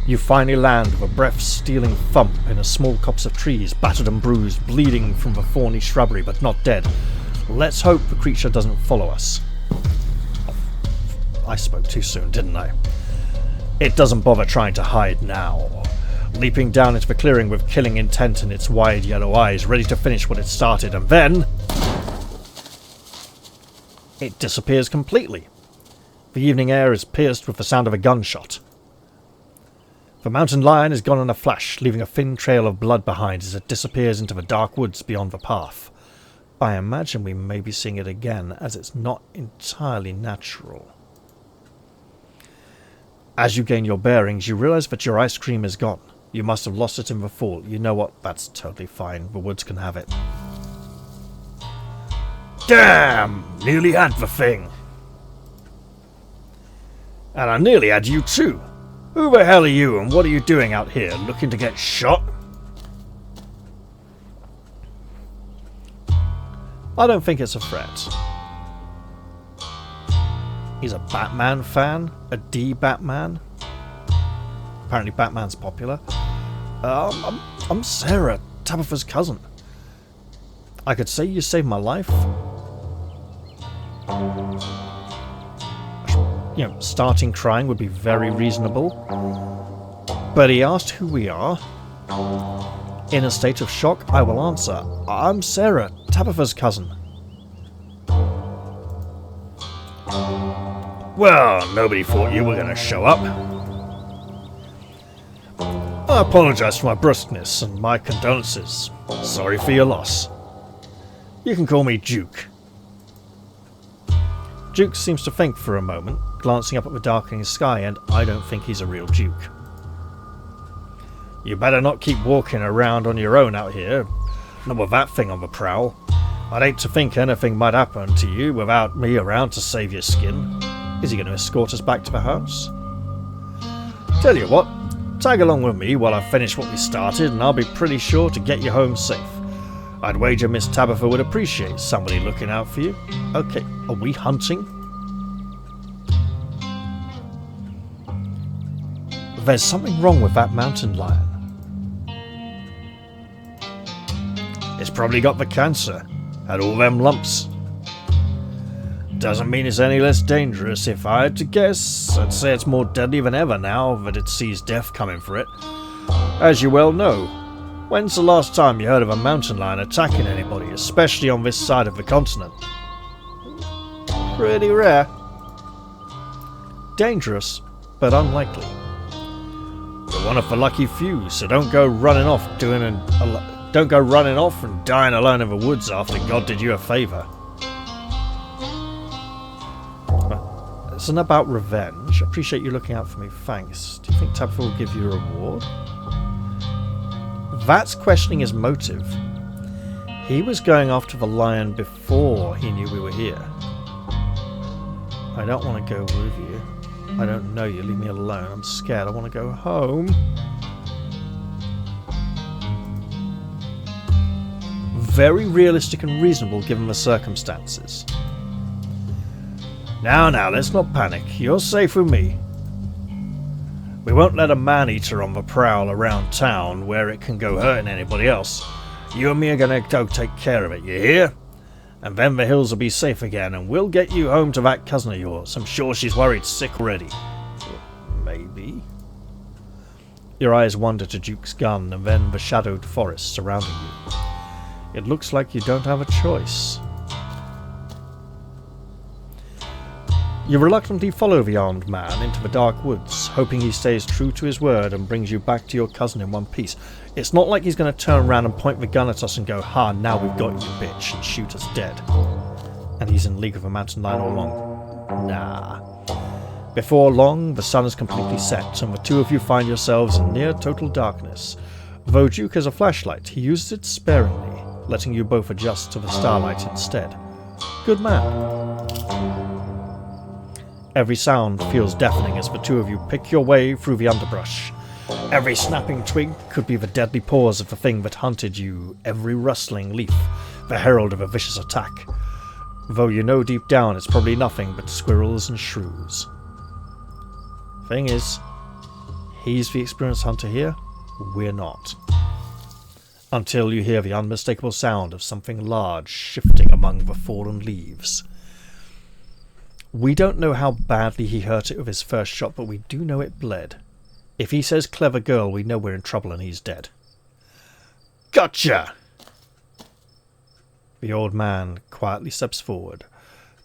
You finally land with a breath-stealing thump in a small copse of trees, battered and bruised, bleeding from the thorny shrubbery, but not dead. Let's hope the creature doesn't follow us. I spoke too soon, didn't I? It doesn't bother trying to hide now. Leaping down into the clearing with killing intent in its wide yellow eyes, ready to finish what it started, and then it disappears completely. The evening air is pierced with the sound of a gunshot. The mountain lion is gone in a flash, leaving a thin trail of blood behind as it disappears into the dark woods beyond the path. I imagine we may be seeing it again, as it's not entirely natural. As you gain your bearings, you realise that your ice cream is gone. You must have lost it in the fall. You know what? That's totally fine. The woods can have it. Damn! Nearly had the thing. And I nearly had you too. Who the hell are you and what are you doing out here? Looking to get shot? I don't think it's a threat. He's a Batman fan? A D-Batman? Apparently Batman's popular. I'm Sarah, Tabitha's cousin. I could say you saved my life. You know, starting crying would be very reasonable. But he asked who we are. In a state of shock, I will answer. I'm Sarah, Tabitha's cousin. Well, nobody thought you were going to show up. I apologise for my brusqueness and my condolences. Sorry for your loss. You can call me Duke. Duke seems to think for a moment, glancing up at the darkening sky, and I don't think he's a real Duke. You better not keep walking around on your own out here, not with that thing on the prowl. I'd hate to think anything might happen to you without me around to save your skin. Is he going to escort us back to the house? Tell you what, tag along with me while I finish what we started and I'll be pretty sure to get you home safe. I'd wager Miss Tabitha would appreciate somebody looking out for you. Okay, are we hunting? There's something wrong with that mountain lion. It's probably got the cancer. Had all them lumps. Doesn't mean it's any less dangerous. If I had to guess, I'd say it's more deadly than ever now that it sees death coming for it. As you well know, when's the last time you heard of a mountain lion attacking anybody, especially on this side of the continent? Pretty rare. Dangerous, but unlikely. You're one of the lucky few, so don't go running off and dying alone in the woods after God did you a favour. It's not about revenge. Appreciate you looking out for me. Thanks. Do you think Tabitha will give you a reward? That's questioning his motive. He was going after the lion before he knew we were here. I don't want to go with you. I don't know you. Leave me alone. I'm scared. I want to go home. Very realistic and reasonable given the circumstances. Now, let's not panic. You're safe with me. We won't let a man-eater on the prowl around town where it can go hurting anybody else. You and me are gonna go take care of it, you hear? And then the hills will be safe again, and we'll get you home to that cousin of yours. I'm sure she's worried sick already. Maybe. Your eyes wander to Duke's gun, and then the shadowed forest surrounding you. It looks like you don't have a choice. You reluctantly follow the armed man into the dark woods, hoping he stays true to his word and brings you back to your cousin in one piece. It's not like he's going to turn around and point the gun at us and go, "Ha, now we've got you, bitch," and shoot us dead. And he's in league with the mountain lion all along. Nah. Before long, the sun is completely set, and the two of you find yourselves in near total darkness. Though Duke has a flashlight, he uses it sparingly, letting you both adjust to the starlight instead. Good man. Every sound feels deafening as the two of you pick your way through the underbrush. Every snapping twig could be the deadly paws of the thing that hunted you, every rustling leaf, the herald of a vicious attack. Though you know deep down it's probably nothing but squirrels and shrews. Thing is, he's the experienced hunter here, we're not. Until you hear the unmistakable sound of something large shifting among the fallen leaves. We don't know how badly he hurt it with his first shot, but we do know it bled. If he says "clever girl," we know we're in trouble and he's dead. Gotcha! The old man quietly steps forward,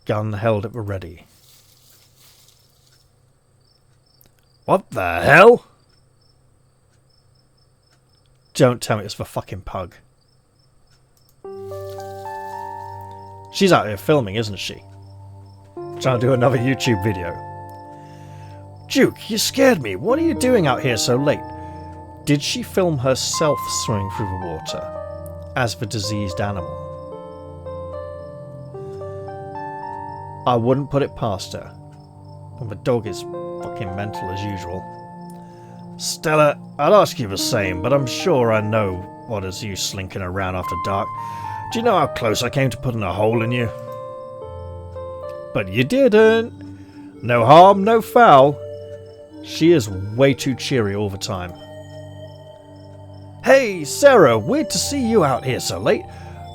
gun held at the ready. What the hell? Don't tell me it's the fucking pug. She's out here filming, isn't she? Trying to do another YouTube video. Duke, you scared me. What are you doing out here so late? Did she film herself swimming through the water as the diseased animal? I wouldn't put it past her. And the dog is fucking mental as usual. Stella, I'd ask you the same, but I'm sure I know what is you slinking around after dark. Do you know how close I came to putting a hole in you? But you didn't. No harm, no foul. She is way too cheery all the time. Hey, Sarah, weird to see you out here so late.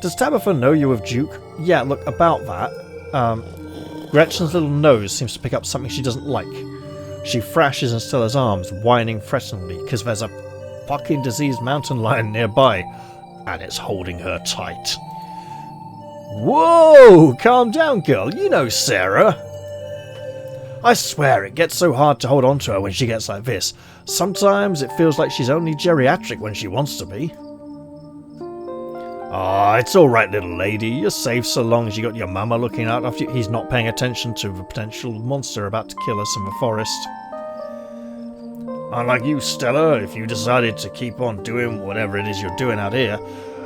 Does Tabitha know you with Duke? Yeah, look, about that. Gretchen's little nose seems to pick up something she doesn't like. She thrashes in Stella's arms, whining threateningly, because there's a fucking diseased mountain lion nearby, and it's holding her tight. Whoa! Calm down, girl. You know Sarah. I swear, it gets so hard to hold on to her when she gets like this. Sometimes it feels like she's only geriatric when she wants to be. Ah, it's alright, little lady. You're safe so long as you got your mama looking out after you. He's not paying attention to the potential monster about to kill us in the forest. Unlike you, Stella, if you decided to keep on doing whatever it is you're doing out here,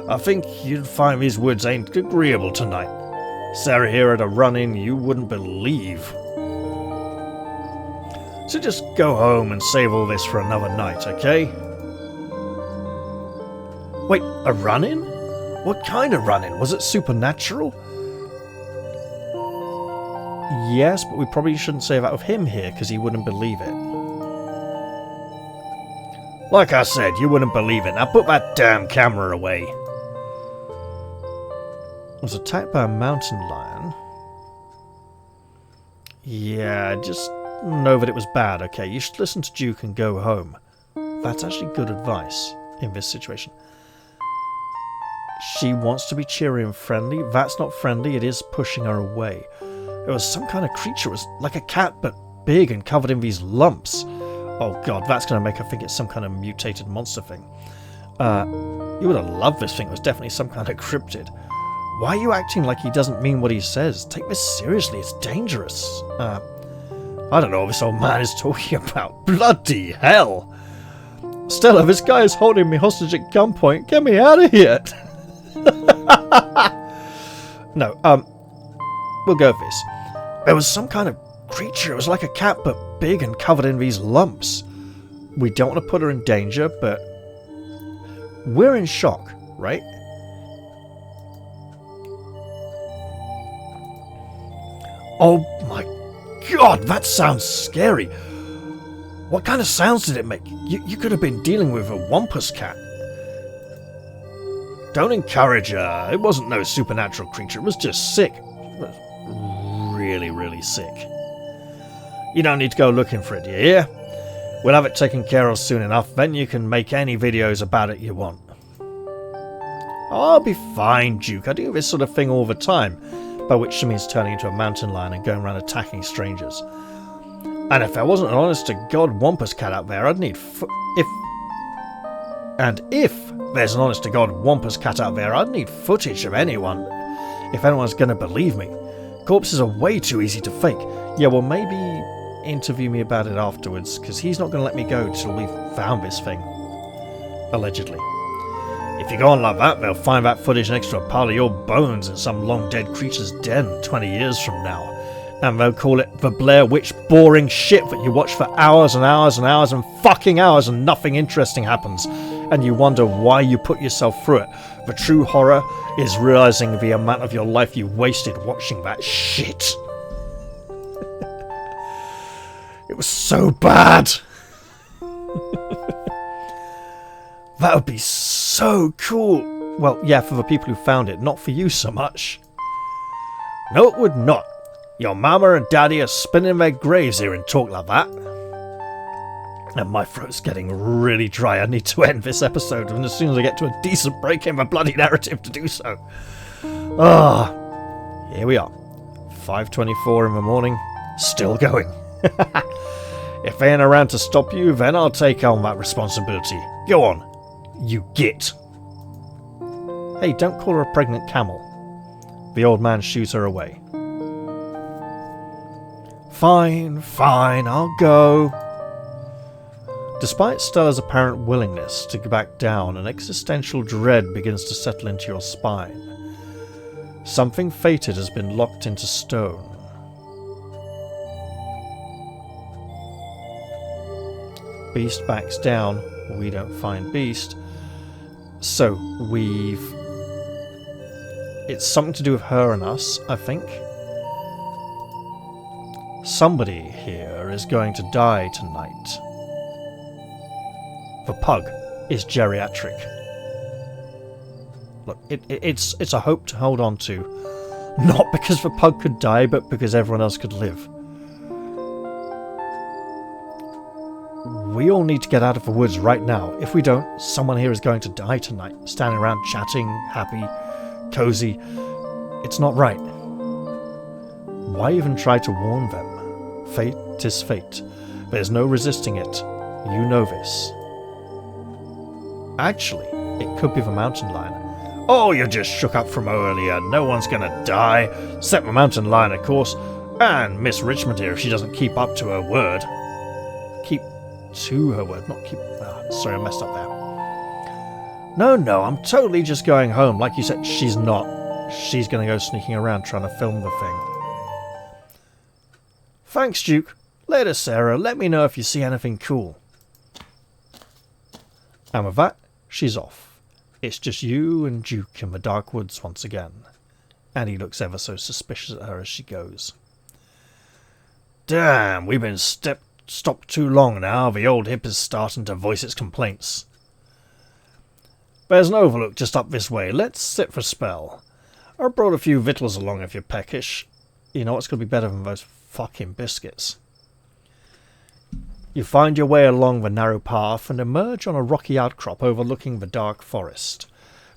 I think you'd find these woods ain't agreeable tonight. Sarah here had a run-in you wouldn't believe. So just go home and save all this for another night, okay? Wait, a run-in? What kind of run-in? Was it supernatural? Yes, but we probably shouldn't say that with him here, because he wouldn't believe it. Like I said, you wouldn't believe it. Now put that damn camera away. Was attacked by a mountain lion. Yeah, just know that it was bad, okay? You should listen to Duke and go home. That's actually good advice in this situation. She wants to be cheery and friendly. That's not friendly, it is pushing her away. It was some kind of creature. It was like a cat, but big and covered in these lumps. Oh god, that's going to make her think it's some kind of mutated monster thing. You would have loved this thing. It was definitely some kind of cryptid. Why are you acting like he doesn't mean what he says? Take this seriously, it's dangerous. I don't know what this old man is talking about. Bloody hell! Stella, this guy is holding me hostage at gunpoint. Get me out of here! No, we'll go with this. There was some kind of creature. It was like a cat, but big and covered in these lumps. We don't want to put her in danger, but we're in shock, right? Oh my god, that sounds scary. What kind of sounds did it make? You could have been dealing with a wampus cat. Don't encourage her. It wasn't no supernatural creature. It was just sick. It was really, really sick. You don't need to go looking for it, do you hear? We'll have it taken care of soon enough. Then you can make any videos about it you want. I'll be fine, Duke. I do this sort of thing all the time. by which she means turning into a mountain lion and going around attacking strangers. And if there wasn't an honest-to-God wampus cat out there, I'd need if there's an honest-to-God wampus cat out there, I'd need footage of anyone. If anyone's going to believe me. Corpses are way too easy to fake. Yeah, well, maybe interview me about it afterwards, because he's not going to let me go till we've found this thing. Allegedly. If you go on like that, they'll find that footage next to a pile of your bones in some long-dead creature's den 20 years from now. And they'll call it the Blair Witch boring shit that you watch for hours and hours and hours and fucking hours and nothing interesting happens. And you wonder why you put yourself through it. The true horror is realizing the amount of your life you wasted watching that shit. It was so bad. That would be so cool. Well, yeah, for the people who found it, not for you so much. No, it would not. Your mama and daddy are spinning their graves here and talk like that. And my throat's getting really dry. I need to end this episode, and as soon as I get to a decent break in my bloody narrative to do so. Here we are. 5:24 in the morning, still going. If they ain't around to stop you, then I'll take on that responsibility. Go on, you git. Hey, don't call her a pregnant camel. The old man shoos her away. Fine, I'll go. Despite Stella's apparent willingness to go back down, an existential dread begins to settle into your spine. Something fated has been locked into stone. Beast backs down. We don't find Beast. So, it's something to do with her and us, I think. Somebody here is going to die tonight. The pug is geriatric. Look, it's a hope to hold on to. Not because the pug could die, but because everyone else could live. We all need to get out of the woods right now. If we don't, someone here is going to die tonight. Standing around chatting, happy, cozy. It's not right. Why even try to warn them? Fate is fate. There's no resisting it. You know this. Actually, it could be the mountain lion. Oh, you just shook up from earlier. No one's gonna die. Except the mountain lion, of course. And Miss Richmond here if she doesn't keep up to her word. Keep to her word, not keep... sorry, I messed up there. No, I'm totally just going home. Like you said, she's not. She's gonna go sneaking around trying to film the thing. Thanks, Duke. Later, Sarah. Let me know if you see anything cool. And with that, she's off. It's just you and Duke in the dark woods once again. And he looks ever so suspicious at her as she goes. Damn, we've been stopped too long now. The old hip is starting to voice its complaints. There's an overlook just up this way. Let's sit for a spell. I brought a few victuals along if you're peckish. You know what's going to be better than those fucking biscuits? You find your way along the narrow path and emerge on a rocky outcrop overlooking the dark forest.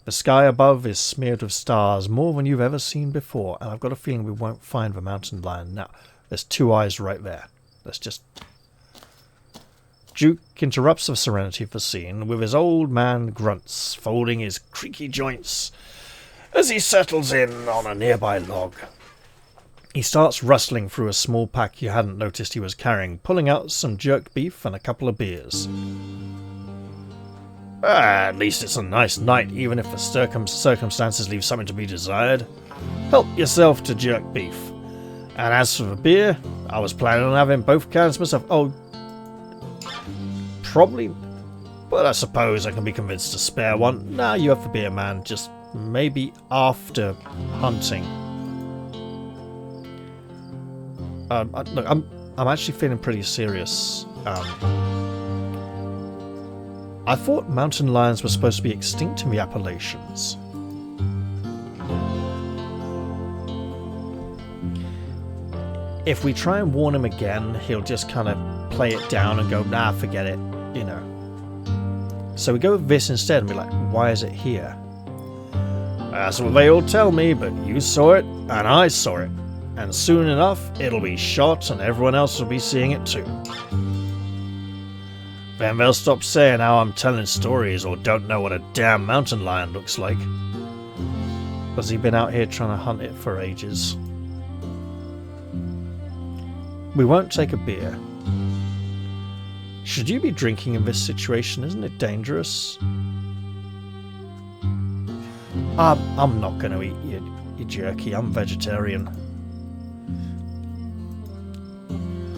The sky above is smeared with stars, more than you've ever seen before, and I've got a feeling we won't find the mountain lion now. There's two eyes right there. Let's just... Duke interrupts the serenity of the scene with his old man grunts, folding his creaky joints as he settles in on a nearby log. He starts rustling through a small pack you hadn't noticed he was carrying, pulling out some jerked beef and a couple of beers. At least it's a nice night, even if the circumstances leave something to be desired. Help yourself to jerked beef. And as for the beer, I was planning on having both cans myself. Oh, probably. But I suppose I can be convinced to spare one. Nah, you have the beer, man. Just maybe after hunting. Look, I'm actually feeling pretty serious. I thought mountain lions were supposed to be extinct in the Appalachians. If we try and warn him again, he'll just kind of play it down and go, nah, forget it, you know. So we go with this instead and be like, why is it here? That's what they all tell me, but you saw it, and I saw it. And soon enough, it'll be shot, and everyone else will be seeing it too. Then they'll stop saying how I'm telling stories or don't know what a damn mountain lion looks like. Has he been out here trying to hunt it for ages? We won't take a beer. Should you be drinking in this situation? Isn't it dangerous? I'm not going to eat your jerky. I'm vegetarian.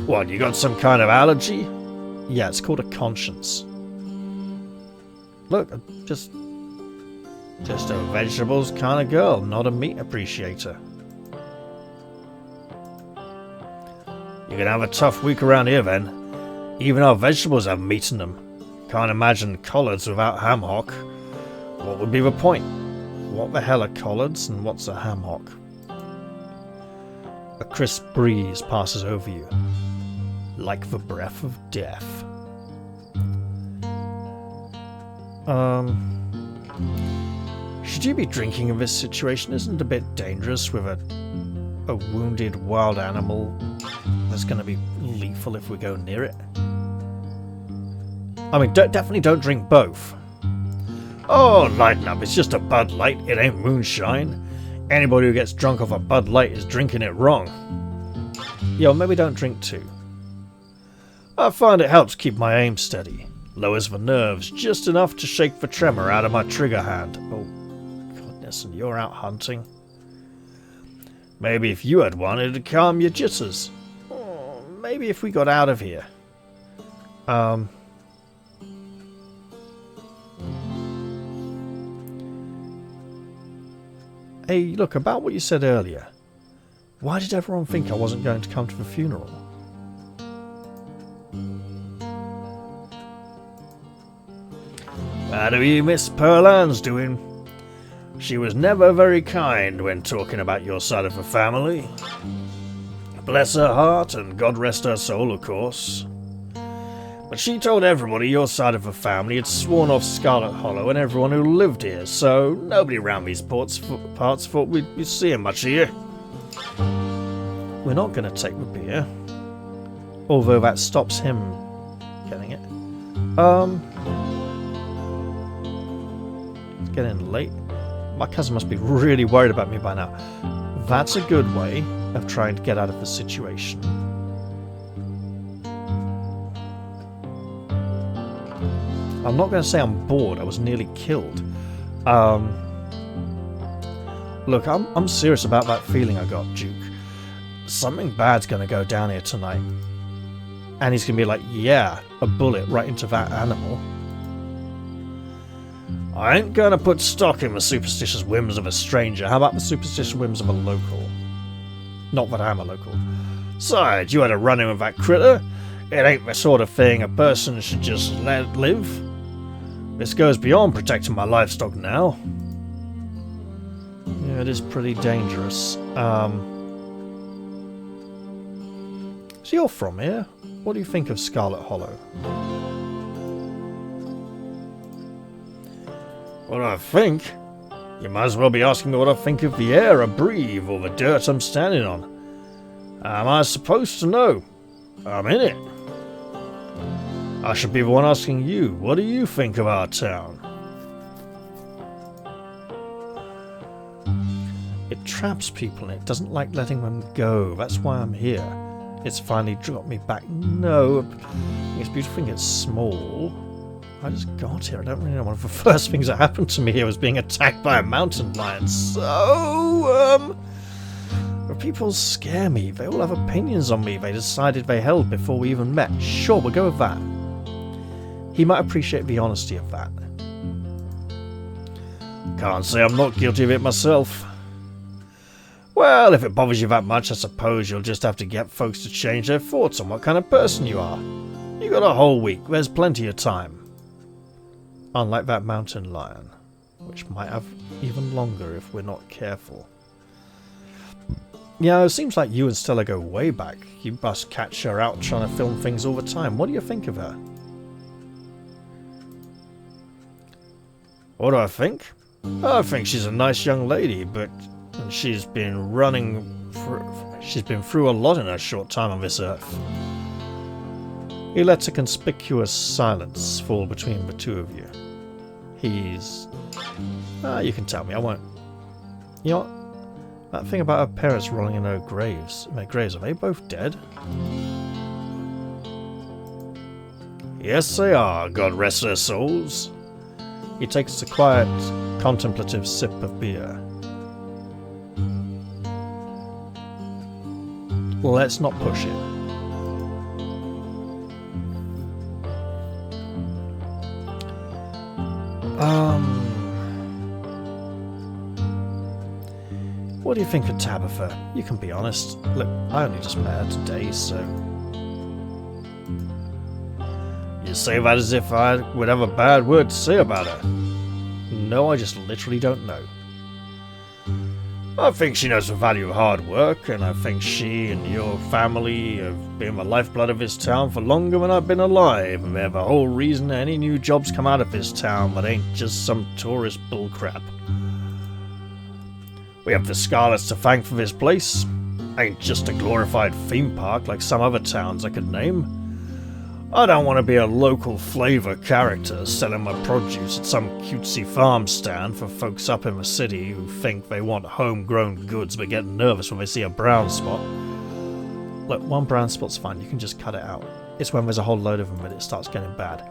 What, you got some kind of allergy? Yeah, it's called a conscience. Look, just a vegetables kind of girl, not a meat appreciator. You're gonna have a tough week around here then. Even our vegetables have meat in them. Can't imagine collards without ham hock. What would be the point? What the hell are collards and what's a ham hock? A crisp breeze passes over you, like the breath of death. Should you be drinking in this situation? Isn't it a bit dangerous with a wounded wild animal that's going to be lethal if we go near it? I mean, definitely don't drink both. Oh, lighten up, it's just a Bud Light, it ain't moonshine. Anybody who gets drunk off a Bud Light is drinking it wrong. Yeah, well, maybe don't drink too. I find it helps keep my aim steady. Lowers the nerves just enough to shake the tremor out of my trigger hand. Oh, goodness, and you're out hunting? Maybe if you had one, it'd calm your jitters. Oh, maybe if we got out of here. Hey, look, about what you said earlier. Why did everyone think I wasn't going to come to the funeral? How do you Miss Pearl Ann's doing? She was never very kind when talking about your side of the family. Bless her heart, and God rest her soul, of course. But she told everybody your side of the family had sworn off Scarlet Hollow and everyone who lived here, so nobody around these parts thought we'd be seeing much of you. We're not going to take the beer. Although that stops him getting it. It's getting late. My cousin must be really worried about me by now. That's a good way of trying to get out of the situation. I'm not going to say I'm bored. I was nearly killed. Look, I'm serious about that feeling I got, Duke. Something bad's going to go down here tonight. And he's going to be like, yeah, a bullet right into that animal. I ain't going to put stock in the superstitious whims of a stranger. How about the superstitious whims of a local? Not that I'm a local. Besides, you had a run-in with that critter. It ain't the sort of thing a person should just let live. This goes beyond protecting my livestock now. Yeah, it is pretty dangerous. So you're from here? What do you think of Scarlet Hollow? What do I think? You might as well be asking me what I think of the air I breathe or the dirt I'm standing on. Am I supposed to know? I'm in it. I should be the one asking you, what do you think of our town? It traps people and it doesn't like letting them go. That's why I'm here. It's finally dropped me back. No, it's beautiful thing it's small. I just got here. I don't really know. One of the first things that happened to me here was being attacked by a mountain lion. So, people scare me. They all have opinions on me they decided they held before we even met. Sure, we'll go with that. He might appreciate the honesty of that. Can't say I'm not guilty of it myself. Well, if it bothers you that much, I suppose you'll just have to get folks to change their thoughts on what kind of person you are. You got a whole week. There's plenty of time. Unlike that mountain lion, which might have even longer if we're not careful. Yeah, it seems like you and Stella go way back. You must catch her out trying to film things all the time. What do you think of her? What do I think? I think she's a nice young lady, but she's been through a lot in her short time on this earth. He lets a conspicuous silence fall between the two of you. He's... you can tell me, I won't... You know what? That thing about her parents rolling in their graves, are they both dead? Yes, they are, God rest their souls. He takes a quiet, contemplative sip of beer. Let's not push it. What do you think of Tabitha? You can be honest. Look, I only just met her today, so... You say that as if I would have a bad word to say about her. No, I just literally don't know. I think she knows the value of hard work, and I think she and your family have been the lifeblood of this town for longer than I've been alive, and they're the whole reason any new jobs come out of this town that ain't just some tourist bullcrap. We have the Scarlets to thank for this place. Ain't just a glorified theme park like some other towns I could name. I don't want to be a local flavour character selling my produce at some cutesy farm stand for folks up in the city who think they want homegrown goods but get nervous when they see a brown spot. Look, one brown spot's fine, you can just cut it out. It's when there's a whole load of them that it starts getting bad.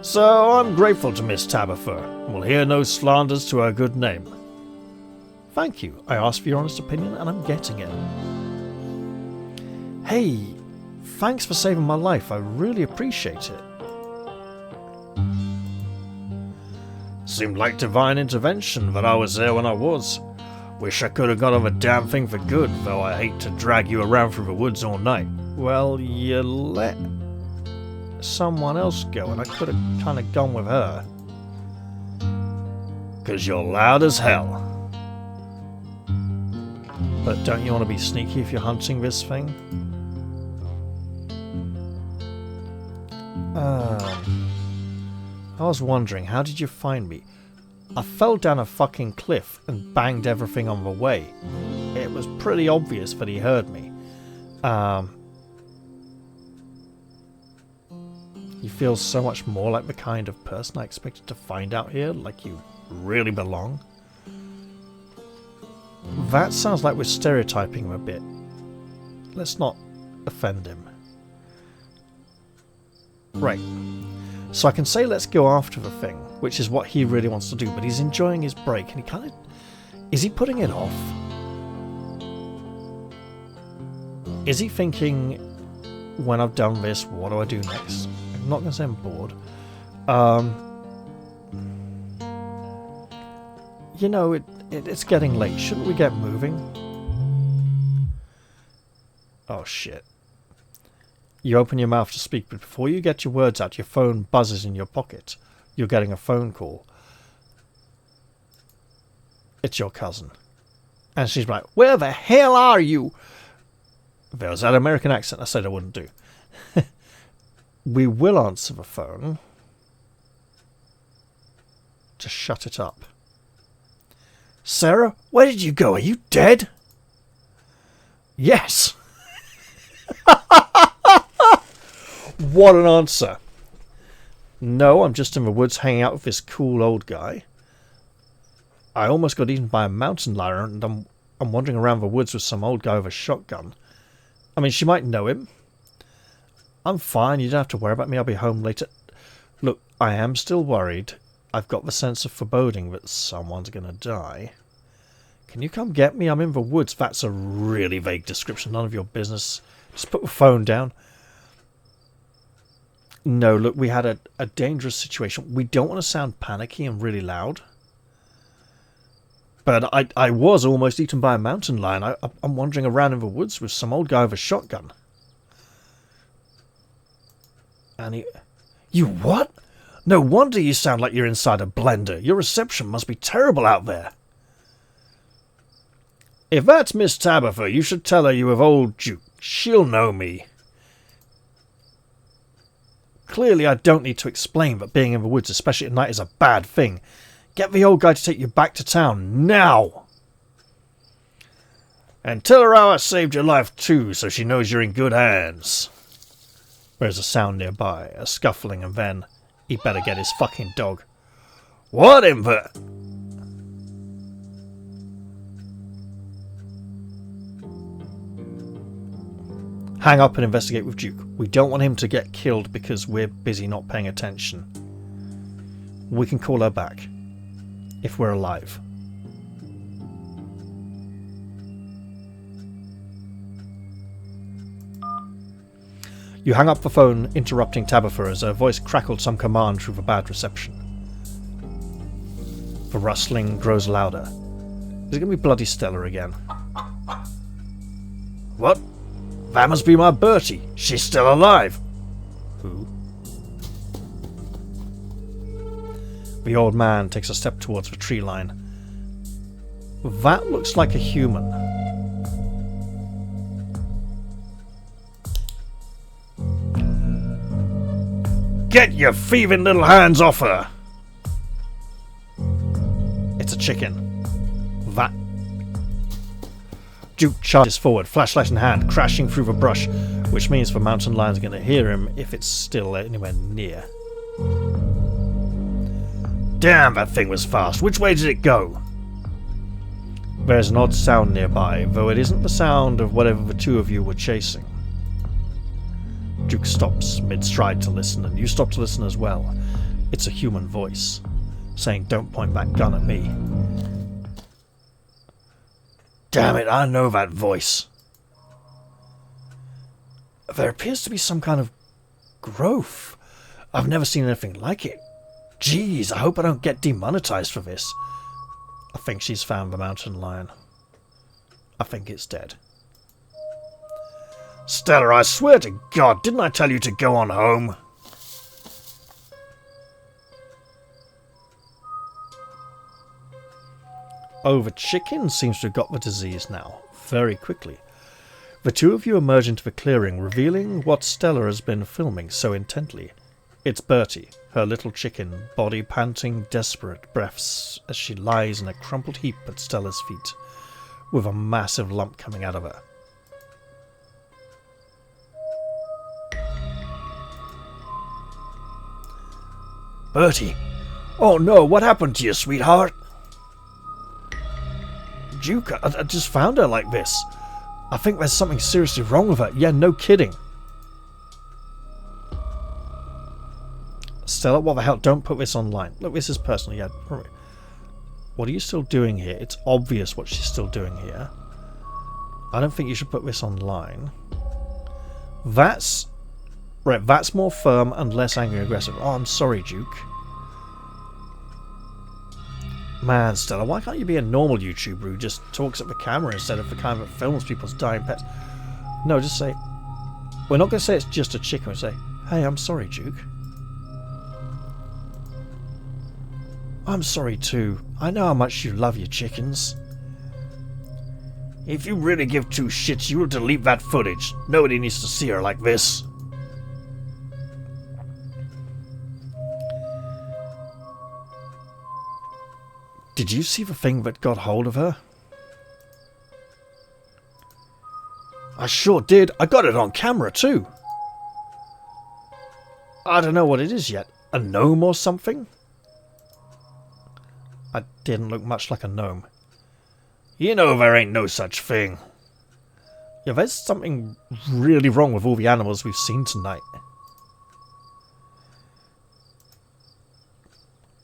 So I'm grateful to Miss Tabitha, and will hear no slanders to her good name. Thank you. I asked for your honest opinion, and I'm getting it. Hey, thanks for saving my life. I really appreciate it. Seemed like divine intervention that I was there when I was. Wish I could have got on the damn thing for good, though I hate to drag you around through the woods all night. Well, you let someone else go, and I could have kind of gone with her. 'Cause you're loud as hell. But don't you want to be sneaky if you're hunting this thing? I was wondering, how did you find me? I fell down a fucking cliff and banged everything on the way. It was pretty obvious that he heard me. You feel so much more like the kind of person I expected to find out here, like you really belong. That sounds like we're stereotyping him a bit. Let's not offend him. Right. So I can say let's go after the thing, which is what he really wants to do, but he's enjoying his break and he kind of... Is he putting it off? Is he thinking, when I've done this, what do I do next? I'm not going to say I'm bored. You know, it's getting late. Shouldn't we get moving? Oh, shit. You open your mouth to speak, but before you get your words out, your phone buzzes in your pocket. You're getting a phone call. It's your cousin. And she's like, where the hell are you? There was that American accent I said I wouldn't do. We will answer the phone. Just shut it up. Sarah, where did you go? Are you dead? Yes. What an answer. No, I'm just in the woods hanging out with this cool old guy. I almost got eaten by a mountain lion and I'm wandering around the woods with some old guy with a shotgun. I mean, she might know him. I'm fine, you don't have to worry about me, I'll be home later. Look, I am still worried. I've got the sense of foreboding that someone's gonna die. Can you come get me? I'm in the woods. That's a really vague description. None of your business. Just put the phone down. No, look, we had a dangerous situation. We don't want to sound panicky and really loud. But I was almost eaten by a mountain lion. I'm wandering around in the woods with some old guy with a shotgun. And he... You what? No wonder you sound like you're inside a blender. Your reception must be terrible out there. If that's Miss Tabitha, you should tell her you have old Duke. She'll know me. Clearly, I don't need to explain that being in the woods, especially at night, is a bad thing. Get the old guy to take you back to town, now! And tell her how I saved your life too, so she knows you're in good hands. There's a sound nearby, a scuffling, and then he'd better get his fucking dog. What in the... Hang up and investigate with Duke. We don't want him to get killed because we're busy not paying attention. We can call her back. If we're alive. You hang up the phone, interrupting Tabitha as her voice crackled some command through the bad reception. The rustling grows louder. Is it going to be bloody Stella again? What? That must be my Bertie. She's still alive. Who? The old man takes a step towards the tree line. That looks like a human. Get your thieving little hands off her! It's a chicken. That... Duke charges forward, flashlight in hand, crashing through the brush, which means the mountain lions are going to hear him if it's still anywhere near. Damn, that thing was fast. Which way did it go? There's an odd sound nearby, though it isn't the sound of whatever the two of you were chasing. Duke stops mid-stride to listen, and you stop to listen as well. It's a human voice, saying, "Don't point that gun at me." Damn it, I know that voice. There appears to be some kind of growth. I've never seen anything like it. Jeez, I hope I don't get demonetized for this. I think she's found the mountain lion. I think it's dead. Stella, I swear to God, didn't I tell you to go on home? Oh, the chicken seems to have got the disease now, very quickly. The two of you emerge into the clearing, revealing what Stella has been filming so intently. It's Bertie, her little chicken, body panting desperate breaths as she lies in a crumpled heap at Stella's feet, with a massive lump coming out of her. Bertie! Oh no, what happened to you, sweetheart? Duke, I just found her like this. I think there's something seriously wrong with her. Yeah, no kidding. Stella, what the hell? Don't put this online. Look, this is personal. Yeah. What are you still doing here? It's obvious what she's still doing here. I don't think you should put this online. That's... Right, that's more firm and less angry and aggressive. Oh, I'm sorry, Duke. Man, Stella, why can't you be a normal YouTuber who just talks at the camera instead of the kind that films people's dying pets? No, just say... We're not going to say it's just a chicken. We'll say, hey, I'm sorry, Duke. I'm sorry too. I know how much you love your chickens. If you really give two shits, you will delete that footage. Nobody needs to see her like this. Did you see the thing that got hold of her? I sure did. I got it on camera too. I don't know what it is yet. A gnome or something? I didn't look much like a gnome. You know there ain't no such thing. Yeah, there's something really wrong with all the animals we've seen tonight.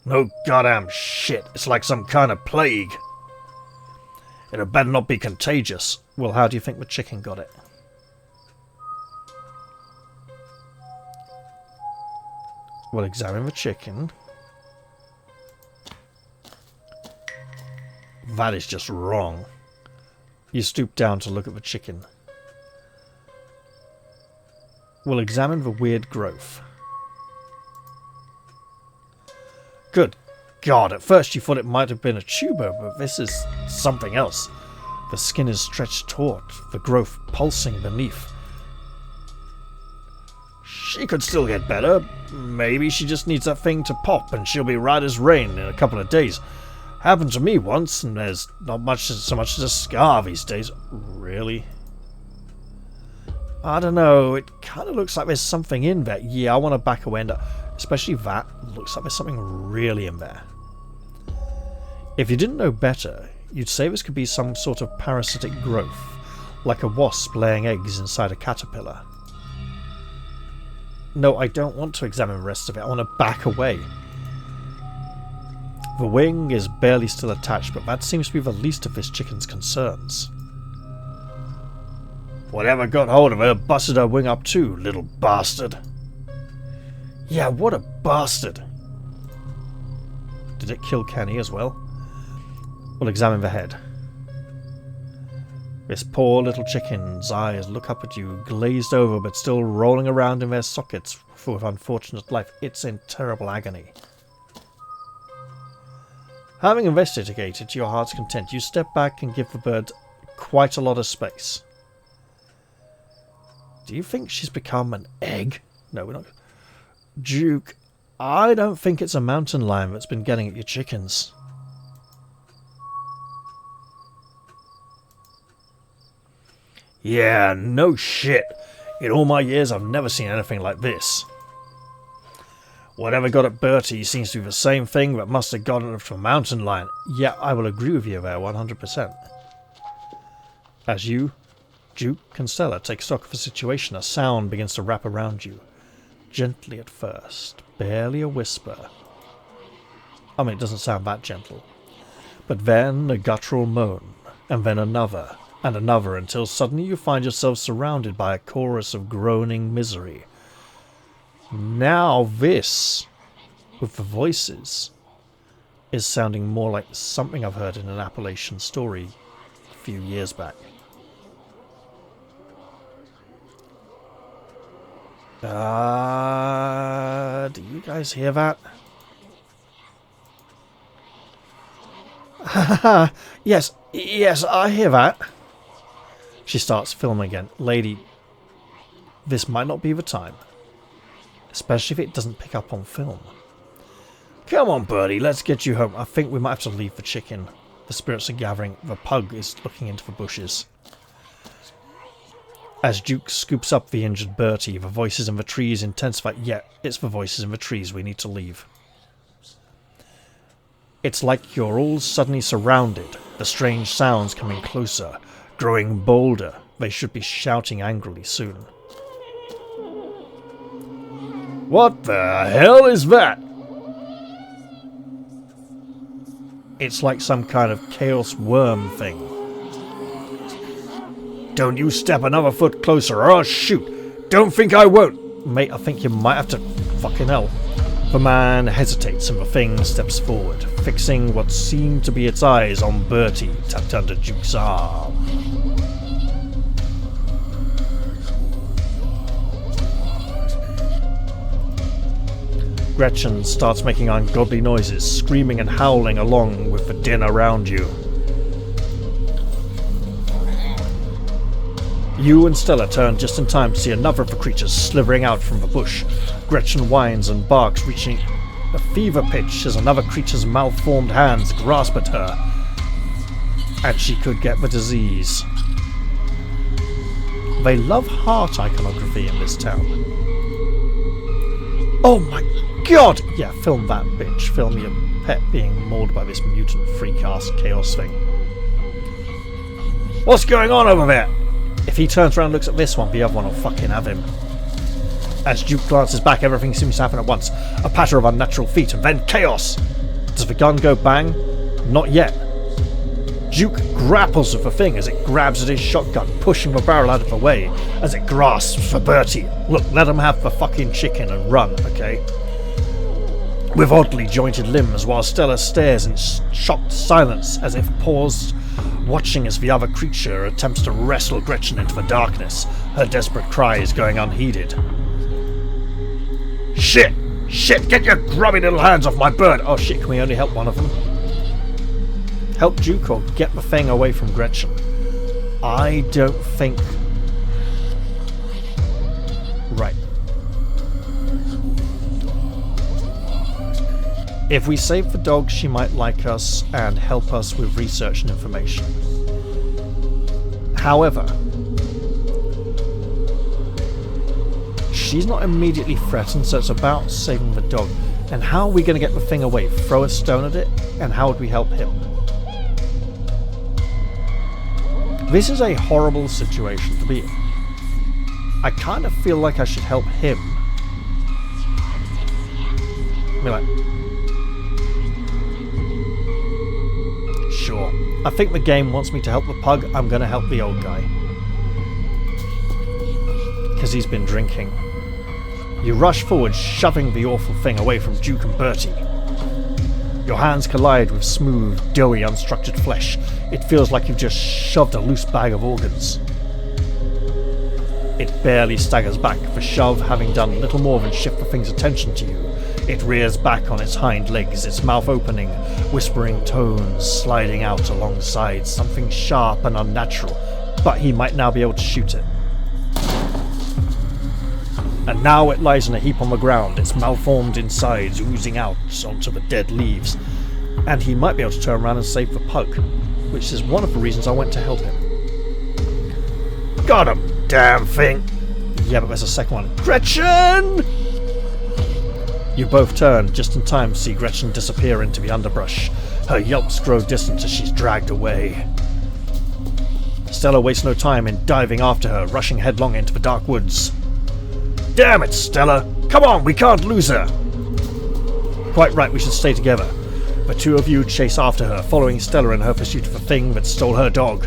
No goddamn shit. It's like some kind of plague. It had better not be contagious. Well, how do you think the chicken got it? We'll examine the chicken. That is just wrong. You stoop down to look at the chicken. We'll examine the weird growth. Good God, at first you thought it might have been a tuber, but this is something else. The skin is stretched taut, the growth pulsing beneath. She could still get better. Maybe she just needs that thing to pop and she'll be right as rain in a couple of days. Happened to me once, and there's not so much as a scar these days. Really? I don't know, it kind of looks like there's something in there. Yeah, I want to back away, especially that. Looks like there's something really in there. If you didn't know better, you'd say this could be some sort of parasitic growth, like a wasp laying eggs inside a caterpillar. No, I don't want to examine the rest of it. I want to back away. The wing is barely still attached, but that seems to be the least of this chicken's concerns. Whatever got hold of her busted her wing up too, little bastard. Yeah, what a bastard. Did it kill Kenny as well? We'll examine the head. This poor little chicken's eyes look up at you, glazed over but still rolling around in their sockets full of unfortunate life. It's in terrible agony. Having investigated to your heart's content, you step back and give the bird quite a lot of space. Do you think she's become an egg? No, we're not. Duke, I don't think it's a mountain lion that's been getting at your chickens. Yeah, no shit. In all my years, I've never seen anything like this. Whatever got at Bertie seems to be the same thing that must have gotten it from a mountain lion. Yeah, I will agree with you there 100%. As you, Duke and Stella take stock of the situation, a sound begins to wrap around you. Gently at first, barely a whisper. I mean, it doesn't sound that gentle. But then a guttural moan, and then another, and another, until suddenly you find yourself surrounded by a chorus of groaning misery. Now this, with the voices, is sounding more like something I've heard in an Appalachian story a few years back. Do you guys hear that? Yes, I hear that. She starts filming again. Lady, this might not be the time. Especially if it doesn't pick up on film. Come on, Birdie, let's get you home. I think we might have to leave the chicken. The spirits are gathering. The pug is looking into the bushes. As Duke scoops up the injured Bertie, the voices in the trees intensify. Yeah, it's the voices in the trees. We need to leave. It's like you're all suddenly surrounded. The strange sounds coming closer, growing bolder. They should be shouting angrily soon. What the hell is that? It's like some kind of chaos worm thing. Don't you step another foot closer or I'll shoot. Don't think I won't. Mate, I think you might have to... Fucking hell. The man hesitates and the thing steps forward, fixing what seemed to be its eyes on Bertie, tucked under Duke's arm. Gretchen starts making ungodly noises, screaming and howling along with the din around you. You and Stella turn just in time to see another of the creatures slithering out from the bush. Gretchen whines and barks, reaching a fever pitch as another creature's malformed hands grasp at her. And she could get the disease. They love heart iconography in this town. Oh my god! Yeah, film that bitch. Film your pet being mauled by this mutant freak-ass chaos thing. What's going on over there? If he turns around and looks at this one, the other one will fucking have him. As Duke glances back, everything seems to happen at once. A patter of unnatural feet, and then chaos! Does the gun go bang? Not yet. Duke grapples with the thing as it grabs at his shotgun, pushing the barrel out of the way as it grasps for Bertie. Look, let him have the fucking chicken and run, okay? With oddly jointed limbs, while Stella stares in shocked silence as if paused, watching as the other creature attempts to wrestle Gretchen into the darkness, her desperate cries going unheeded. Shit! Shit! Get your grubby little hands off my bird! Oh shit, can we only help one of them? Help Duke or get the thing away from Gretchen? I don't think... Right. If we save the dog, she might like us and help us with research and information. However, she's not immediately threatened, so it's about saving the dog. And how are we going to get the thing away? Throw a stone at it? And how would we help him? This is a horrible situation to be in. I kind of feel like I should help him. Be like, sure. I think the game wants me to help the pug. I'm going to help the old guy. Because he's been drinking. You rush forward, shoving the awful thing away from Duke and Bertie. Your hands collide with smooth, doughy, unstructured flesh. It feels like you've just shoved a loose bag of organs. It barely staggers back, the shove having done little more than shift the thing's attention to you. It rears back on its hind legs, its mouth opening, whispering tones sliding out alongside something sharp and unnatural, but he might now be able to shoot it. And now it lies in a heap on the ground, its malformed insides oozing out onto the dead leaves. And he might be able to turn around and save the pug, which is one of the reasons I went to help him. Got him, damn thing! Yeah, but there's a second one. Gretchen! You both turn just in time to see Gretchen disappear into the underbrush. Her yelps grow distant as she's dragged away. Stella wastes no time in diving after her, rushing headlong into the dark woods. Damn it, Stella! Come on, we can't lose her! Quite right, we should stay together. The two of you chase after her, following Stella in her pursuit of the thing that stole her dog.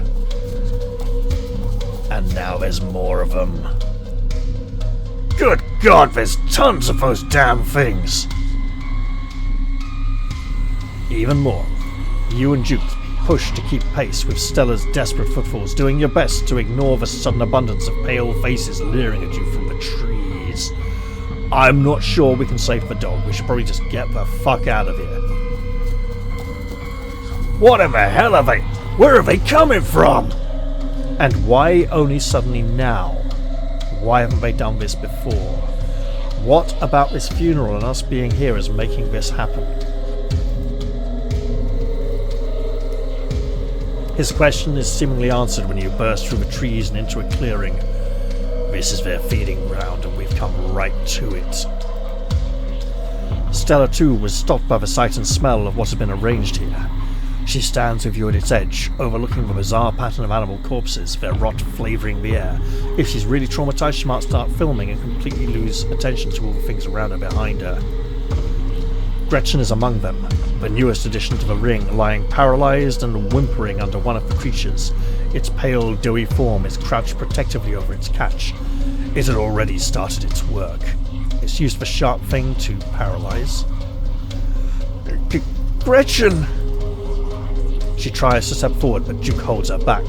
And now there's more of them. Good God, there's tons of those damn things! Even more. You and Duke push to keep pace with Stella's desperate footfalls, doing your best to ignore the sudden abundance of pale faces leering at you from the trees. I'm not sure we can save the dog. We should probably just get the fuck out of here. What in the hell are they? Where are they coming from? And why only suddenly now? Why haven't they done this before? What about this funeral and us being here is making this happen? His question is seemingly answered when you burst through the trees and into a clearing. This is their feeding ground and we've come right to it. Stella too was stopped by the sight and smell of what had been arranged here. She stands with you at its edge, overlooking the bizarre pattern of animal corpses, their rot flavouring the air. If she's really traumatised, she might start filming and completely lose attention to all the things around her behind her. Gretchen is among them, the newest addition to the ring, lying paralysed and whimpering under one of the creatures. Its pale, doughy form is crouched protectively over its catch. It had already started its work. It's used the sharp thing to paralyse. Gretchen! She tries to step forward, but Duke holds her back.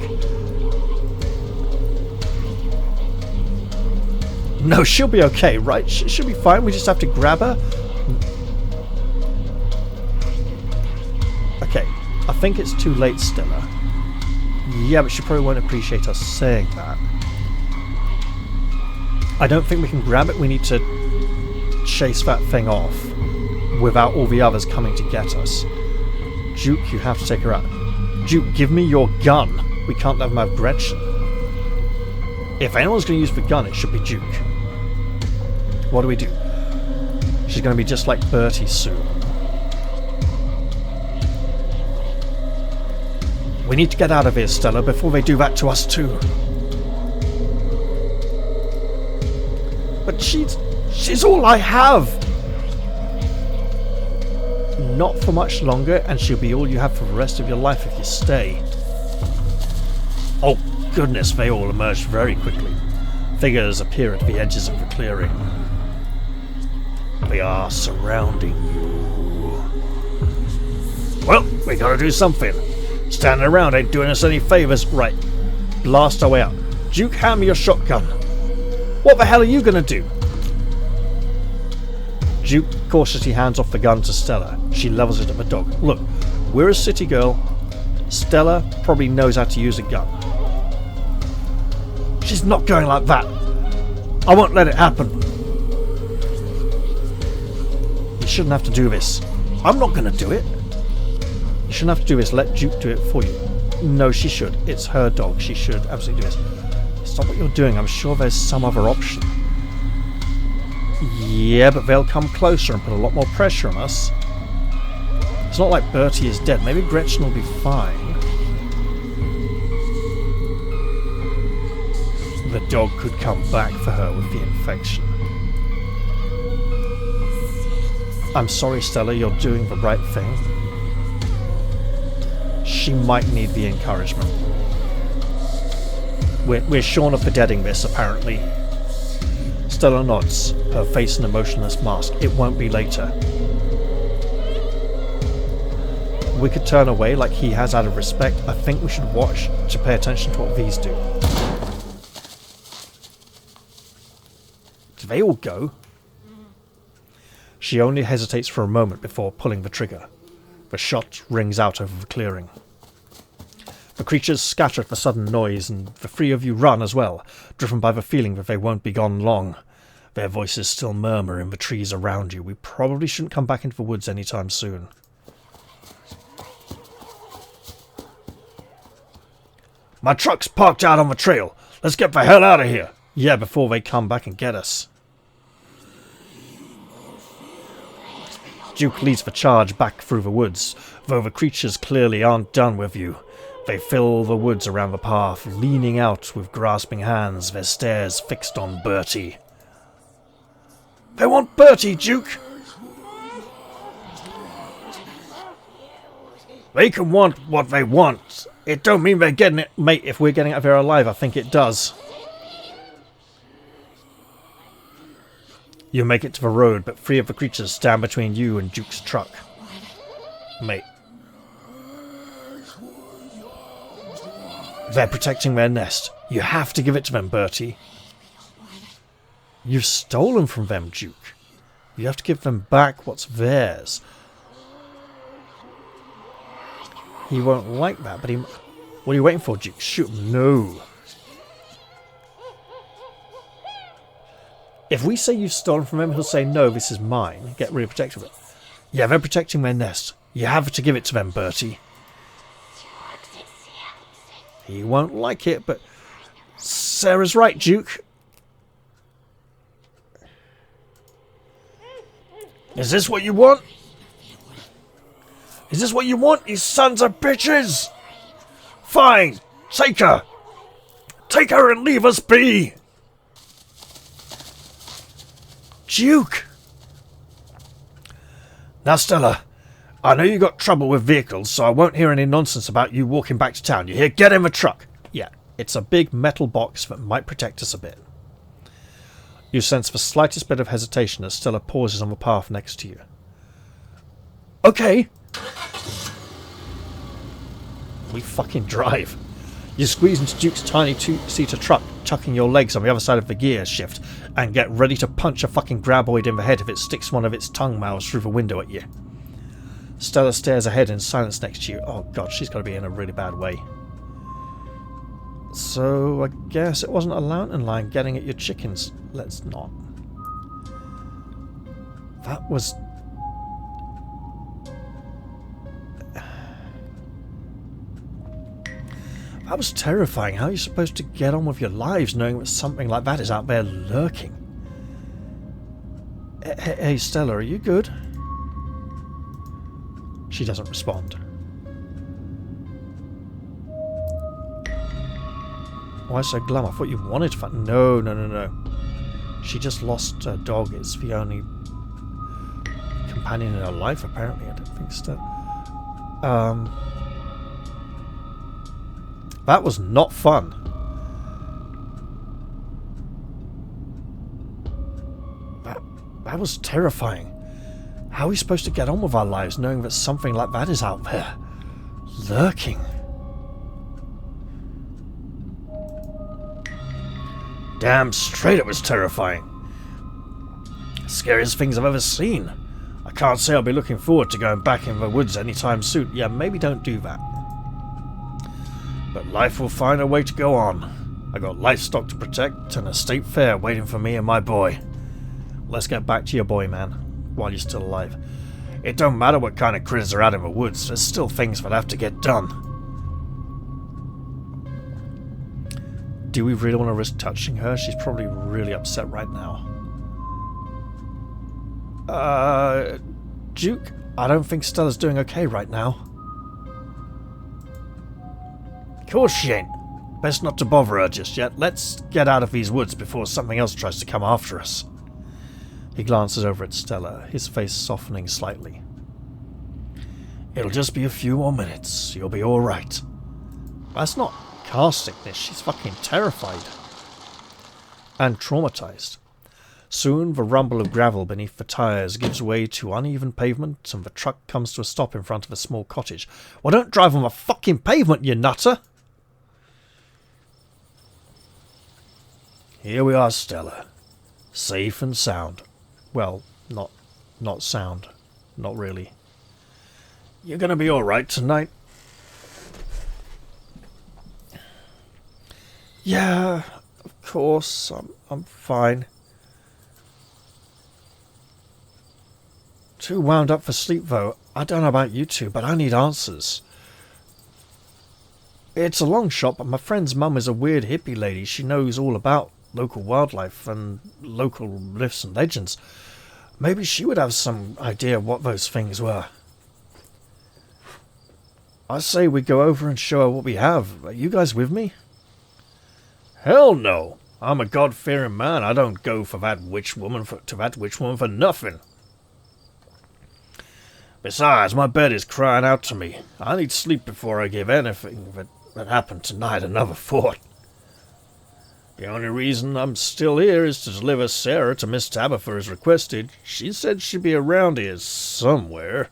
No, she'll be okay, right? She'll be fine, we just have to grab her? Okay, I think it's too late, Stella. Yeah, but she probably won't appreciate us saying that. I don't think we can grab it. We need to chase that thing off without all the others coming to get us. Duke, you have to take her out. Duke, give me your gun. We can't let them have Gretchen. If anyone's going to use the gun, it should be Duke. What do we do? She's going to be just like Bertie soon. We need to get out of here, Stella, before they do that to us too. But she's all I have! Not for much longer, and she'll be all you have for the rest of your life if you stay. Oh goodness, they all emerged very quickly. Figures appear at the edges of the clearing. They are surrounding you. Well, we gotta do something. Standing around ain't doing us any favours. Right, blast our way out. Duke, hand me your shotgun. What the hell are you gonna do? Duke cautiously hands off the gun to Stella. She levels it at the dog. Look, we're a city girl. Stella probably knows how to use a gun. She's not going like that. I won't let it happen. You shouldn't have to do this. I'm not going to do it. You shouldn't have to do this. Let Duke do it for you. No, she should. It's her dog. She should absolutely do this. Stop what you're doing. I'm sure there's some other option. Yeah, but they'll come closer and put a lot more pressure on us. It's not like Bertie is dead. Maybe Gretchen will be fine. The dog could come back for her with the infection. I'm sorry, Stella, you're doing the right thing. She might need the encouragement. We're shorn of forgetting this, apparently. Stella nods, her face an emotionless mask. It won't be later. We could turn away like he has out of respect. I think we should watch to pay attention to what these do. Do they all go? She only hesitates for a moment before pulling the trigger. The shot rings out over the clearing. The creatures scatter at the sudden noise, and the three of you run as well, driven by the feeling that they won't be gone long. Their voices still murmur in the trees around you. We probably shouldn't come back into the woods anytime soon. My truck's parked out on the trail. Let's get the hell out of here. Yeah, before they come back and get us. Duke leads the charge back through the woods, though the creatures clearly aren't done with you. They fill the woods around the path, leaning out with grasping hands, their stares fixed on Bertie. They want Bertie, Duke! They can want what they want. It don't mean they're getting it, mate. If we're getting out of here alive, I think it does. You make it to the road, but three of the creatures stand between you and Duke's truck. Mate. They're protecting their nest. You have to give it to them, Bertie. You've stolen from them, Duke. You have to give them back what's theirs. He won't like that, but he... What are you waiting for, Duke? Shoot him. No. If we say you've stolen from him, he'll say, no, this is mine. Get really protective of it. Yeah, they're protecting their nest. You have to give it to them, Bertie. He won't like it, but Sarah's right, Duke. Is this what you want? Is this what you want, you sons of bitches? Fine, take her. Take her and leave us be. Duke. Now, Stella, I know you got trouble with vehicles, so I won't hear any nonsense about you walking back to town. You hear? Get in the truck. Yeah, it's a big metal box that might protect us a bit. You sense the slightest bit of hesitation as Stella pauses on the path next to you. Okay. We fucking drive. You squeeze into Duke's tiny two-seater truck, tucking your legs on the other side of the gear shift, and get ready to punch a fucking graboid in the head if it sticks one of its tongue mouths through the window at you. Stella stares ahead in silence next to you. Oh god, she's got to be in a really bad way. So, I guess it wasn't a lantern line getting at your chickens. Let's not. That was... That was terrifying. How are you supposed to get on with your lives knowing that something like that is out there lurking? Hey, Stella, are you good? She doesn't respond. Why so glum? I thought you wanted to find... No. She just lost her dog. It's the only companion in her life, apparently. I don't think so. That was not fun. That was terrifying. How are we supposed to get on with our lives knowing that something like that is out there? Lurking. Damn straight it was terrifying. Scariest things I've ever seen. I can't say I'll be looking forward to going back in the woods anytime soon. Yeah, maybe don't do that. But life will find a way to go on. I got livestock to protect and a state fair waiting for me and my boy. Let's get back to your boy, man, while you're still alive. It don't matter what kind of critters are out in the woods, there's still things that have to get done. Do we really want to risk touching her? She's probably really upset right now. Duke, I don't think Stella's doing okay right now. Of course she ain't. Best not to bother her just yet. Let's get out of these woods before something else tries to come after us. He glances over at Stella, his face softening slightly. It'll just be a few more minutes. You'll be alright. That's not car sickness. She's fucking terrified. And traumatized. Soon the rumble of gravel beneath the tires gives way to uneven pavement and the truck comes to a stop in front of a small cottage. Well, don't drive on the fucking pavement, you nutter! Here we are, Stella. Safe and sound. Well, not sound. Not really. You're gonna be alright tonight? Yeah, of course. I'm fine. Too wound up for sleep, though. I don't know about you two, but I need answers. It's a long shot, but my friend's mum is a weird hippie lady. She knows all about local wildlife and local myths and legends. Maybe she would have some idea what those things were. I say we go over and show her what we have. Are you guys with me? Hell no. I'm a God-fearing man. I don't go for that witch woman for nothing. Besides, my bed is crying out to me. I need sleep before I give anything that happened tonight another thought. The only reason I'm still here is to deliver Sarah to Miss Tabitha as requested. She said she'd be around here somewhere.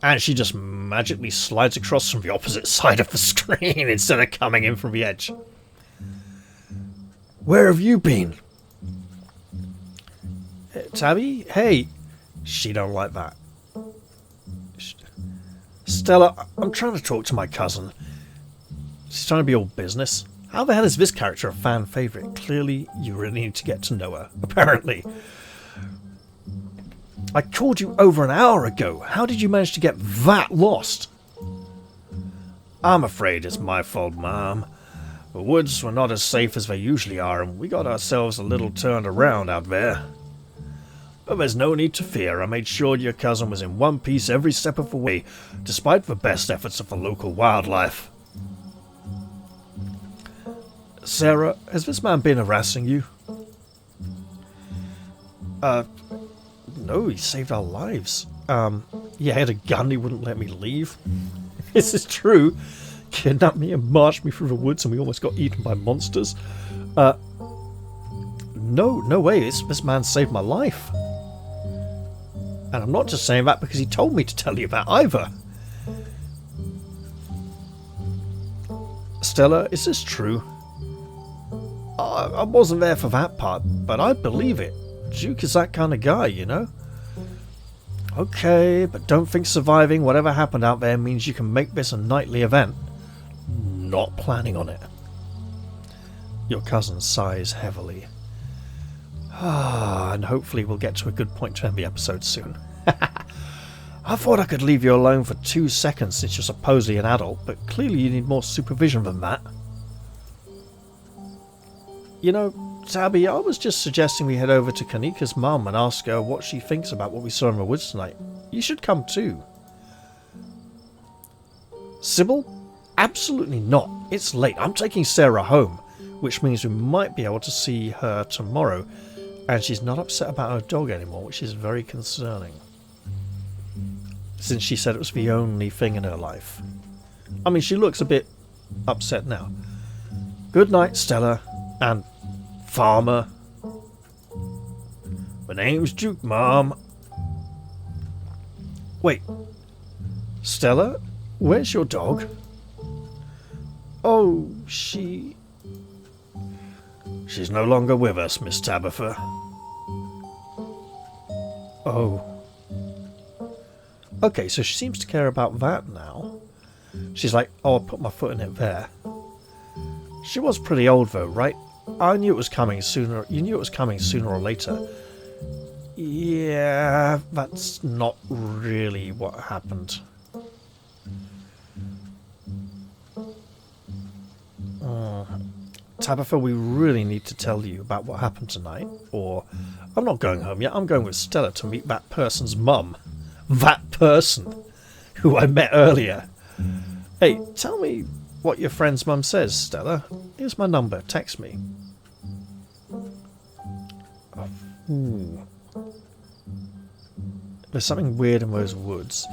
And she just magically slides across from the opposite side of the screen instead of coming in from the edge. Where have you been? Tabby? Hey. She don't like that. Stella, I'm trying to talk to my cousin. She's trying to be all business. How the hell is this character a fan favourite? Clearly, you really need to get to know her. Apparently. I called you over an hour ago. How did you manage to get that lost? I'm afraid it's my fault, Mom. The woods were not as safe as they usually are, and we got ourselves a little turned around out there. But there's no need to fear. I made sure your cousin was in one piece every step of the way, despite the best efforts of the local wildlife. Sarah, has this man been harassing you? No, he saved our lives. Yeah, he had a gun, he wouldn't let me leave. This is true. Kidnapped me and marched me through the woods and we almost got eaten by monsters. No way, this man saved my life. And I'm not just saying that because he told me to tell you that either. Stella, is this true? I wasn't there for that part, but I believe it. Duke is that kind of guy, you know? Okay, but don't think surviving whatever happened out there means you can make this a nightly event. Not planning on it. Your cousin sighs heavily. And hopefully we'll get to a good point to end the episode soon. I thought I could leave you alone for 2 seconds since you're supposedly an adult, but clearly you need more supervision than that. You know, Tabby, I was just suggesting we head over to Kanika's mum and ask her what she thinks about what we saw in the woods tonight. You should come too. Sybil? Absolutely not. It's late. I'm taking Sarah home, which means we might be able to see her tomorrow. And she's not upset about her dog anymore, which is very concerning. Since she said it was the only thing in her life. I mean, she looks a bit upset now. Good night, Stella. And Farmer. My name's Duke, Mom. Wait. Stella? Where's your dog? Oh, she's no longer with us, Miss Tabitha. Oh. Okay, so she seems to care about that now. She's like, oh, I'll put my foot in it there. She was pretty old though, right? I knew it was coming sooner. You knew it was coming sooner or later. Yeah, that's not really what happened. Tabitha, we really need to tell you about what happened tonight, or I'm not going home yet. I'm going with Stella to meet that person's mum. That person who I met earlier. Hey, tell me what your friend's mum says, Stella. Here's my number. Text me. Ooh. There's something weird in those woods.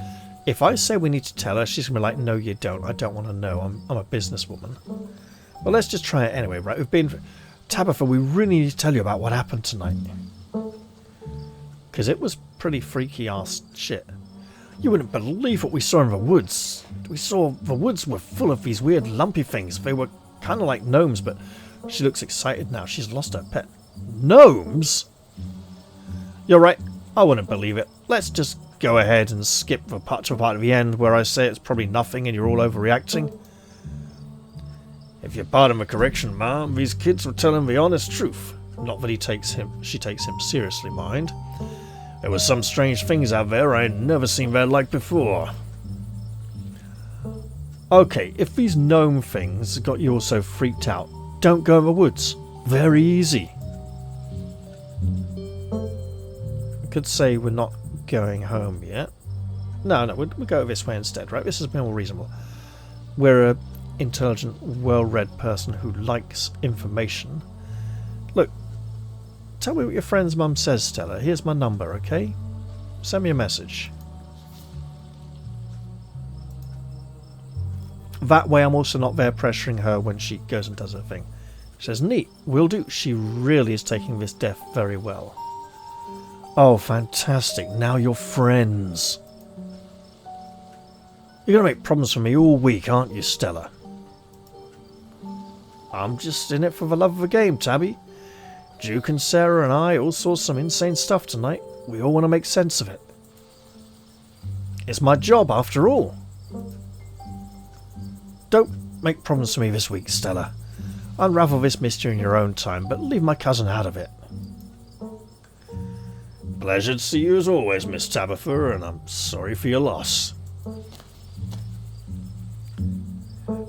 If I say we need to tell her, she's going to be like, no, you don't. I don't want to know. I'm a businesswoman. Well, let's just try it anyway, right? Tabitha, we really need to tell you about what happened tonight. Because it was pretty freaky-ass shit. You wouldn't believe what we saw in the woods. The woods were full of these weird lumpy things. They were kind of like gnomes, but she looks excited now. She's lost her pet. Gnomes? You're right. I wouldn't believe it. Let's just go ahead and skip the part at the end where I say it's probably nothing and you're all overreacting. If you're pardon the correction, ma'am, these kids were telling the honest truth. Not that she takes him seriously, mind. There were some strange things out there I'd never seen their like before. Okay, if these gnome things got you all so freaked out, don't go in the woods. Very easy. I could say we're not going home yet. No, we'll go this way instead, right? This has been more reasonable. We're a intelligent, well-read person who likes information. Look, tell me what your friend's mum says, Stella. Here's my number, okay? Send me a message. That way I'm also not there pressuring her when she goes and does her thing. She says, neat, will do. She really is taking this death very well. Oh, fantastic. Now you're friends. You're going to make problems for me all week, aren't you, Stella? I'm just in it for the love of the game, Tabby. Duke and Sarah and I all saw some insane stuff tonight. We all want to make sense of it. It's my job, after all. Don't make problems for me this week, Stella. Unravel this mystery in your own time, but leave my cousin out of it. Pleasure to see you as always, Miss Tabitha, and I'm sorry for your loss.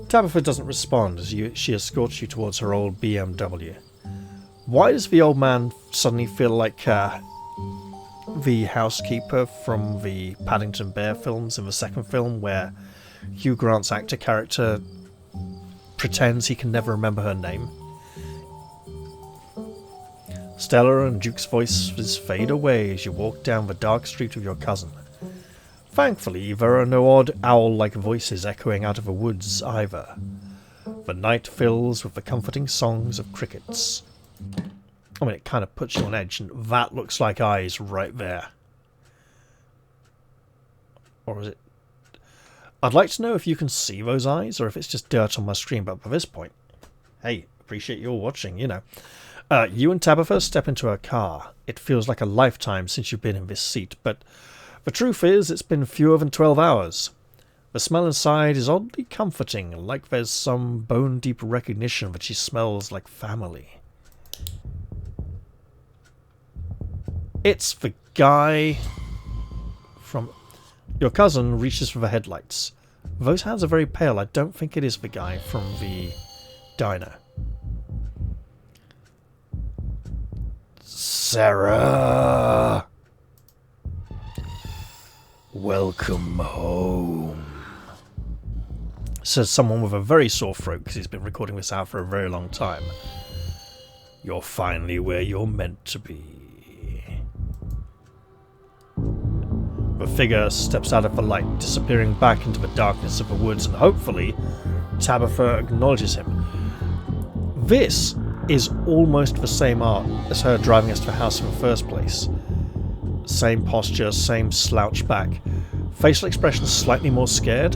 Tabitha doesn't respond as she escorts you towards her old BMW. Why does the old man suddenly feel like the housekeeper from the Paddington Bear films in the second film, where Hugh Grant's actor character pretends he can never remember her name? Stella and Duke's voices fade away as you walk down the dark street with your cousin. Thankfully, there are no odd owl-like voices echoing out of the woods either. The night fills with the comforting songs of crickets. I mean, it kind of puts you on edge, and that looks like eyes right there. Or is it? I'd like to know if you can see those eyes, or if it's just dirt on my screen, but by this point, hey, appreciate you all watching, you know. You and Tabitha step into her car. It feels like a lifetime since you've been in this seat, but the truth is it's been fewer than 12 hours. The smell inside is oddly comforting, like there's some bone-deep recognition that she smells like family. It's the guy from... Your cousin reaches for the headlights. Those hands are very pale. I don't think it is the guy from the diner. Sarah! Welcome home, says someone with a very sore throat because he's been recording this out for a very long time. You're finally where you're meant to be. The figure steps out of the light, disappearing back into the darkness of the woods, and hopefully Tabitha acknowledges him. This is almost the same art as her driving us to the house in the first place. Same posture, same slouch back. Facial expression slightly more scared.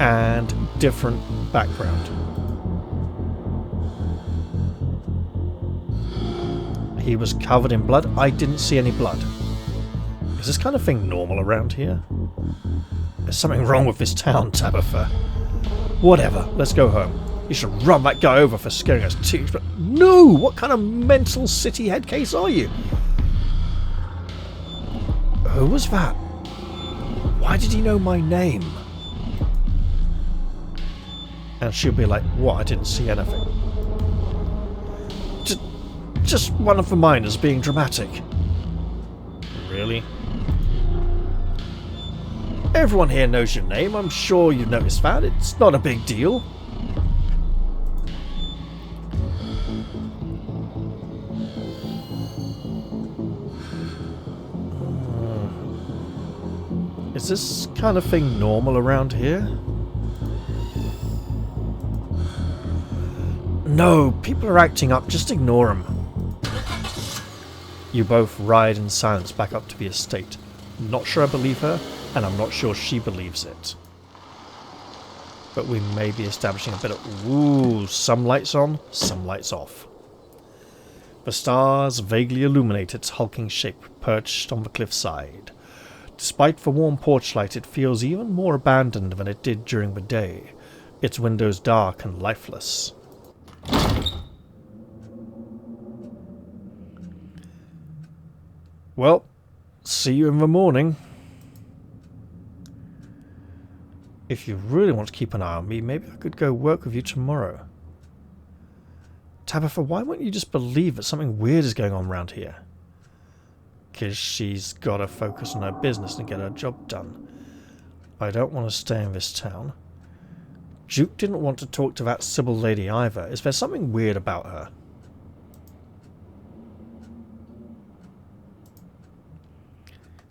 And different background. He was covered in blood. I didn't see any blood. Is this kind of thing normal around here? There's something wrong with this town, Tabitha. Whatever, let's go home. You should run that guy over for scaring us too. But no! What kind of mental city head case are you? Who was that? Why did he know my name? And she'll be like, what? I didn't see anything. Just one of the miners being dramatic. Really? Everyone here knows your name. I'm sure you noticed that. It's not a big deal. Is this kind of thing normal around here? No, people are acting up. Just ignore them. You both ride in silence back up to the estate. I'm not sure I believe her, and I'm not sure she believes it. But we may be establishing a bit of... Ooh, some lights on, some lights off. The stars vaguely illuminate its hulking shape, perched on the cliffside. Despite the warm porch light, it feels even more abandoned than it did during the day, its windows dark and lifeless. Well, see you in the morning. If you really want to keep an eye on me, maybe I could go work with you tomorrow. Tabitha, why won't you just believe that something weird is going on around here? Because she's got to focus on her business and get her job done. I don't want to stay in this town. Duke didn't want to talk to that Sybil lady either. Is there something weird about her?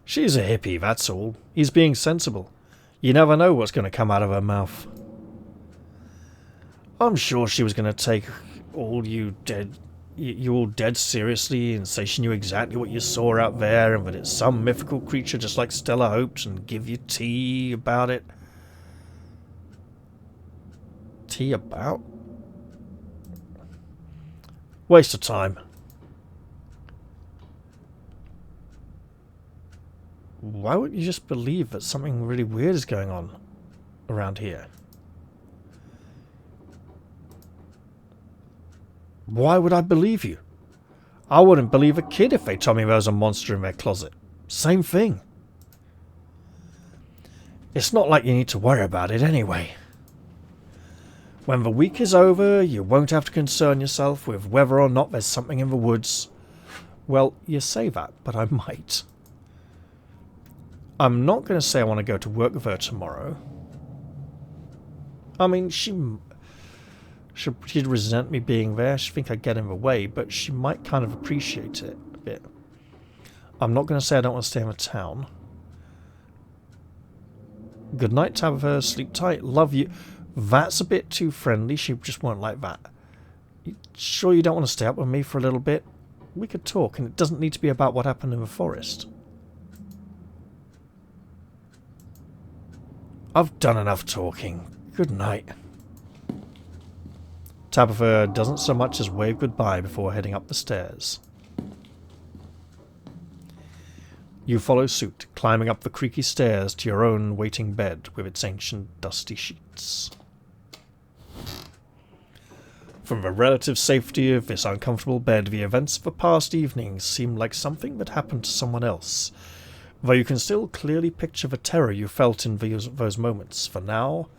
She's a hippie, that's all. He's being sensible. You never know what's going to come out of her mouth. I'm sure she was going to take you all dead seriously and say she knew exactly what you saw out there and that it's some mythical creature just like Stella hoped and give you tea about it. Tea about? Waste of time. Why wouldn't you just believe that something really weird is going on around here? Why would I believe you? I wouldn't believe a kid if they told me there was a monster in their closet. Same thing. It's not like you need to worry about it anyway. When the week is over, you won't have to concern yourself with whether or not there's something in the woods. Well, you say that, but I might. I'm not going to say I want to go to work with her tomorrow. I mean, she'd resent me being there. She'd think I'd get in the way, but she might kind of appreciate it a bit. I'm not going to say I don't want to stay in the town. Good night, Tabitha. Sleep tight. Love you. That's a bit too friendly. She just won't like that. Sure you don't want to stay up with me for a little bit? We could talk, and it doesn't need to be about what happened in the forest. I've done enough talking. Good night. Tabitha doesn't so much as wave goodbye before heading up the stairs. You follow suit, climbing up the creaky stairs to your own waiting bed with its ancient dusty sheets. From the relative safety of this uncomfortable bed, the events of the past evening seem like something that happened to someone else, though you can still clearly picture the terror you felt in those moments. For now,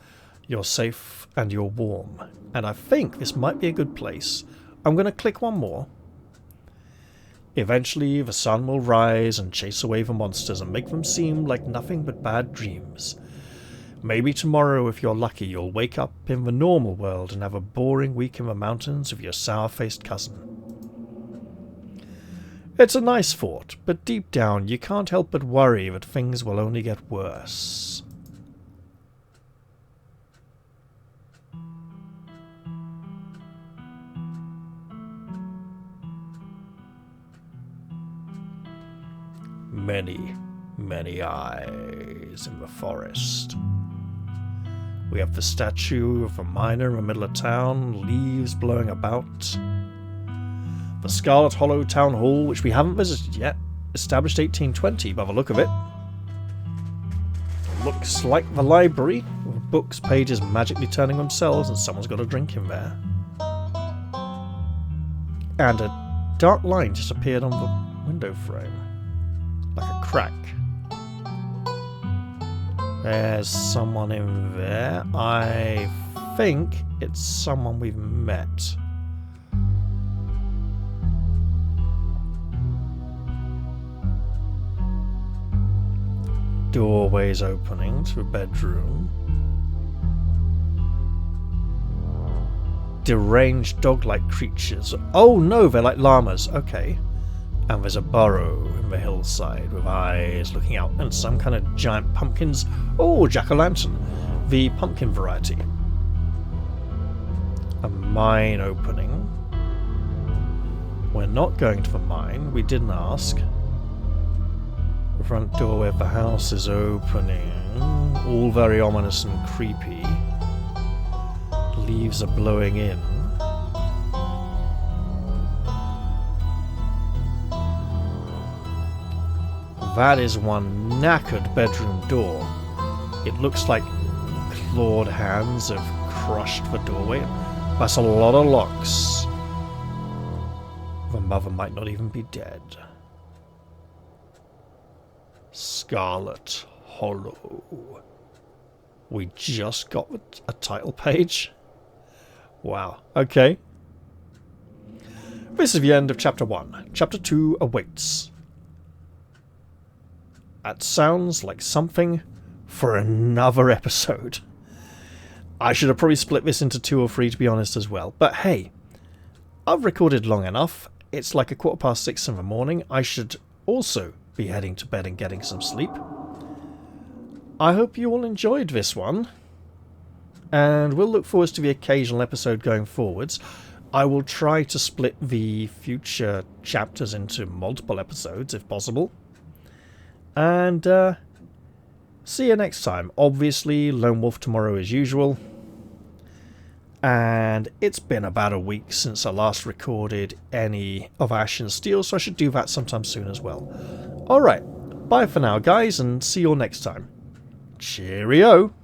you're safe and you're warm, and I think this might be a good place. I'm going to click one more. Eventually, the sun will rise and chase away the monsters and make them seem like nothing but bad dreams. Maybe tomorrow, if you're lucky, you'll wake up in the normal world and have a boring week in the mountains with your sour-faced cousin. It's a nice thought, but deep down you can't help but worry that things will only get worse. Many, many eyes in the forest. We have the statue of a miner in the middle of town, leaves blowing about. The Scarlet Hollow Town Hall, which we haven't visited yet, established 1820 by the look of it. Looks like the library, with books, pages magically turning themselves and someone's got a drink in there. And a dark line just appeared on the window frame, like a crack. There's someone in there. I think it's someone we've met. Doorways opening to a bedroom. Deranged dog-like creatures. Oh no, they're like llamas. Okay. And there's a burrow in the hillside with eyes looking out and some kind of giant pumpkins. Oh, jack-o'-lantern. The pumpkin variety. A mine opening. We're not going to the mine. We didn't ask. The front doorway of the house is opening. All very ominous and creepy. Leaves are blowing in. That is one knackered bedroom door. It looks like clawed hands have crushed the doorway. That's a lot of locks. The mother might not even be dead. Scarlet Hollow. We just got a title page. Wow. Okay. This is the end of Chapter 1. Chapter 2 awaits. That sounds like something for another episode. I should have probably split this into 2 or 3 to be honest as well. But hey, I've recorded long enough. It's like 6:15 in the morning. I should also be heading to bed and getting some sleep. I hope you all enjoyed this one. And we'll look forward to the occasional episode going forwards. I will try to split the future chapters into multiple episodes if possible. And see you next time. Obviously, Lone Wolf tomorrow as usual. And it's been about a week since I last recorded any of Ash and Steel, so I should do that sometime soon as well. Alright, bye for now guys, and see you all next time. Cheerio!